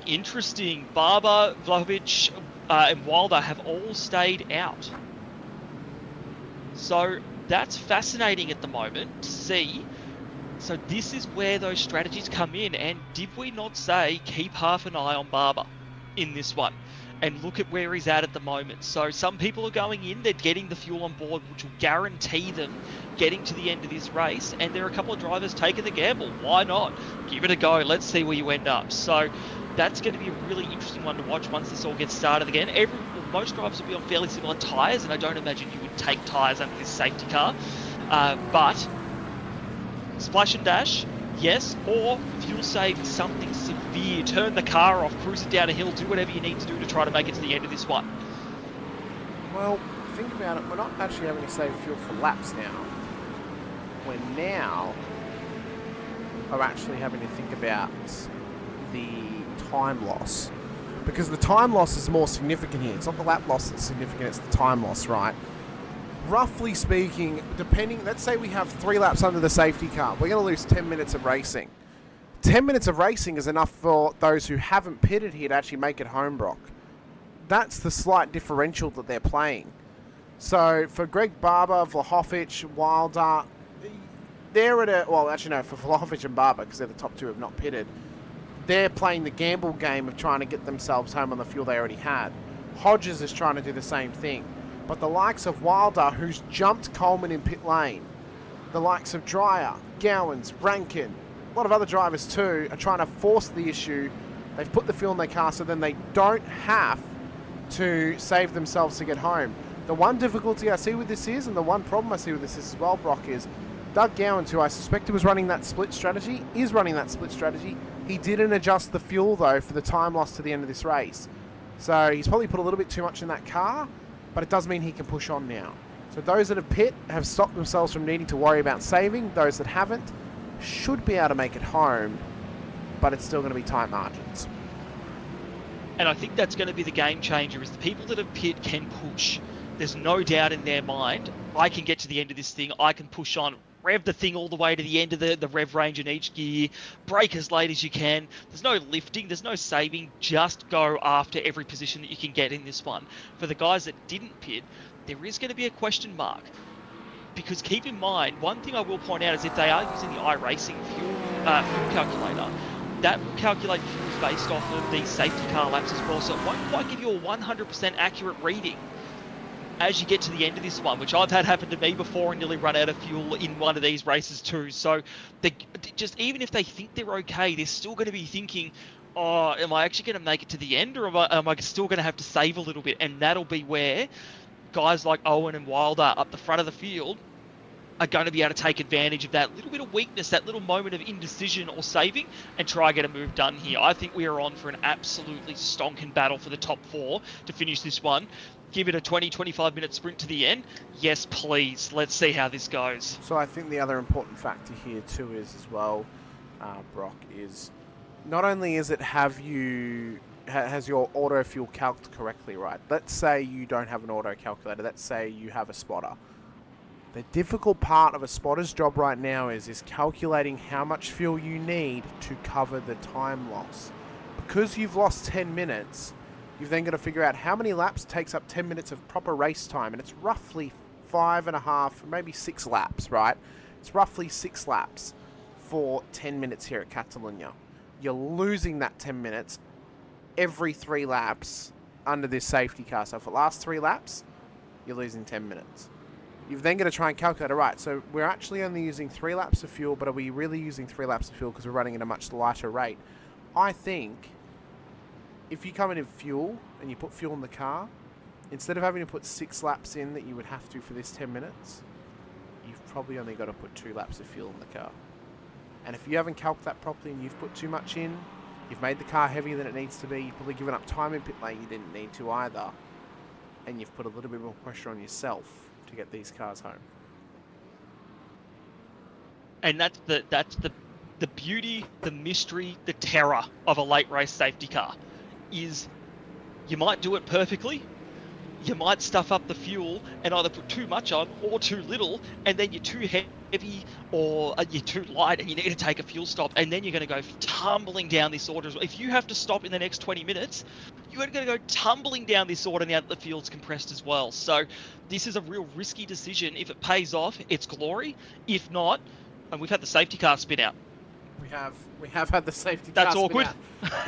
interesting. Barber, Vlahovic, and Wilder have all stayed out. So that's fascinating at the moment to see. So this is where those strategies come in. And did we not say keep half an eye on Barber in this one? And look at where he's at the moment. So some people are going in, they're getting the fuel on board, which will guarantee them getting to the end of this race. And there are a couple of drivers taking the gamble. Why not? Give it a go. Let's see where you end up. So that's going to be a really interesting one to watch once this all gets started again. Most drivers will be on fairly similar tyres, and I don't imagine you would take tyres under this safety car. But splash and dash, yes, or fuel save something severe. Turn the car off, cruise it down a hill, do whatever you need to do to try to make it to the end of this one. Well, think about it. We're not actually having to save fuel for laps now. We're now are actually having to think about the time loss. Because the time loss is more significant here. It's not the lap loss that's significant, it's the time loss, right? Roughly speaking, depending, let's say we have 3 laps under the safety car. We're going to lose 10 minutes of racing. 10 minutes of racing is enough for those who haven't pitted here to actually make it home, Brock. That's the slight differential that they're playing. So for Greg Barber, Vlahovic, Wilder, they're at a, well, actually no, for Vlahovic and Barber, because they're the top 2 have not pitted, they're playing the gamble game of trying to get themselves home on the fuel they already had. Hodges is trying to do the same thing. But the likes of Wilder, who's jumped Coleman in pit lane, the likes of Dreyer, Gowans, Rankin, a lot of other drivers too, are trying to force the issue. They've put the fuel in their car so then they don't have to save themselves to get home. The one difficulty I see with this is, and the one problem I see with this is as well, Brock, is Doug Gowans, who I suspected was running that split strategy, is running that split strategy. He didn't adjust the fuel though for the time loss to the end of this race. So he's probably put a little bit too much in that car, but it does mean he can push on now. So those that have pit have stopped themselves from needing to worry about saving. Those that haven't should be able to make it home, but it's still going to be tight margins. And I think that's going to be the game changer, is the people that have pit can push. There's no doubt in their mind, I can get to the end of this thing, I can push on, rev the thing all the way to the end of the rev range in each gear, brake as late as you can. There's no lifting, there's no saving, just go after every position that you can get in this one. For the guys that didn't pit, there is going to be a question mark. Because keep in mind, one thing I will point out is if they are using the iRacing fuel calculator, that will calculate fuels based off of the safety car laps as well, so it won't quite give you a 100% accurate reading as you get to the end of this one, which I've had happen to me before and nearly run out of fuel in one of these races too. So they just, even if they think they're okay, they're still going to be thinking, oh, am I actually going to make it to the end, or am I still going to have to save a little bit? And that'll be where guys like Owen and Wilder up the front of the field are going to be able to take advantage of that little bit of weakness, that little moment of indecision or saving, and try and get a move done here. I think we are on for an absolutely stonking battle for the top 4 to finish this one. Give it a 20-25 minute sprint to the end. Yes, please. Let's see how this goes. So I think the other important factor here too is as well, Brock, is not only is it has your auto fuel calced correctly, right? Let's say you don't have an auto calculator. Let's say you have a spotter. The difficult part of a spotter's job right now is calculating how much fuel you need to cover the time loss. Because you've lost 10 minutes, you've then got to figure out how many laps takes up 10 minutes of proper race time, and it's roughly 5.5, maybe 6 laps, right? It's roughly 6 laps for 10 minutes here at Catalunya. You're losing that 10 minutes every 3 laps under this safety car. So if it lasts 3 laps, you're losing 10 minutes. You've then got to try and calculate, all right, so we're actually only using 3 laps of fuel, but are we really using 3 laps of fuel because we're running at a much lighter rate? I think if you come in fuel and you put fuel in the car, instead of having to put 6 laps in that you would have to for this 10 minutes, you've probably only got to put 2 laps of fuel in the car. And if you haven't calced that properly and you've put too much in, you've made the car heavier than it needs to be, you've probably given up time in pit lane you didn't need to either, and you've put a little bit more pressure on yourself to get these cars home. And that's the beauty, the mystery, the terror of a late race safety car is you might do it perfectly, you might stuff up the fuel and either put too much on or too little, and then you're too heavy or you're too light and you need to take a fuel stop, and then you're going to go tumbling down this order. If you have to stop in the next 20 minutes, you're going to go tumbling down this order now that the fuel's compressed as well. So this is a real risky decision. If it pays off, it's glory. If not, and we've had the safety car spin out. We have had the safety car That's spin awkward. out.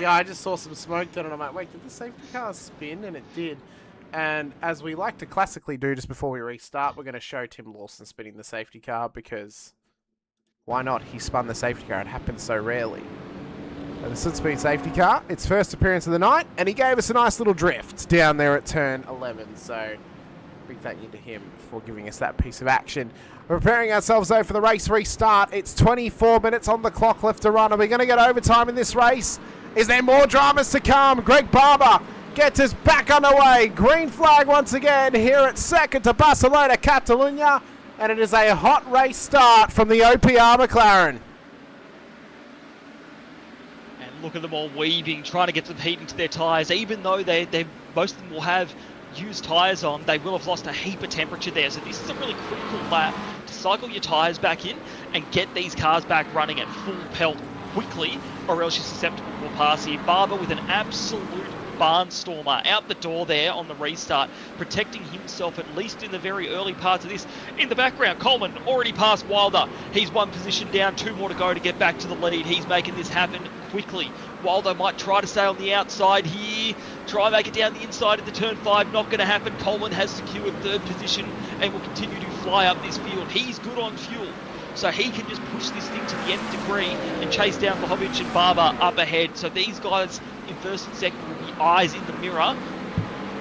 Yeah, I just saw some smoke then and I'm like, wait, did the safety car spin? And it did. And as we like to classically do just before we restart, we're going to show Tim Lawson spinning the safety car because why not? He spun the safety car. It happens so rarely. And the Sudspeed safety car, its first appearance of the night, and he gave us a nice little drift down there at turn 11. So big thank you to him for giving us that piece of action. We're preparing ourselves though for the race restart. It's 24 minutes on the clock left to run. Are we going to get overtime in this race? Is there more dramas to come? Greg Barber gets us back underway. Green flag once again here at second to Barcelona-Catalunya. And it is a hot race start from the OPR McLaren. And look at them all weaving, trying to get some heat into their tyres. Even though most of them will have used tyres on, they will have lost a heap of temperature there. So this is a really critical lap to cycle your tyres back in and get these cars back running at full pelt quickly, or else you're susceptible to a pass here. Barber with an absolute barnstormer out the door there on the restart, protecting himself at least in the very early parts of this. In the background, Coleman already passed Wilder. He's one position down, 2 more to go to get back to the lead. He's making this happen quickly. Wilder might try to stay on the outside here, try and make it down the inside into turn 5. Not going to happen. Coleman has secured 3rd position and will continue to fly up this field. He's good on fuel, so he can just push this thing to the nth degree and chase down Vlahovic and Barber up ahead. So these guys in 1st and 2nd will be eyes in the mirror,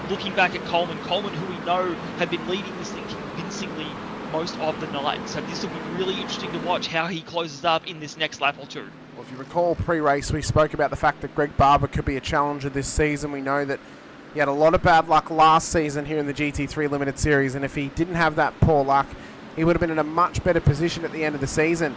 looking back at Coleman, who we know have been leading this thing convincingly most of the night. So this will be really interesting to watch how he closes up in this next lap or two. Well, if you recall pre-race, we spoke about the fact that Greg Barber could be a challenger this season. We know that he had a lot of bad luck last season here in the GT3 Limited Series, and if he didn't have that poor luck, he would have been in a much better position at the end of the season.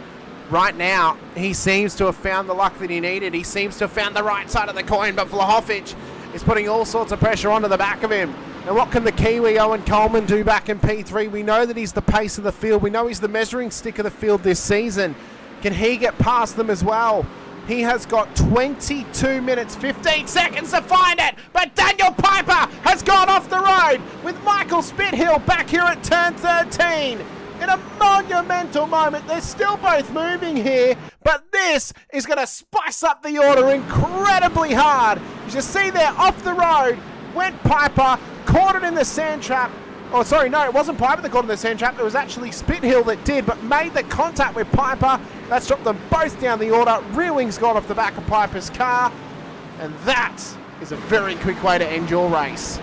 Right now, he seems to have found the luck that he needed. He seems to have found the right side of the coin, but Vlahovic is putting all sorts of pressure onto the back of him. And what can the Kiwi Owen Coleman do back in P3? We know that he's the pace of the field. We know he's the measuring stick of the field this season. Can he get past them as well? He has got 22 minutes, 15 seconds to find it. But Daniel Piper has gone off the road with Michael Spithill back here at turn 13. In a monumental moment. They're still both moving here, but this is going to spice up the order incredibly hard. As you see there, off the road went Piper, caught it in the sand trap. Oh, sorry, no, it wasn't Piper that caught it in the sand trap. It was actually Spithill that did, but made the contact with Piper. That's dropped them both down the order. Rear wing's gone off the back of Piper's car, and that is a very quick way to end your race.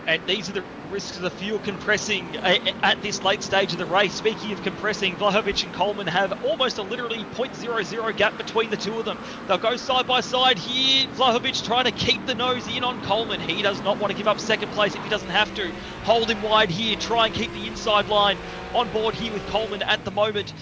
And these are the risks of the fuel compressing at this late stage of the race. Speaking of compressing, Vlahovic and Coleman have almost a literally 0.00 gap between the two of them. They'll go side by side here. Vlahovic trying to keep the nose in on Coleman. He does not want to give up 2nd place if he doesn't have to. Hold him wide here. Try and keep the inside line on board here with Coleman at the moment.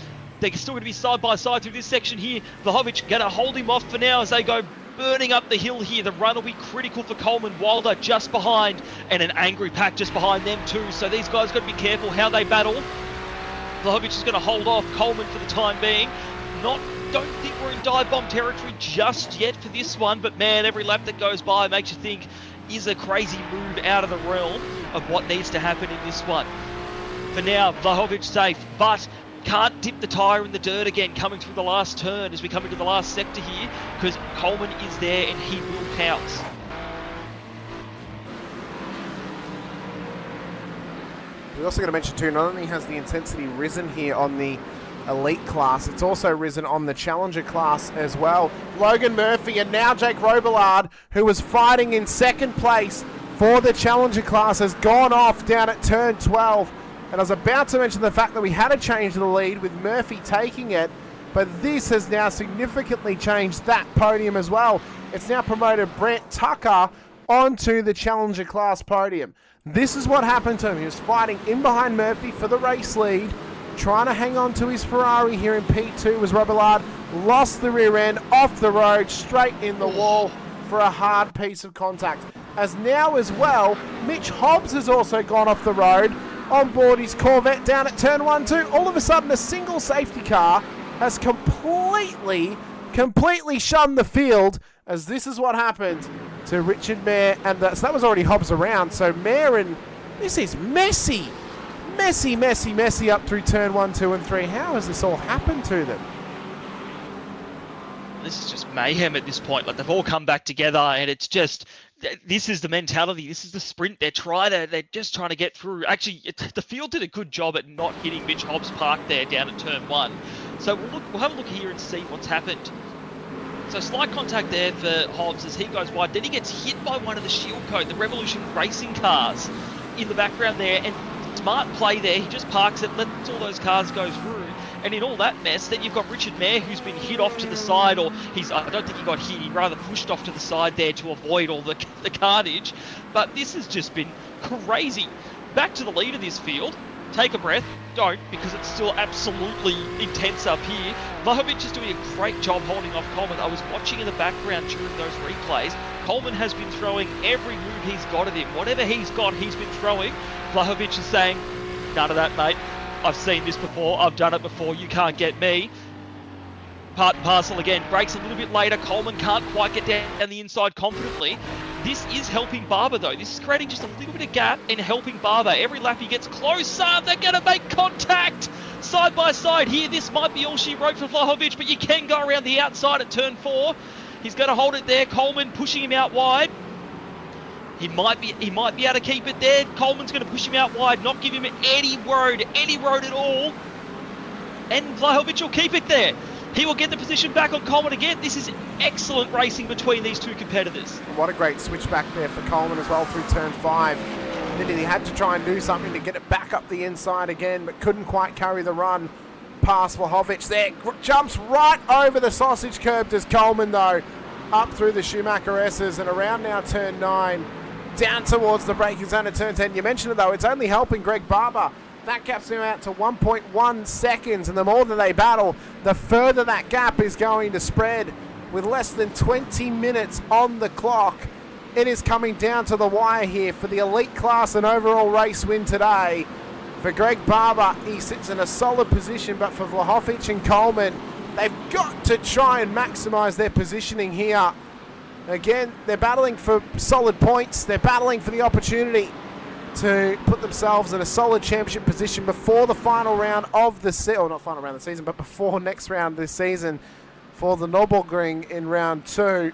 They're still going to be side by side through this section here. Vlahovic going to hold him off for now as they go burning up the hill here. The run will be critical for Coleman. Wilder just behind, and an angry pack just behind them too. So these guys got to be careful how they battle. Vlahovic is going to hold off Coleman for the time being. Don't think we're in dive bomb territory just yet for this one, but man, every lap that goes by makes you think, is a crazy move out of the realm of what needs to happen in this one. For now, Vlahovic safe, but can't dip the tyre in the dirt again coming through the last turn as we come into the last sector here, because Coleman is there and he will pounce. We're also going to mention too, not only has the intensity risen here on the elite class, it's also risen on the challenger class as well. Logan Murphy and now Jake Robillard, who was fighting in 2nd place for the challenger class, has gone off down at turn 12. And I was about to mention the fact that we had a change to the lead with Murphy taking it, but this has now significantly changed that podium as well. It's now promoted Brent Tucker onto the Challenger class podium. This is what happened to him. He was fighting in behind Murphy for the race lead, trying to hang on to his Ferrari here in P2 as Robillard lost the rear end off the road, straight in the wall for a hard piece of contact. As now as well, Mitch Hobbs has also gone off the road on board his Corvette down at turn 1-2. All of a sudden, a single safety car has completely shunned the field, as this is what happened to Richard Mayer, and so that was already Hobbs around. So Mayer, and this is messy up through turn 1, 2, and 3. How has this all happened to them? This is just mayhem at this point. Like, they've all come back together, and it's just, this is the mentality. This is the sprint. They're just trying to get through. Actually, the field did a good job at not hitting Mitch Hobbs' park there down at turn 1. So we'll have a look here and see what's happened. So slight contact there for Hobbs as he goes wide. Then he gets hit by one of the Shield Code, the Revolution racing cars in the background there. And smart play there. He just parks it, lets all those cars go through. And in all that mess, then you've got Richard Mayer, who's been hit off to the side, or I don't think he got hit, he rather pushed off to the side there to avoid all the carnage. But this has just been crazy. Back to the lead of this field. Take a breath. Don't, because it's still absolutely intense up here. Vlahovic is doing a great job holding off Coleman. I was watching in the background during those replays. Coleman has been throwing every move he's got at him. Whatever he's got, he's been throwing. Vlahovic is saying, none of that, mate. I've seen this before. I've done it before. You can't get me. Part and parcel again. Brakes a little bit later. Coleman can't quite get down the inside confidently. This is helping Barber, though. This is creating just a little bit of gap and helping Barber. Every lap he gets closer. They're going to make contact side by side here. This might be all she wrote for Vlahovic, but you can go around the outside at turn 4. He's going to hold it there. Coleman pushing him out wide. He might be able to keep it there. Coleman's going to push him out wide, not give him any road at all. And Vlahovic will keep it there. He will get the position back on Coleman again. This is excellent racing between these two competitors. What a great switch back there for Coleman as well through turn 5. Then he had to try and do something to get it back up the inside again, but couldn't quite carry the run past Vlahovic there. Jumps right over the sausage curb, does Coleman, though, up through the Schumacher S's and around now turn 9. Down towards the braking zone at turn 10. You mentioned it, though, it's only helping Greg Barber. That gap's now out to 1.1 seconds, and the more that they battle, the further that gap is going to spread. With less than 20 minutes on the clock, it is coming down to the wire here for the elite class and overall race win today. For Greg Barber, he sits in a solid position, but for Vlahovic and Coleman, they've got to try and maximise their positioning here. Again, they're battling for solid points. They're battling for the opportunity to put themselves in a solid championship position before the final round of the season, or not final round of the season, but before next round of this season for the Nürburgring in round 2.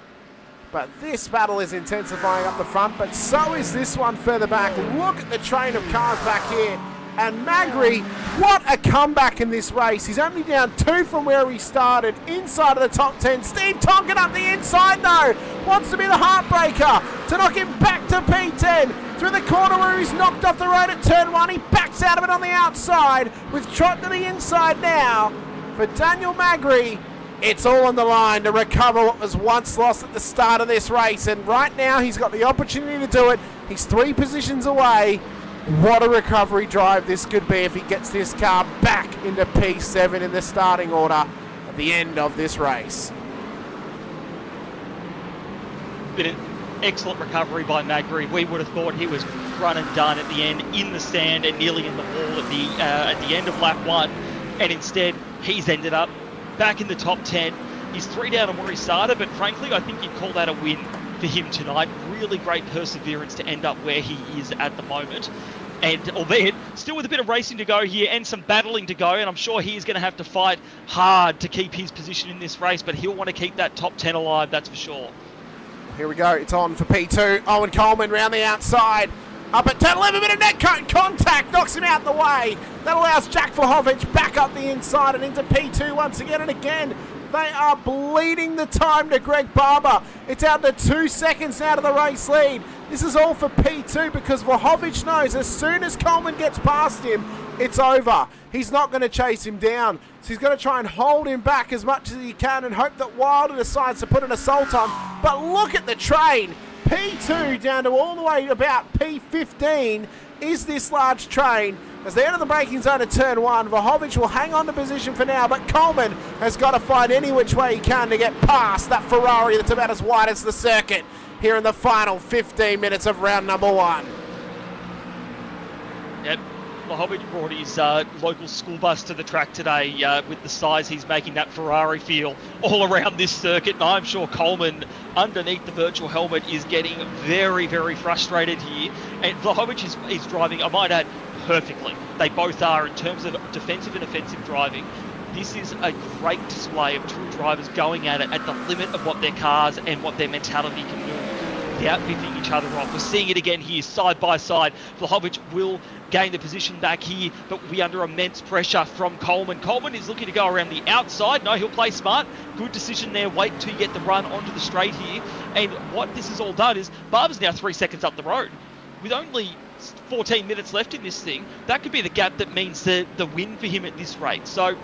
But this battle is intensifying up the front, but so is this one further back. Look at the train of cars back here. And Magri, what a comeback in this race. He's only down 2 from where he started, inside of the top 10. Steve Tonkin up the inside, though. Wants to be the heartbreaker to knock him back to P10. Through the corner where he's knocked off the road at turn 1. He backs out of it on the outside with Trott to the inside now. For Daniel Magri, it's all on the line to recover what was once lost at the start of this race. And right now, he's got the opportunity to do it. He's 3 positions away. What a recovery drive this could be if he gets this car back into P7 in the starting order at the end of this race. Been an excellent recovery by Magri. We would have thought he was run and done at the end, in the sand and nearly in the wall at the end of lap 1. And instead, he's ended up back in the top 10. He's 3 down on where he started, but frankly, I think you'd call that a win for him tonight. Really great perseverance to end up where he is at the moment. And albeit still with a bit of racing to go here and some battling to go, and I'm sure he is going to have to fight hard to keep his position in this race, but he'll want to keep that top 10 alive, that's for sure. Here we go, it's on for P2. Owen Coleman round the outside. Up at turn 11, bit of net contact, knocks him out the way. That allows Jack Vlahovic back up the inside and into P2 once again and again. They are bleeding the time to Greg Barber. It's out to 2 seconds out of the race lead. This is all for P2 because Vlahovic knows as soon as Coleman gets past him, it's over. He's not going to chase him down. So he's going to try and hold him back as much as he can and hope that Wilder decides to put an assault on. But look at the train. P2 down to all the way about P15 is this large train. As they enter the braking zone of turn 1, Vlahovic will hang on to position for now, but Coleman has got to find any which way he can to get past that Ferrari that's about as wide as the circuit here in the final 15 minutes of round number 1. Yep. Vlahovic brought his local school bus to the track today with the size he's making that Ferrari feel all around this circuit. And I'm sure Coleman, underneath the virtual helmet, is getting very, very frustrated here. And Vlahovic is driving, I might add, perfectly. They both are in terms of defensive and offensive driving. This is a great display of two drivers going at it at the limit of what their cars and what their mentality can do without biffing each other off. We're seeing it again here, side by side. Vlahovic will gain the position back here, but will be under immense pressure from Coleman. Coleman is looking to go around the outside. No, he'll play smart. Good decision there. Wait until you get the run onto the straight here. And what this has all done is Barber's now 3 seconds up the road. With only 14 minutes left in this thing, that could be the gap that means the win for him at this rate. So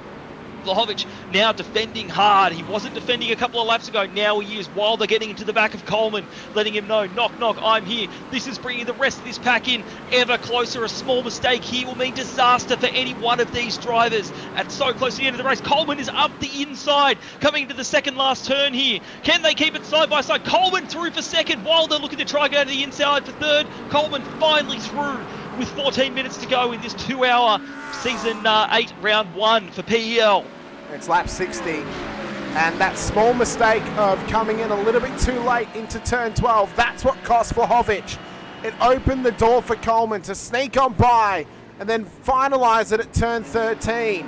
Vlahovic now defending hard. He wasn't defending a couple of laps ago. Now he is. Wilder getting into the back of Coleman, letting him know, knock, knock, I'm here. This is bringing the rest of this pack in ever closer. A small mistake here will mean disaster for any one of these drivers. At so close to the end of the race, Coleman is up the inside, coming into the second last turn here. Can they keep it side by side? Coleman through for second. Wilder looking to try and go to the inside for third. Coleman finally through with 14 minutes to go in this 2-hour season 8 round 1 for PEL. It's lap 60, and that small mistake of coming in a little bit too late into turn 12, that's what cost Vlahovic. It opened the door for Coleman to sneak on by and then finalise it at turn 13.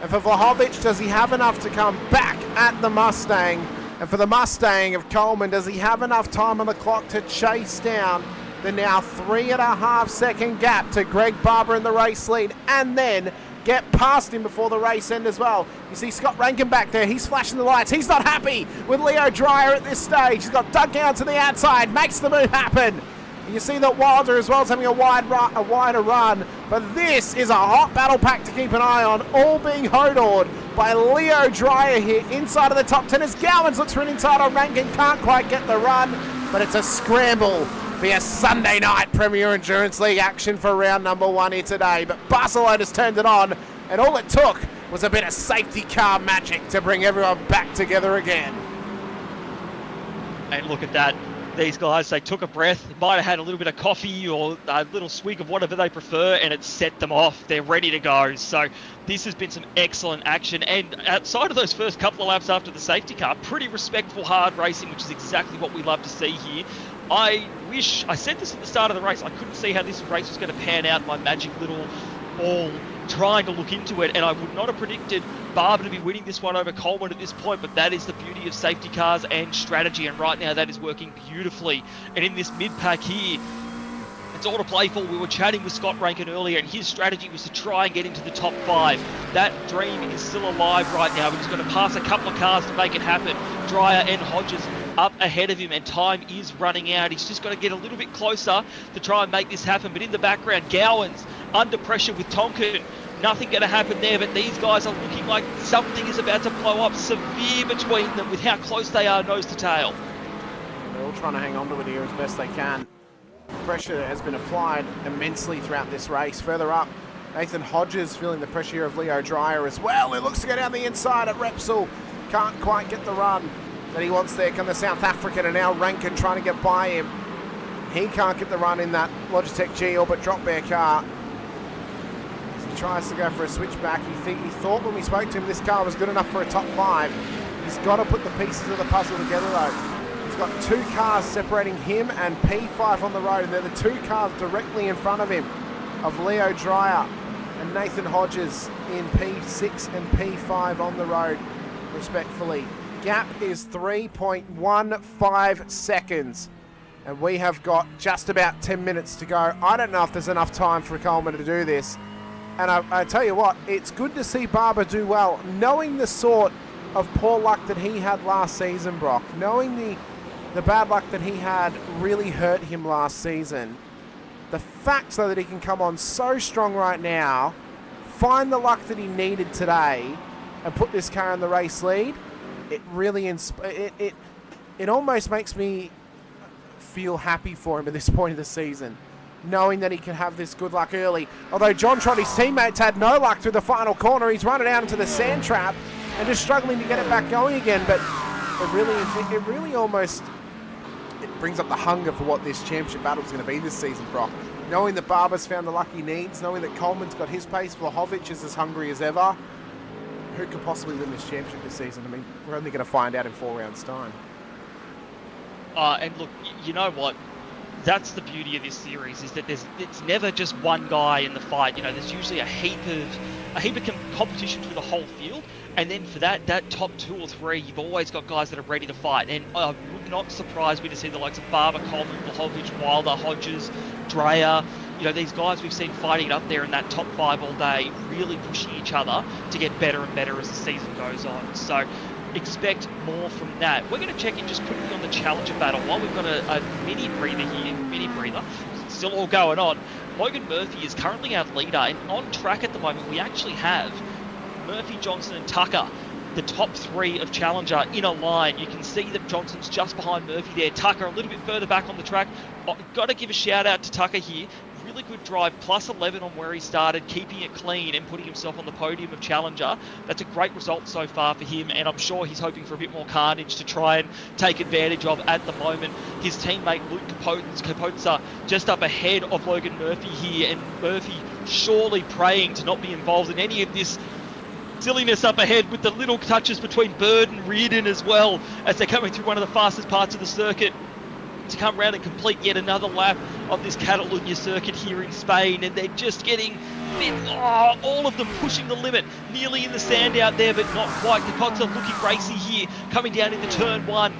And for Vlahovic, does he have enough to come back at the Mustang? And for the Mustang of Coleman, does he have enough time on the clock to chase down the now 3.5 second gap to Greg Barber in the race lead and then get past him before the race end as well? You see Scott Rankin back there. He's flashing the lights. He's not happy with Leo Dreyer at this stage. He's got Doug down to the outside, makes the move happen. And you see that Wilder as well is having a wider run. But this is a hot battle pack to keep an eye on, all being hodled by Leo Dreyer here inside of the top 10 as Gowans looks for an inside on Rankin. Can't quite get the run, but it's a scramble for your Sunday night Premier Endurance League action for round number 1 here today. But Barcelona's turned it on, and all it took was a bit of safety car magic to bring everyone back together again. And look at that. These guys, they took a breath, might have had a little bit of coffee or a little swig of whatever they prefer, and it set them off. They're ready to go. So this has been some excellent action. And outside of those first couple of laps after the safety car, pretty respectful, hard racing, which is exactly what we love to see here. I wish, I said this at the start of the race, I couldn't see how this race was going to pan out, my magic little ball trying to look into it, and I would not have predicted Barber to be winning this one over Coleman at this point, but that is the beauty of safety cars and strategy, and right now that is working beautifully. And in this mid-pack here, it's all to play for. We were chatting with Scott Rankin earlier, and his strategy was to try and get into the top 5. That dream is still alive right now. He's going to pass a couple of cars to make it happen. Dreyer and Hodges up ahead of him, and time is running out. He's just got to get a little bit closer to try and make this happen. But in the background, Gowans under pressure with Tonkin. Nothing going to happen there, but these guys are looking like something is about to blow up severe between them with how close they are nose to tail. They're all trying to hang on to it here as best they can. Pressure has been applied immensely throughout this race. Further up, Nathan Hodges feeling the pressure here of Leo Dreyer as well. He looks to go down the inside at Repsol. Can't quite get the run that he wants there. Come the South African, and now Rankin trying to get by him. He can't get the run in that Logitech G Orbit drop bear car. As he tries to go for a switchback, he thought when we spoke to him this car was good enough for a top 5. He's got to put the pieces of the puzzle together though. He's got 2 cars separating him and P5 on the road, and they're the 2 cars directly in front of him of Leo Dreyer and Nathan Hodges in P6 and P5 on the road, respectfully. Gap is 3.15 seconds, and we have got just about 10 minutes to go. I don't know if there's enough time for Coleman to do this, and I tell you what, it's good to see Barber do well, knowing the sort of poor luck that he had last season, Brock. Knowing the bad luck that he had really hurt him last season. The fact, though, that he can come on so strong right now, find the luck that he needed today, and put this car in the race lead, it really it almost makes me feel happy for him at this point of the season, knowing that he can have this good luck early. Although John Trotty's teammates had no luck through the final corner, he's run it out into the sand trap and just struggling to get it back going again. But it really almost brings up the hunger for what this championship battle is going to be this season, Brock. Knowing that Barber's found the luck he needs, knowing that Coleman's got his pace, Vlahovic is as hungry as ever. Who could possibly win this championship this season? I mean, we're only going to find out in 4 rounds' time. And look, you know what? That's the beauty of this series, is that it's never just one guy in the fight. You know, there's usually a heap of competition through the whole field, and then for that top 2 or 3, you've always got guys that are ready to fight. And I would not surprise me to see the likes of Barber, Coleman, Vlahovic, Wilder, Hodges, Dreyer. You know, these guys we've seen fighting up there in that top 5 all day, really pushing each other to get better and better as the season goes on. So expect more from that. We're going to check in just quickly on the Challenger battle while we've got a mini breather here. It's still all going on. Logan Murphy is currently our leader, and on track at the moment we actually have Murphy, Johnson and Tucker, the top 3 of Challenger, in a line. You can see that Johnson's just behind Murphy there. Tucker a little bit further back on the track. Got to give a shout out to Tucker here. Really good drive, plus 11 on where he started, keeping it clean and putting himself on the podium of Challenger. That's a great result so far for him, and I'm sure he's hoping for a bit more carnage to try and take advantage of at the moment. His teammate Luke Capozza just up ahead of Logan Murphy here, and Murphy surely praying to not be involved in any of this silliness up ahead, with the little touches between Bird and Reardon as well, as they're coming through one of the fastest parts of the circuit to come around and complete yet another lap of this Catalunya circuit here in Spain. And they're just getting all of them pushing the limit, nearly in the sand out there, but not quite. Capozza looking racy here, coming down into turn 1.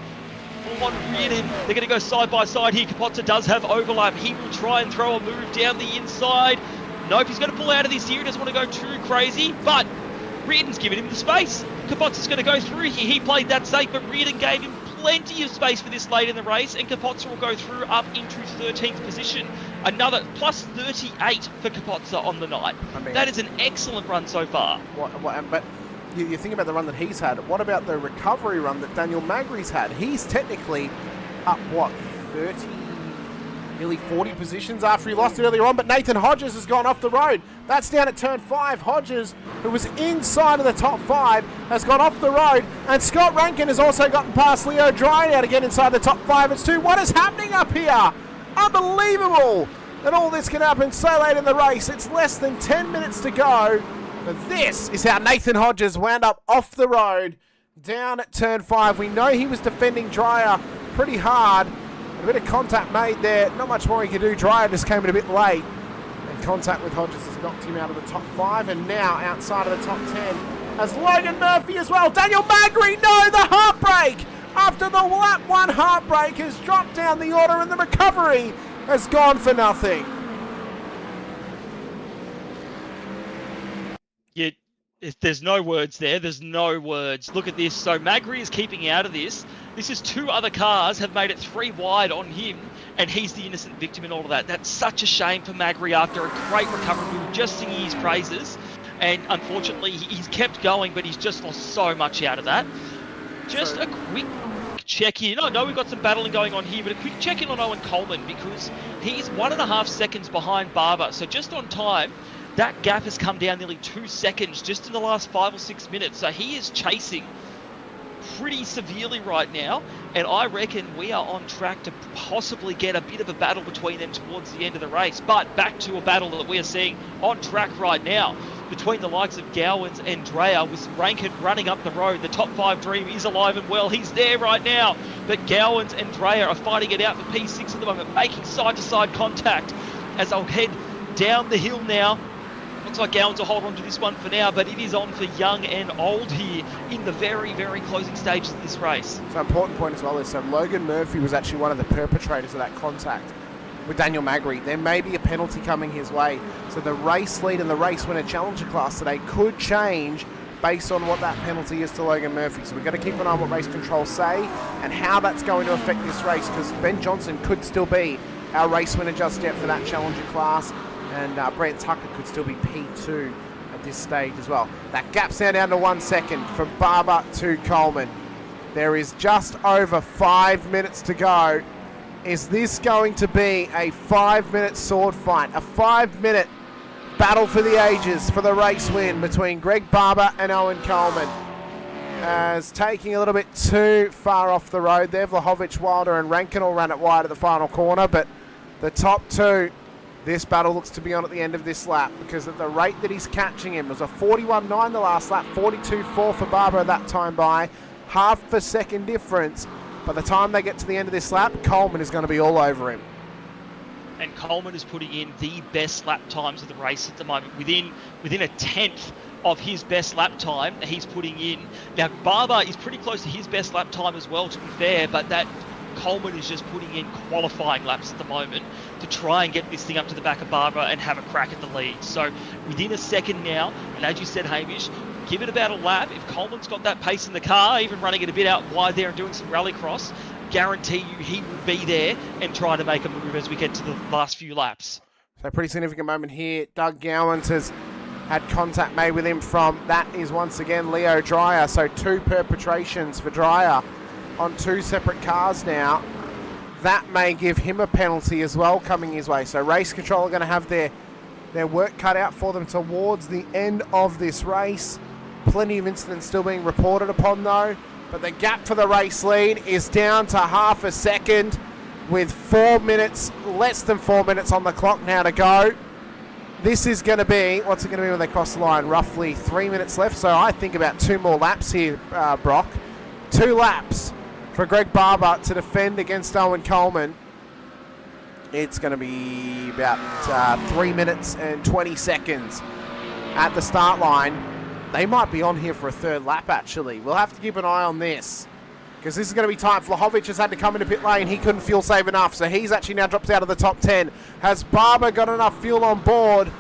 On Reardon, they're going to go side by side here. Capozza does have overlap. He will try and throw a move down the inside. Nope, he's going to pull out of this here. He doesn't want to go too crazy, but Reardon's giving him the space. Capozza's going to go through here. He played that safe, but Reardon gave him plenty of space for this late in the race, and Capozza will go through up into 13th position. Another plus 38 for Capozza on the night. I mean, that is an excellent run so far. But you think about the run that he's had. What about the recovery run that Daniel Magri's had? He's technically up, 30, nearly 40 positions after he lost it earlier on, but Nathan Hodges has gone off the road. That's down at turn 5. Hodges, who was inside of the top 5, has gone off the road, and Scott Rankin has also gotten past Leo Dry now to get inside the top 5. It's 2. What is happening up here? Unbelievable that all this can happen so late in the race. It's less than 10 minutes to go, but this is how Nathan Hodges wound up off the road down at turn 5. We know he was defending Dreyer pretty hard. A bit of contact made there. Not much more he could do. Dreyer just came in a bit late. And contact with Hodges has knocked him out of the top 5. And now outside of the top 10 as Logan Murphy as well. Daniel Magri, no, the heartbreak! After the lap 1 heartbreak has dropped down the order, and the recovery has gone for nothing. There's no words there. There's no words. Look at this. So Magri is keeping out of this. This is 2 other cars have made it 3 wide on him, and he's the innocent victim in all of that. That's such a shame for Magri after a great recovery. We were just singing his praises, and unfortunately he's kept going, but he's just lost so much out of that. Just a quick check-in. I know we've got some battling going on here, but a quick check-in on Owen Coleman, because he's 1.5 seconds behind Barber. So just on time, that gap has come down nearly 2 seconds just in the last 5 or 6 minutes. So he is chasing pretty severely right now, and I reckon we are on track to possibly get a bit of a battle between them towards the end of the race. But back to a battle that we are seeing on track right now between the likes of Gowans and Dreyer, with Rankin running up the road. The top 5 dream is alive and well. He's there right now, but Gowans and Dreyer are fighting it out for P6 at the moment, making side-to-side contact as I'll head down the hill now. Looks like Gowans will hold on to this one for now, but it is on for young and old here in the very, very closing stages of this race. So important point as well is, so Logan Murphy was actually one of the perpetrators of that contact with Daniel Magri. There may be a penalty coming his way. So the race lead and the race winner Challenger class today could change based on what that penalty is to Logan Murphy. So we've got to keep an eye on what race control say and how that's going to affect this race, because Ben Johnson could still be our race winner just yet for that Challenger class, and Brent Tucker could still be P2 at this stage as well. That gap's now down to 1 second from Barber to Coleman. There is just over 5 minutes to go. Is this going to be a 5-minute sword fight? A 5-minute battle for the ages for the race win between Greg Barber and Owen Coleman? As taking a little bit too far off the road there. Vlahovic, Wilder and Rankin all ran it wide at the final corner, but the top two, this battle looks to be on at the end of this lap, because at the rate that he's catching him was a 41.9 the last lap, 42.4 for Barber at that time by. Half a second difference. By the time they get to the end of this lap, Coleman is going to be all over him. And Coleman is putting in the best lap times of the race at the moment. Within a tenth of his best lap time that he's putting in. Now, Barber is pretty close to his best lap time as well, to be fair, but that Coleman is just putting in qualifying laps at the moment to try and get this thing up to the back of Barber and have a crack at the lead. So within a second now, and as you said, Hamish, give it about a lap. If Coleman's got that pace in the car, even running it a bit out wide there and doing some rallycross, guarantee you he will be there and trying to make a move as we get to the last few laps. So pretty significant moment here. Doug Gowans has had contact made with him from, that is once again Leo Dreyer. So 2 perpetrations for Dreyer on 2 separate cars now. That may give him a penalty as well coming his way. So race control are going to have their work cut out for them towards the end of this race. Plenty of incidents still being reported upon though, but the gap for the race lead is down to half a second with 4 minutes, less than 4 minutes on the clock now to go. This is going to be, what's it going to be when they cross the line? Roughly 3 minutes left, so I think about 2 more laps here, Brock. 2 laps for Greg Barber to defend against Owen Coleman. It's going to be about 3 minutes and 20 seconds at the start line. They might be on here for a 3rd lap, actually. We'll have to keep an eye on this, because this is going to be tight. Vlahovic has had to come into pit lane. He couldn't fuel save enough, so he's actually now dropped out of the top 10. Has Barber got enough fuel on board?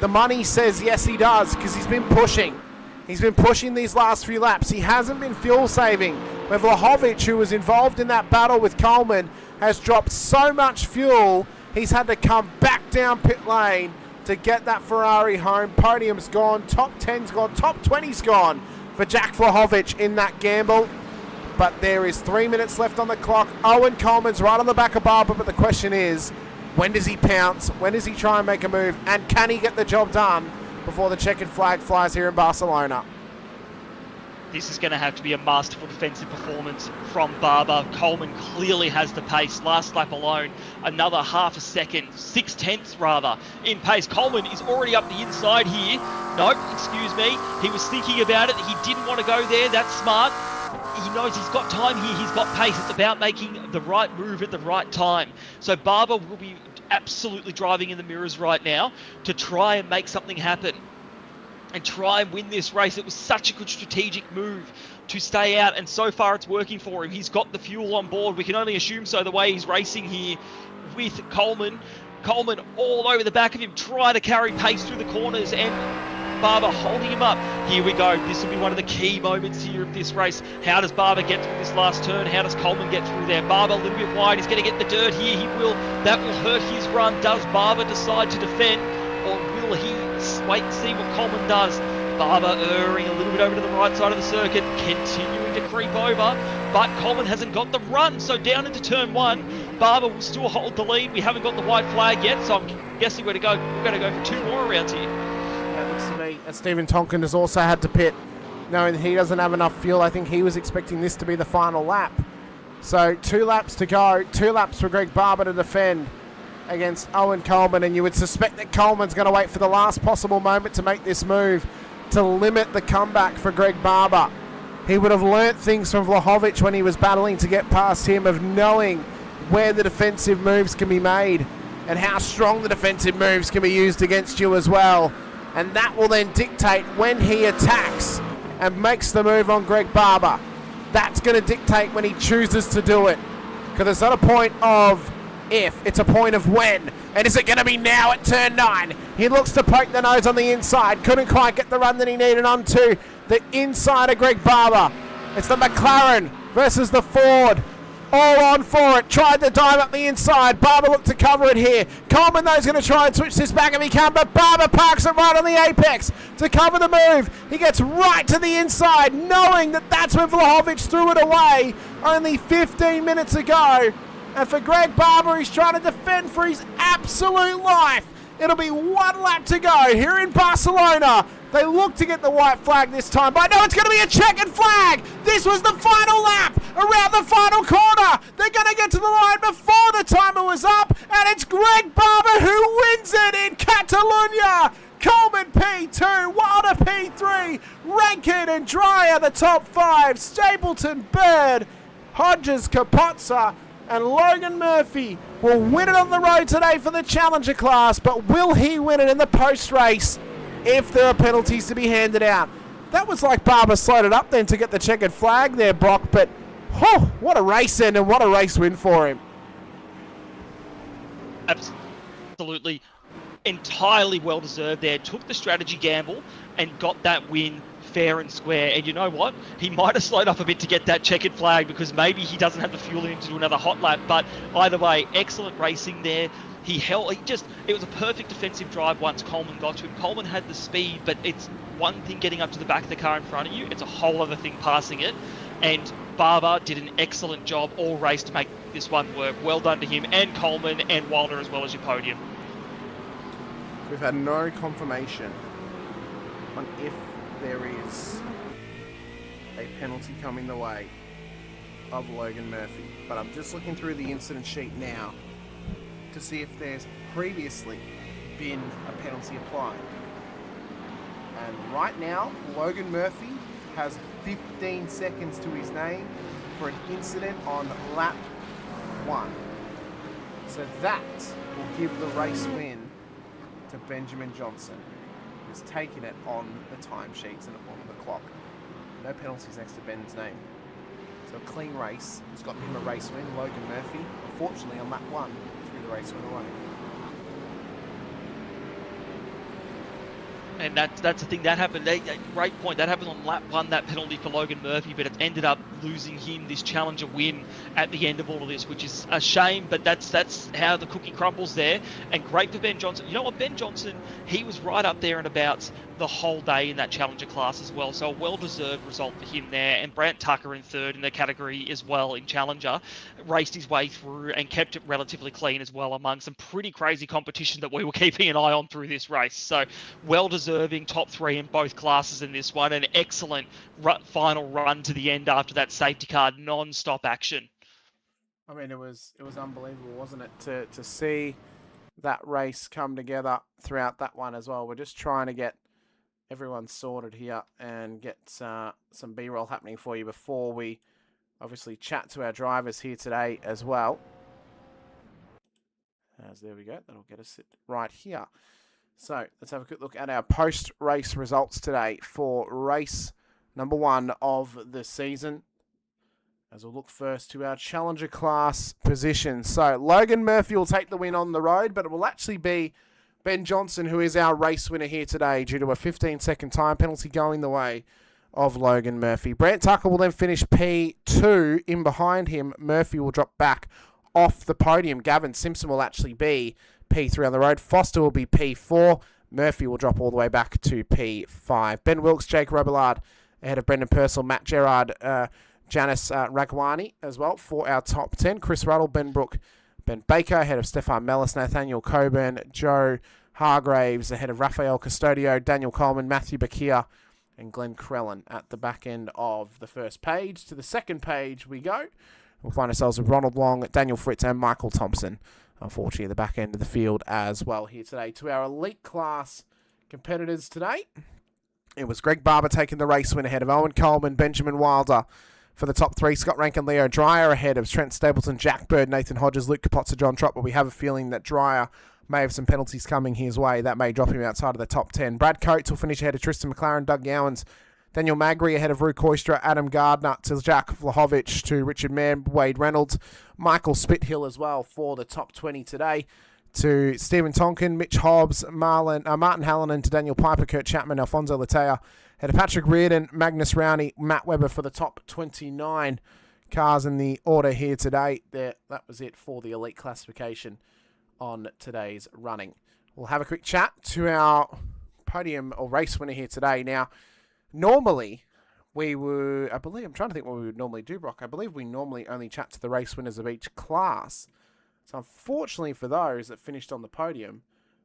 The money says yes, he does, because he's been pushing. He's been pushing these last few laps. He hasn't been fuel saving. Where Vlahovic, who was involved in that battle with Coleman, has dropped so much fuel, he's had to come back down pit lane to get that Ferrari home. Podium's gone, top 10's gone, top 20's gone for Jack Vlahovic in that gamble. But there is 3 minutes left on the clock. Owen Coleman's right on the back of Barber, but the question is, when does he pounce? When does he try and make a move? And can he get the job done before the checkered flag flies here in Barcelona? This is going to have to be a masterful defensive performance from Barber. Coleman clearly has the pace. Last lap alone, another half a second, 6/10 rather, in pace. Coleman is already up the inside here. Nope, excuse me. He was thinking about it. He didn't want to go there. That's smart. He knows he's got time here. He's got pace. It's about making the right move at the right time. So Barber will be absolutely driving in the mirrors right now to try and make something happen and try and win this race. It was such a good strategic move to stay out, and so far it's working for him. He's got the fuel on board. We can only assume so, the way he's racing here with Coleman. Coleman all over the back of him, trying to carry pace through the corners, and Barber holding him up. Here we go. This will be one of the key moments here of this race. How does Barber get through this last turn? How does Coleman get through there? Barber a little bit wide. He's going to get the dirt here. He will. That will hurt his run. Does Barber decide to defend, or will he wait and see what Coleman does? Barber erring a little bit over to the right side of the circuit, continuing to creep over, but Coleman hasn't got the run, so down into turn 1, Barber will still hold the lead. We haven't got the white flag yet, so I'm guessing we're going to go for 2 more rounds here. That looks to me, as Stephen Tonkin has also had to pit, knowing that he doesn't have enough fuel. I think he was expecting this to be the final lap. So 2 laps to go, 2 laps for Greg Barber to defend against Owen Coleman, and you would suspect that Coleman's going to wait for the last possible moment to make this move to limit the comeback for Greg Barber. He would have learnt things from Vlahovic when he was battling to get past him, of knowing where the defensive moves can be made and how strong the defensive moves can be used against you as well. And that will then dictate when he attacks and makes the move on Greg Barber. That's going to dictate when he chooses to do it. Because there's not a point of if, it's a point of when. And is it going to be now at turn 9? He looks to poke the nose on the inside. Couldn't quite get the run that he needed onto the inside of Greg Barber. It's the McLaren versus the Ford. All on for it. Tried the dive up the inside. Barber looked to cover it here. Coleman, though, is going to try and switch this back if he can, but Barber parks it right on the apex to cover the move. He gets right to the inside, knowing that that's when Vlahovic threw it away only 15 minutes ago. And for Greg Barber, he's trying to defend for his absolute life. It'll be one lap to go here in Barcelona. They look to get the white flag this time, but no, it's going to be a checkered flag. This was the final lap around the final corner. They're going to get to the line before the timer was up, and it's Greg Barber who wins it in Catalunya. Coleman P2, Wilder P3, Rankin and Dreyer the top 5, Stapleton, Bird, Hodges, Capozza, and Logan Murphy will win it on the road today for the Challenger class, but will he win it in the post-race if there are penalties to be handed out? That was like Barber slowed it up then to get the checkered flag there, Brock, but what a race end and what a race win for him. Absolutely. Entirely well deserved there. Took the strategy gamble and got that win fair and square. And you know what? He might have slowed up a bit to get that checkered flag because maybe he doesn't have the fuel in him to do another hot lap. But either way, excellent racing there. It was a perfect defensive drive once Coleman got to him. Coleman had the speed, but it's one thing getting up to the back of the car in front of you. It's a whole other thing passing it. And Barber did an excellent job all race to make this one work. Well done to him and Coleman and Wilder as well as your podium. We've had no confirmation on if there is a penalty coming the way of Logan Murphy. But I'm just looking through the incident sheet now to see if there's previously been a penalty applied. And right now, Logan Murphy has 15 seconds to his name for an incident on lap 1. So that will give the race win to Benjamin Johnson, who's taken it on the timesheets and on the clock. No penalties next to Ben's name. So a clean race has gotten him a race win. Logan Murphy, unfortunately on lap 1, threw the race win away. And that's the thing that happened. Great point. That happened on lap 1, that penalty for Logan Murphy, but it ended up losing him this Challenger win at the end of all of this, which is a shame, but that's how the cookie crumbles there. And great for Ben Johnson. You know what, Ben Johnson, he was right up there and about the whole day in that Challenger class as well, so a well-deserved result for him there. And Brant Tucker in third in the category as well in Challenger, raced his way through and kept it relatively clean as well among some pretty crazy competition that we were keeping an eye on through this race. So well-deserving top 3 in both classes in this one. An excellent final run to the end after that safety car non-stop action. I mean, it was unbelievable, wasn't it, to see that race come together throughout that one as well. We're just trying to get everyone sorted here and get some B-roll happening for you before we obviously chat to our drivers here today as well. There we go. That'll get us right here. So let's have a quick look at our post-race results today for race number 1 of the season. As we'll look first to our Challenger class positions. So Logan Murphy will take the win on the road, but it will actually be Ben Johnson who is our race winner here today due to a 15-second time penalty going the way of Logan Murphy. Brant Tucker will then finish P2. In behind him, Murphy will drop back off the podium. Gavin Simpson will actually be P3 on the road. Foster will be P4. Murphy will drop all the way back to P5. Ben Wilkes, Jake Robillard ahead of Brendan Purcell, Matt Gerard, Janice Ragwani as well for our top 10. Chris Ruddle, Ben Brook, Ben Baker ahead of Stefan Mellis, Nathaniel Coburn, Joe Hargraves ahead of Rafael Custodio, Daniel Coleman, Matthew Bakir, and Glenn Crellin at the back end of the first page. To the second page we go. We'll find ourselves with Ronald Long, Daniel Fritz, and Michael Thompson, unfortunately, at the back end of the field as well here today. To our elite class competitors today, it was Greg Barber taking the race win ahead of Owen Coleman, Benjamin Wilder. For the top 3, Scott Rankin, Leo Dreyer ahead of Trent Stapleton, Jack Bird, Nathan Hodges, Luke Capozza, John Trott, but we have a feeling that Dreyer may have some penalties coming his way. That may drop him outside of the top 10. Brad Coates will finish ahead of Tristan McLaren, Doug Gowans, Daniel Magri ahead of Rue Koistra, Adam Gardner to Jack Vlahovic to Richard Mann, Wade Reynolds, Michael Spithill as well for the top 20 today. To Stephen Tonkin, Mitch Hobbs, Martin Hallinan to Daniel Piper, Kurt Chapman, Alfonso Latea, ahead of Patrick Reardon, Magnus Rowney, Matt Webber for the top 29 cars in the order here today. That was it for the elite classification on today's running. We'll have a quick chat to our podium or race winner here today. Now, normally we would, I'm trying to think what we would normally do, Brock. I believe we normally only chat to the race winners of each class. So unfortunately for those that finished on the podium,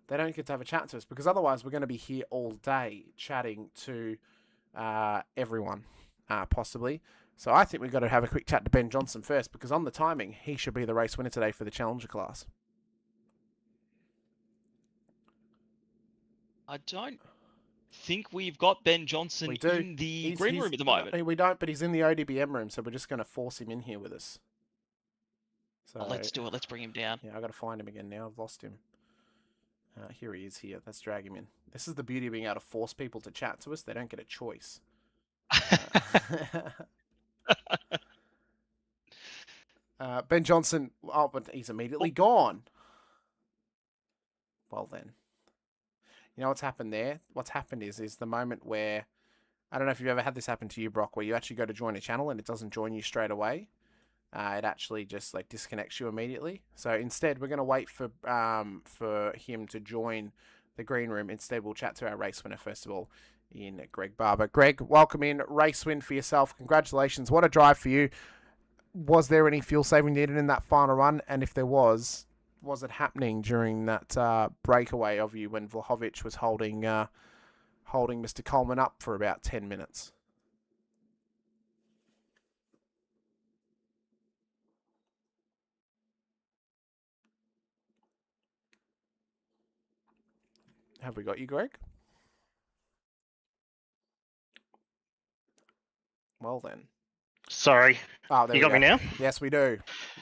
they don't get to have a chat to us because otherwise we're going to be here all day chatting to everyone, possibly. So I think we've got to have a quick chat to Ben Johnson first because on the timing, he should be the race winner today for the Challenger class. I don't think we've got Ben Johnson in the green room at the moment. We don't, but he's in the ODBM room, so we're just going to force him in here with us. So, Let's do it. Let's bring him down. Yeah, I've got to find him again now. I've lost him. Here he is here. Let's drag him in. This is the beauty of being able to force people to chat to us. They don't get a choice. Ben Johnson, but he's immediately gone. Well then. You know what's happened there? What's happened is the moment where, I don't know if you've ever had this happen to you, Brock, where you actually go to join a channel and it doesn't join you straight away. It actually just like disconnects you immediately. So instead, we're going to wait for him to join the green room. Instead, we'll chat to our race winner first of all, in Greg Barber. Greg, welcome in. Race win for yourself. Congratulations. What a drive for you. Was there any fuel saving needed in that final run? And if there was it happening during that breakaway of you when Vlahovic was holding Mr. Coleman up for about 10 minutes? Have we got you, Greg? Well then. Sorry. Oh, there you got me now? Yes, we do.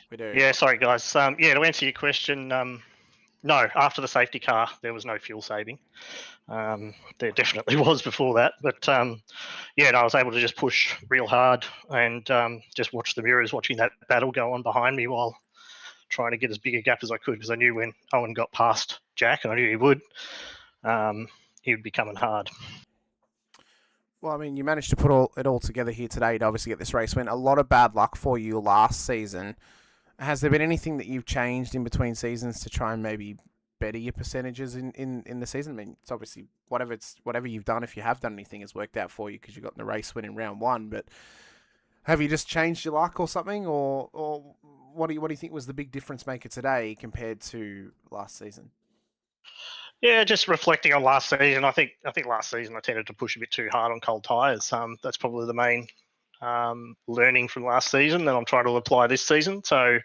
We do. Yeah, sorry guys. Yeah, to answer your question, no, after the safety car, there was no fuel saving. There definitely was before that. But yeah, no, I was able to just push real hard and just watch the mirrors, watching that battle go on behind me while trying to get as big a gap as I could because I knew when Owen got past Jack, and I knew he would be coming hard. Well, I mean, you managed to put it all together here today to obviously get this race win. A lot of bad luck for you last season. Has there been anything that you've changed in between seasons to try and maybe better your percentages in the season? I mean, it's obviously whatever you've done, if you have done anything, has worked out for you because you got in the race win in round one. But have you just changed your luck or something, or what do you think was the big difference maker today compared to last season? Yeah, just reflecting on last season, I think last season I tended to push a bit too hard on cold tyres. That's probably the main learning from last season that I'm trying to apply this season. So,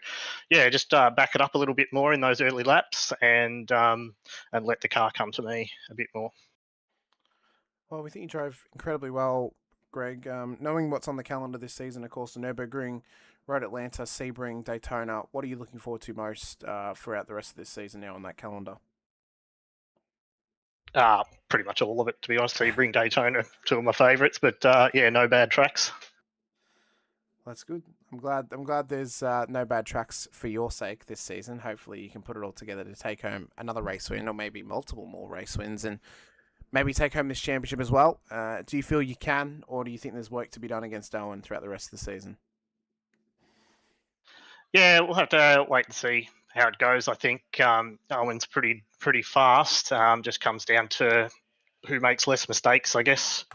yeah, just back it up a little bit more in those early laps and let the car come to me a bit more. Well, we think you drove incredibly well, Greg. Knowing what's on the calendar this season, of course, the Nürburgring, Road Atlanta, Sebring, Daytona, what are you looking forward to most throughout the rest of this season now on that calendar? Pretty much all of it, to be honest. Sebring, Daytona, two of my favourites, but yeah, no bad tracks. That's good. I'm glad there's no bad tracks for your sake this season. Hopefully you can put it all together to take home another race win or maybe multiple more race wins and maybe take home this championship as well. Do you feel you can, or do you think there's work to be done against Owen throughout the rest of the season? Yeah, we'll have to wait and see how it goes. I think Owen's pretty fast. Just comes down to who makes less mistakes, I guess.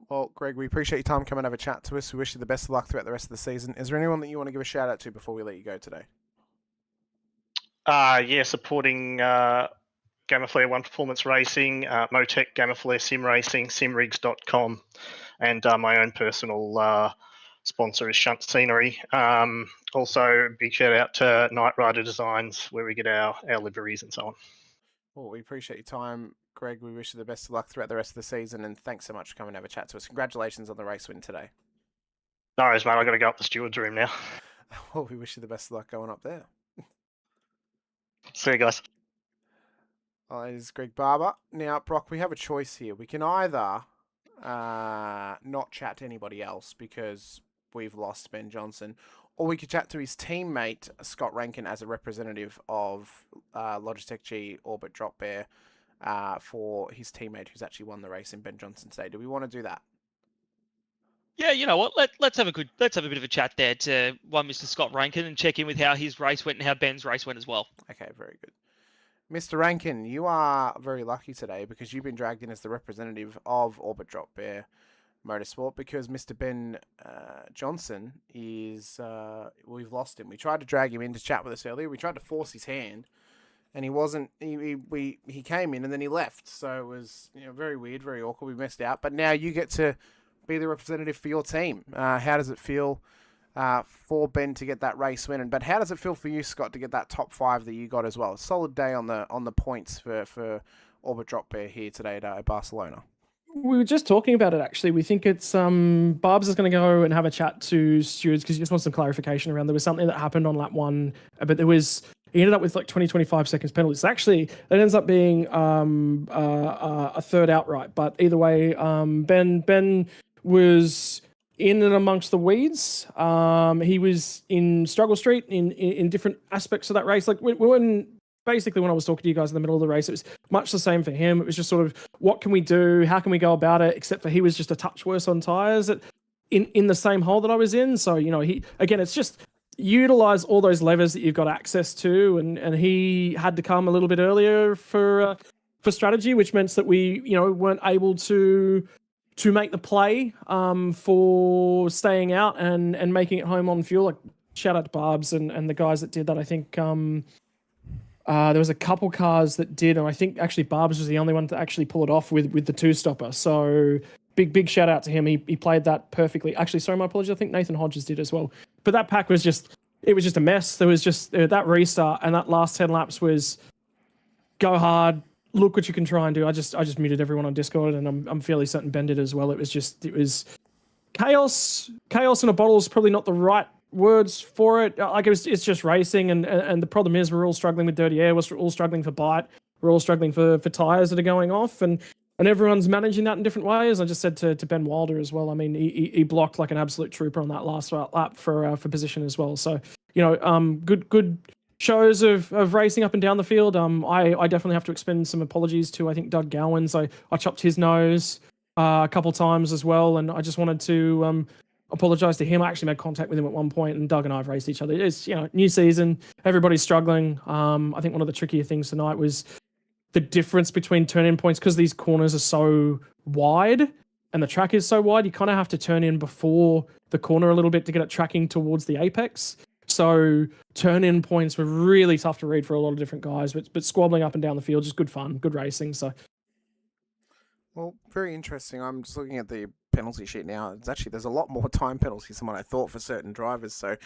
Well, Greg, we appreciate your time coming and have a chat to us. We wish you the best of luck throughout the rest of the season. Is there anyone that you want to give a shout out to before we let you go today? Yeah, supporting Gamaflare One Performance Racing, Motec, Gamaflare Sim Racing, simrigs.com, and my own personal sponsor is Shunt Scenery. Also, big shout out to Night Rider Designs, where we get our liveries and so on. Well, we appreciate your time, Greg. We wish you the best of luck throughout the rest of the season, and thanks so much for coming and have a chat to us. Congratulations on the race win today. No worries, mate. I've got to go up the steward's room now. Well, we wish you the best of luck going up there. See you guys. It is Greg Barber. Now, Brock, we have a choice here. We can either not chat to anybody else because we've lost Ben Johnson, or we could chat to his teammate Scott Rankin as a representative of Logitech G Orbit Drop Bear for his teammate who's actually won the race in Ben Johnson today. Do we want to do that? Yeah, you know what? Let's have a bit of a chat there to Mr. Scott Rankin and check in with how his race went and how Ben's race went as well. Okay, very good. Mr. Rankin, you are very lucky today because you've been dragged in as the representative of Orbit Drop Bear Motorsport because Mr. Ben Johnson is, we've lost him. We tried to drag him in to chat with us earlier. We tried to force his hand and he wasn't, he came in and then he left. So it was, very weird, very awkward. We missed out. But now you get to be the representative for your team. How does it feel for Ben to get that race win? But how does it feel for you, Scott, to get that top 5 that you got as well? A solid day on the points for Orbit Drop Bear here today at Barcelona. We were just talking about it, actually. We think it's Barbs is going to go and have a chat to stewards because he just wants some clarification around. There was something that happened on lap 1, but he ended up with like 25 seconds penalties. Actually, it ends up being a third outright. But either way, Ben was in and amongst the weeds. He was in struggle street in different aspects of that race. Like basically when I was talking to you guys in the middle of the race, it was much the same for him. It was just sort of, what can we do? How can we go about it? Except for he was just a touch worse on tyres in the same hole that I was in. So, it's just utilize all those levers that you've got access to. And he had to come a little bit earlier for strategy, which meant that we, weren't able to make the play for staying out and making it home on fuel. Like, shout out to Barbs and the guys that did that. I think there was a couple cars that did, and I think actually Barbs was the only one to actually pull it off with the 2-stopper. So big shout out to him. He played that perfectly. Actually, sorry, my apologies. I think Nathan Hodges did as well. But that pack was just a mess. There was just that restart and that last 10 laps was go hard. Look what you can try and do. I just muted everyone on Discord, and I'm fairly certain Ben did as well. It was chaos. Chaos in a bottle is probably not the right words for it. Like it's just racing, and the problem is we're all struggling with dirty air. We're all struggling for bite. We're all struggling for tires that are going off, and everyone's managing that in different ways. I just said to Ben Wilder as well. I mean, he blocked like an absolute trooper on that last lap for position as well. So good shows of racing up and down the field. I definitely have to expend some apologies to, I think, Doug Gowans. I chopped his nose a couple times as well, and I just wanted to apologize to him. I actually made contact with him at one point, and Doug and I have raced each other. It's new season, everybody's struggling. I think one of the trickier things tonight was the difference between turn-in points because these corners are so wide and the track is so wide. You kind of have to turn in before the corner a little bit to get it tracking towards the apex. So turn-in points were really tough to read for a lot of different guys, but squabbling up and down the field, just good fun, good racing. So, well, very interesting. I'm just looking at the penalty sheet now. There's a lot more time penalties than what I thought for certain drivers. So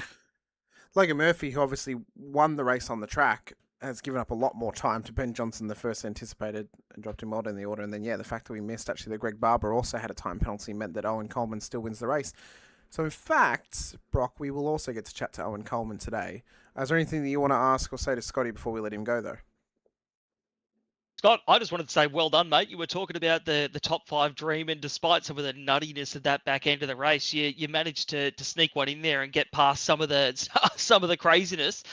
Logan Murphy, who obviously won the race on the track, has given up a lot more time to Ben Johnson, the first anticipated, and dropped him well in the order. And then, the fact that we missed actually that Greg Barber also had a time penalty meant that Owen Coleman still wins the race. So in fact, Brock, we will also get to chat to Owen Coleman today. Is there anything that you want to ask or say to Scotty before we let him go, though? Scott, I just wanted to say well done, mate. You were talking about the top 5 dream, and despite some of the nuttiness of that back end of the race, you managed to sneak one in there and get past some of the craziness.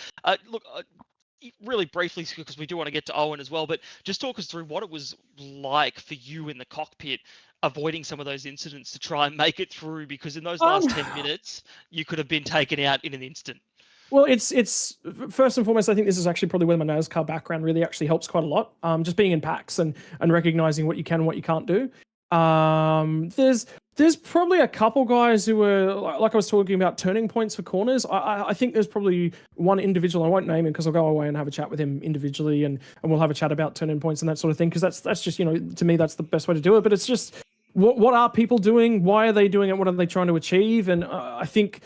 Really briefly, because we do want to get to Owen as well, but just talk us through what it was like for you in the cockpit, avoiding some of those incidents to try and make it through, because in those last 10 minutes, you could have been taken out in an instant. Well, it's first and foremost, I think this is actually probably where my NASCAR background really actually helps quite a lot. Just being in packs and recognizing what you can and what you can't do. There's probably a couple guys who were, like I was talking about, turning points for corners. I think there's probably one individual, I won't name him because I'll go away and have a chat with him individually, and we'll have a chat about turning points and that sort of thing, because that's just, to me, that's the best way to do it. But it's just, what are people doing? Why are they doing it? What are they trying to achieve? And I think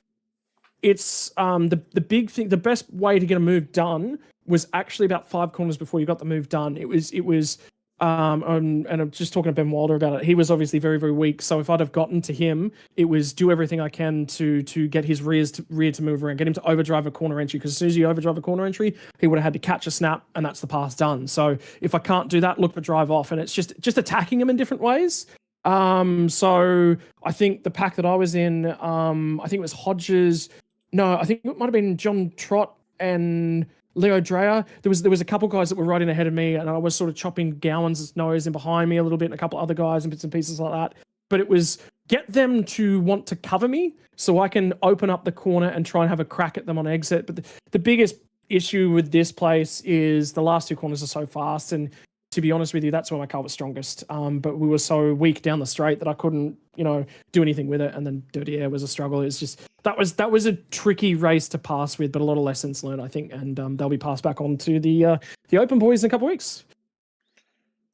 it's the big thing, the best way to get a move done was actually about 5 corners before you got the move done. It was and I'm just talking to Ben Wilder about it. He was obviously very, very weak. So if I'd have gotten to him, it was do everything I can to get his rear to move around, get him to overdrive a corner entry. Because as soon as you overdrive a corner entry, he would have had to catch a snap, and that's the pass done. So if I can't do that, look for drive off, and it's just attacking him in different ways. So I think the pack that I was in, I think it was Hodges. No, I think it might have been John Trott and Leo Dreyer. There was a couple guys that were riding ahead of me, and I was sort of chopping Gowan's nose in behind me a little bit, and a couple other guys and bits and pieces like that. But it was get them to want to cover me so I can open up the corner and try and have a crack at them on exit. But the biggest issue with this place is the last two corners are so fast, and to be honest with you, that's where my car was strongest. But we were so weak down the straight that I couldn't, do anything with it. And then Dirty Air was a struggle. It's just that was a tricky race to pass with, but a lot of lessons learned, I think, and they'll be passed back on to the Open boys in a couple of weeks.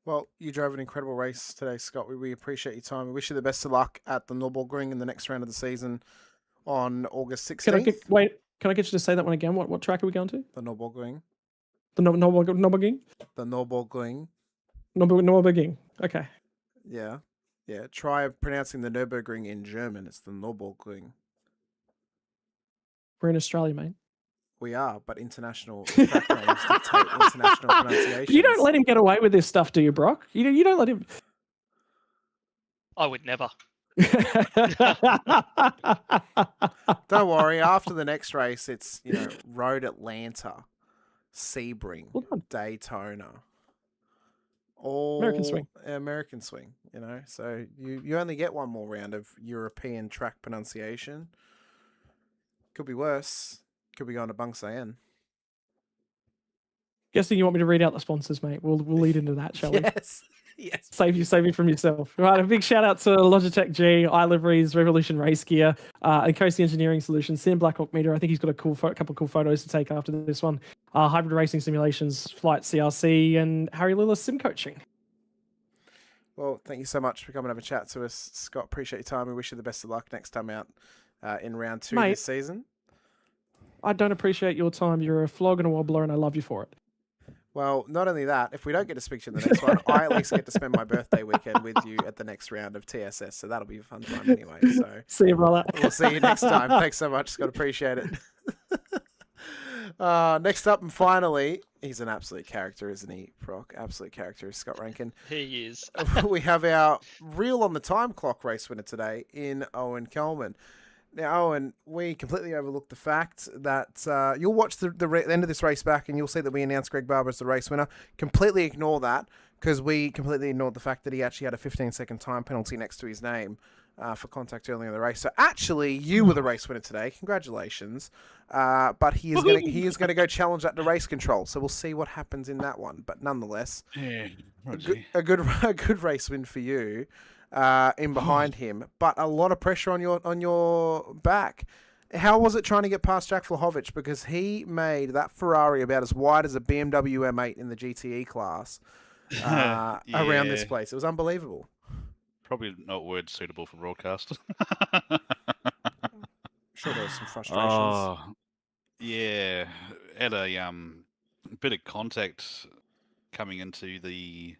Well, you drove an incredible race today, Scott. We appreciate your time. We wish you the best of luck at the Nürburgring in the next round of the season on August 16th. Can I get you to say that one again? What track are we going to? The Nürburgring. The Nürburgring? The Nürburgring. Nürburgring. Okay. Yeah. Yeah. Try pronouncing the Nürburgring in German. It's the Nürburgring. We're in Australia, mate. We are, but international track names dictate international pronunciations. You don't let him get away with this stuff, do you, Brock? You don't let him. I would never. Don't worry. After the next race, it's Road Atlanta, Sebring, Daytona, all American swing. So you only get one more round of European track pronunciation. Could be worse. Could be going to Bangsayan. Guessing you want me to read out the sponsors, mate. We'll lead into that, shall we? Yes. Yes. Save you from yourself. Right, a big shout out to Logitech G, iLiveries, Revolution Race Gear, and Coasty Engineering Solutions, Sam Blackhawk Meter. I think he's got a couple of cool photos to take after this one. Hybrid Racing Simulations, Flight CRC, and Harry Lillis Sim Coaching. Well, thank you so much for coming over and chat to us, Scott. Appreciate your time. We wish you the best of luck next time out in round 2 this season. I don't appreciate your time. You're a flog and a wobbler, and I love you for it. Well, not only that, if we don't get to speak to you in the next one, I at least get to spend my birthday weekend with you at the next round of TSS. So that'll be a fun time anyway. So see you, brother. We'll see you next time. Thanks so much, Scott. Appreciate it. Next up and finally, he's an absolute character, isn't he, Brock? Absolute character is Scott Rankin. He is. We have our reel on the time clock race winner today in Owen Coleman. Now, Owen, we completely overlooked the fact that you'll watch the end of this race back and you'll see that we announced Greg Barber as the race winner. Completely ignore that because we completely ignored the fact that he actually had a 15-second time penalty next to his name for contact earlier in the race. So actually, you were the race winner today. Congratulations. But he is going to go challenge that to race control. So we'll see what happens in that one. But nonetheless, a good race win for you. In behind him, but a lot of pressure on your back. How was it trying to get past Jack Vlahovic? Because he made that Ferrari about as wide as a BMW M8 in the GTE class around this place. It was unbelievable. Probably not words suitable for broadcast. Sure, there was some frustrations. Yeah, had a bit of contact coming into the.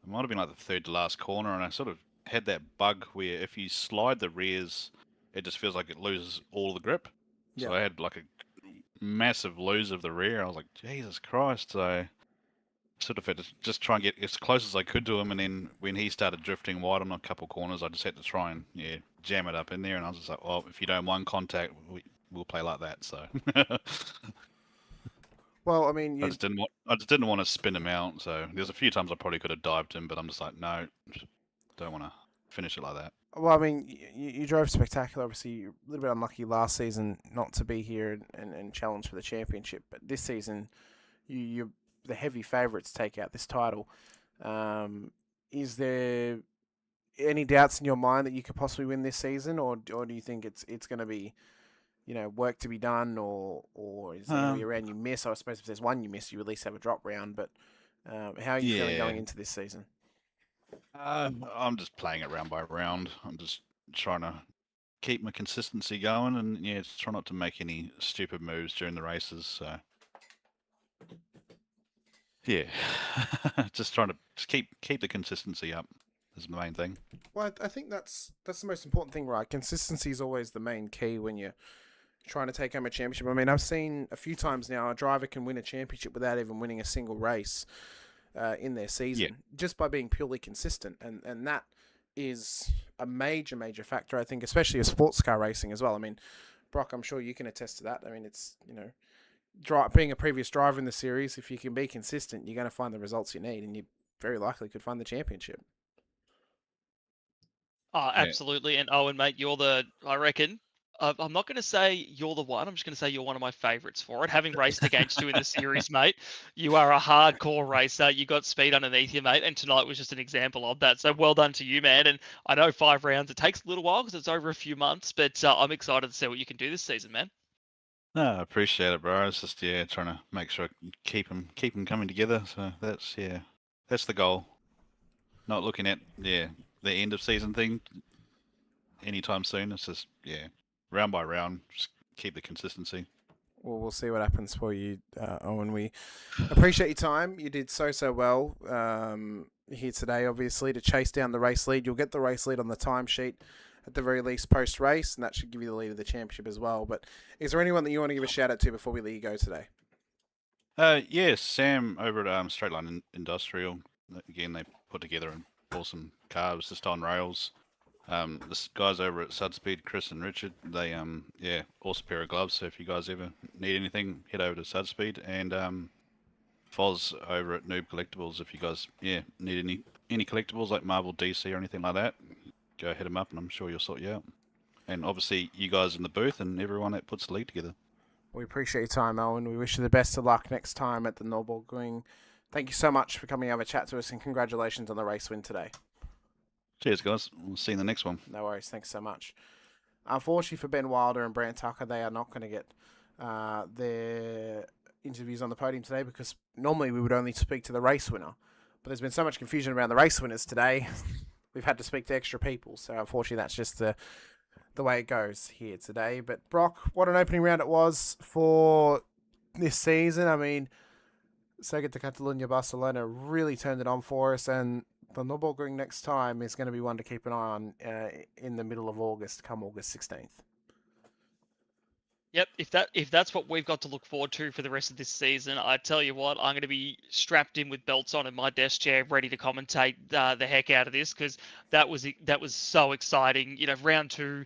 It might have been like the third to last corner, and I sort of had that bug where if you slide the rears, it just feels like it loses all the grip. So I had like a massive lose of the rear. I was like, Jesus Christ. So I sort of had to just try and get as close as I could to him, and then when he started drifting wide on a couple corners, I just had to try and jam it up in there, and I was just like, well, if you don't want contact, we'll play like that. So well, I mean, I just didn't want to spin him out. So there's a few times I probably could have dived him, but I'm just like, no, don't want to finish it like that. Well, I mean, you drove spectacular. Obviously, a little bit unlucky last season not to be here and challenge for the championship. But this season, you're the heavy favourites to take out this title. Is there any doubts in your mind that you could possibly win this season, or do you think it's going to be work to be done, or is there going to be a round you miss? I suppose if there's one you miss, you at least have a drop round. But how are you feeling going into this season? I'm just playing it round by round. I'm just trying to keep my consistency going, and just try not to make any stupid moves during the races. So just trying to keep the consistency up is the main thing. Well, I think that's the most important thing, right? Consistency is always the main key when you're trying to take home a championship. I mean, I've seen a few times now a driver can win a championship without even winning a single race in their season, just by being purely consistent. And that is a major factor, I think, especially with sports car racing as well. I mean, Brock, I'm sure you can attest to that. I mean, it's, being a previous driver in the series, if you can be consistent, you're going to find the results you need, and you very likely could find the championship. Oh, absolutely. And Owen, mate, I reckon, I'm not going to say you're the one. I'm just going to say you're one of my favourites for it. Having raced against you in the series, mate, you are a hardcore racer. You got speed underneath you, mate. And tonight was just an example of that. So well done to you, man. And I know 5 rounds, it takes a little while because it's over a few months, but I'm excited to see what you can do this season, man. No, I appreciate it, bro. It's just trying to make sure I keep them coming together. So that's the goal. Not looking at the end of season thing anytime soon. It's just round by round, just keep the consistency. Well, we'll see what happens for you, Owen. We appreciate your time. You did so well here today, obviously, to chase down the race lead. You'll get the race lead on the timesheet at the very least post-race, and that should give you the lead of the championship as well. But is there anyone that you want to give a shout-out to before we let you go today? Yes, Sam over at Straight Line Industrial. Again, they put together an awesome car. It was just on rails. This guys over at Sudspeed, Chris and Richard, they awesome pair of gloves. So if you guys ever need anything, head over to Sudspeed. And Foz over at Noob Collectibles. If you guys need any collectibles like Marvel, DC, or anything like that, go hit them up, and I'm sure you'll sort you out. And obviously, you guys in the booth and everyone that puts the league together. We appreciate your time, Owen. We wish you the best of luck next time at the Nürburgring. Thank you so much for coming over to chat to us, and congratulations on the race win today. Cheers, guys. We'll see you in the next one. No worries. Thanks so much. Unfortunately for Ben Wilder and Brant Tucker, they are not going to get their interviews on the podium today, because normally we would only speak to the race winner. But there's been so much confusion around the race winners today, we've had to speak to extra people. So unfortunately, that's just the way it goes here today. But Brock, what an opening round it was for this season. I mean, Motorsport Barcelona really turned it on for us, and the Nürburgring next time is going to be one to keep an eye on in the middle of August, come August 16th. Yep, if that's what we've got to look forward to for the rest of this season, I tell you what, I'm going to be strapped in with belts on in my desk chair, ready to commentate the heck out of this, because that was so exciting. Round 2,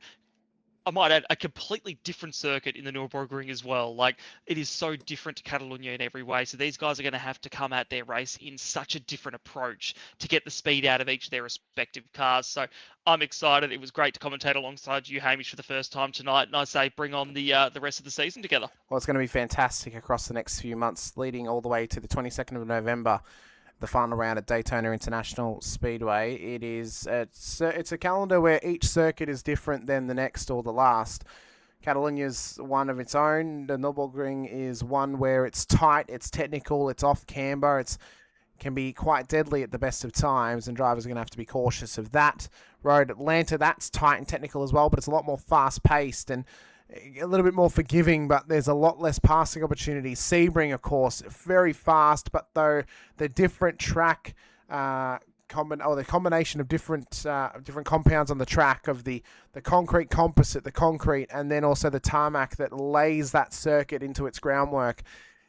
I might add, a completely different circuit in the Nürburgring as well. Like, it is so different to Catalunya in every way. So these guys are going to have to come at their race in such a different approach to get the speed out of each of their respective cars. So I'm excited. It was great to commentate alongside you, Hamish, for the first time tonight. And I say, bring on the rest of the season together. Well, it's going to be fantastic across the next few months, leading all the way to the 22nd of November. The final round at Daytona International Speedway. It's a calendar where each circuit is different than the next or the last. Catalunya's one of its own. The Nürburgring is one where it's tight, it's technical, it's off camber, it can be quite deadly at the best of times, and drivers are going to have to be cautious of that. Road Atlanta, that's tight and technical as well, but it's a lot more fast-paced and a little bit more forgiving, but there's a lot less passing opportunities. Sebring, of course, very fast, but though the different track the combination of different compounds on the track of the concrete composite, the concrete, and then also the tarmac that lays that circuit into its groundwork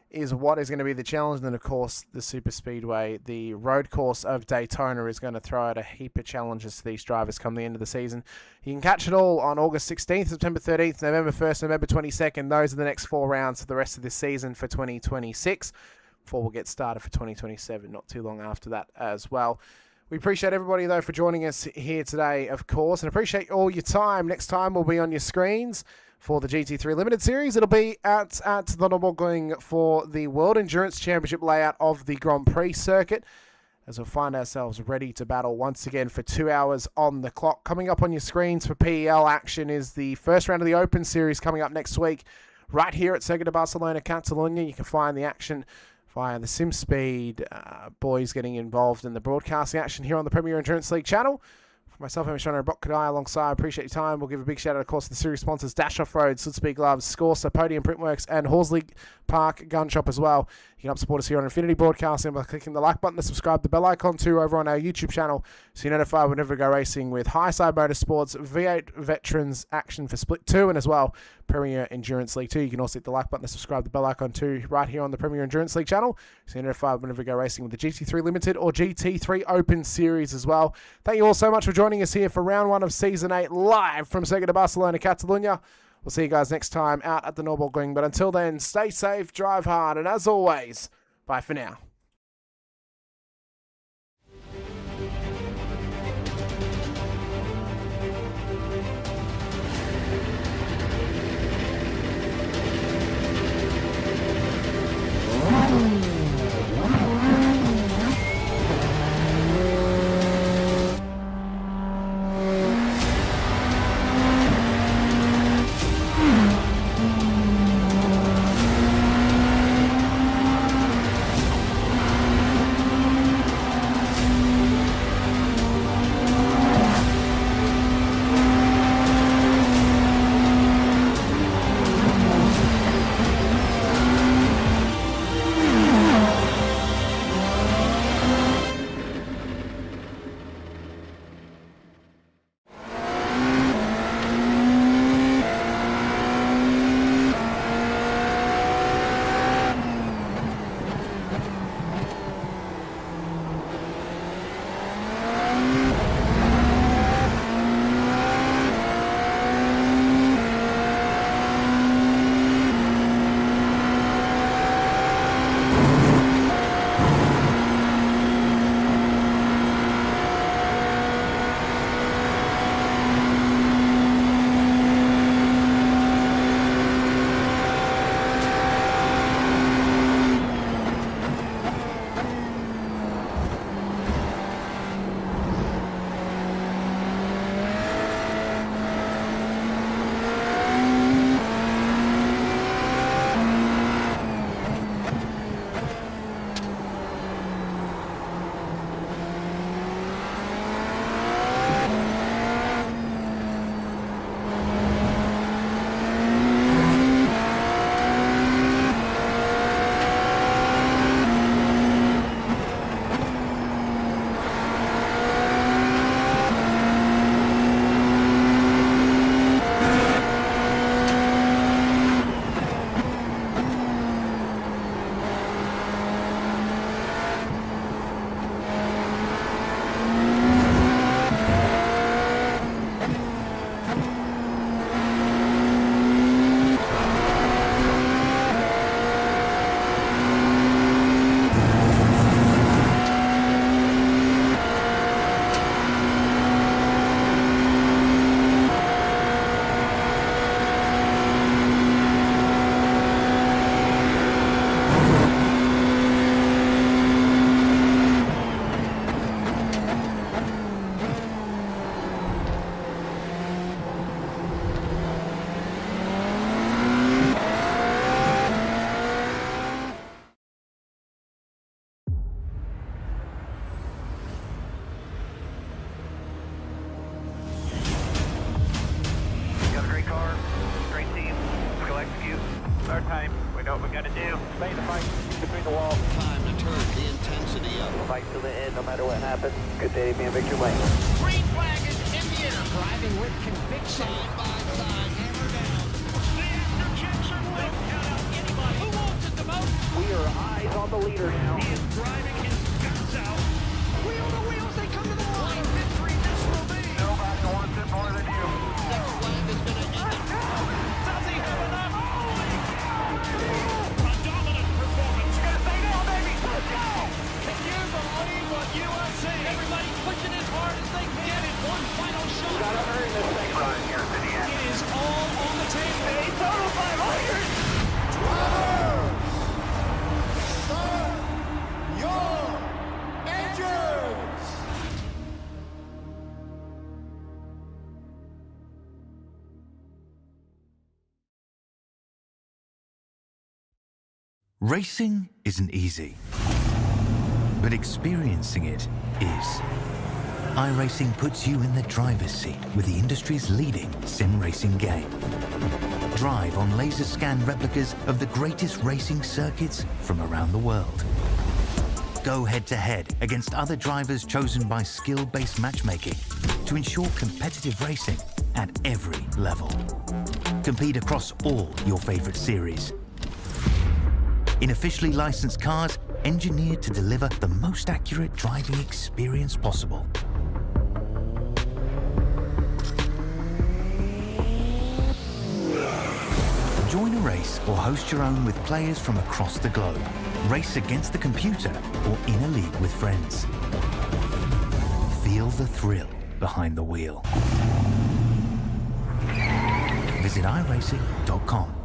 is what is going to be the challenge. And then, of course, the super speedway, the road course of Daytona, is going to throw out a heap of challenges to these drivers come the end of the season. You can catch it all on August 16th, September 13th, November 1st, November 22nd. Those are the next 4 rounds for the rest of this season for 2026, before we'll get started for 2027, not too long after that as well. We appreciate everybody, though, for joining us here today, of course, and appreciate all your time. Next time we'll be on your screens for the GT3 Limited Series. It'll be at the Nürburgring for the World Endurance Championship layout of the Grand Prix circuit, as we'll find ourselves ready to battle once again for 2 hours on the clock. Coming up on your screens for PEL action is the first round of the Open Series coming up next week, right here at Circuit de Barcelona-Catalunya. You can find the action via the SimSpeed boys getting involved in the broadcasting action here on the Premier Endurance League channel. For myself, I'm Shona Bokadai alongside. Appreciate your time. We'll give a big shout out, of course, to the series sponsors Dash Offroad, Sudspeed Gloves, Scorsa, Podium Printworks, and Horsley Park Gun Shop as well. You can help support us here on Infinity Broadcasting by clicking the like button, to subscribe, the bell icon too over on our YouTube channel, so you're notified whenever we go racing with Highside Motorsports, V8 Veterans Action for Split 2, and as well Premier Endurance League 2. You can also hit the like button, to subscribe, the bell icon too, right here on the Premier Endurance League channel, so you're notified whenever we go racing with the GT3 Limited or GT3 Open Series as well. Thank you all so much for joining joining us here for round 1 of Season 8 live from Circuit de Barcelona-Catalunya. We'll see you guys next time out at the Nürburgring. But until then, stay safe, drive hard, and as always, bye for now. our time. We know what we gotta do. Stay in the fight. Between the walls. Time to turn the intensity up. Fight to the end, no matter what happens. Good day to be in victory lane. Green flag is in the air. Driving with conviction. Side by side, hammer down. The after-checks are lit. Count out anybody. Who wants it the most? We are eyes on the leader now. He is driving his guts out. Wheel to wheels, they come to the line. Victory, this will be. Nobody wants it more than you. That flag is going to end it. Does he have enough? Holy cow, baby! A dominant performance. You gotta stay down, baby. Let's go! Can you believe what you are seeing? Everybody pushing as hard as they can get it. One final shot. Gotta earn this thing right here to the end. It is all on the table. A total 500. Racing isn't easy, but experiencing it is. iRacing puts you in the driver's seat with the industry's leading sim racing game. Drive on laser scan replicas of the greatest racing circuits from around the world. Go head to head against other drivers chosen by skill-based matchmaking to ensure competitive racing at every level. Compete across all your favorite series in officially licensed cars engineered to deliver the most accurate driving experience possible. or host your own with players from across the globe. Race against the computer or in a league with friends. Feel the thrill behind the wheel. Visit iRacing.com.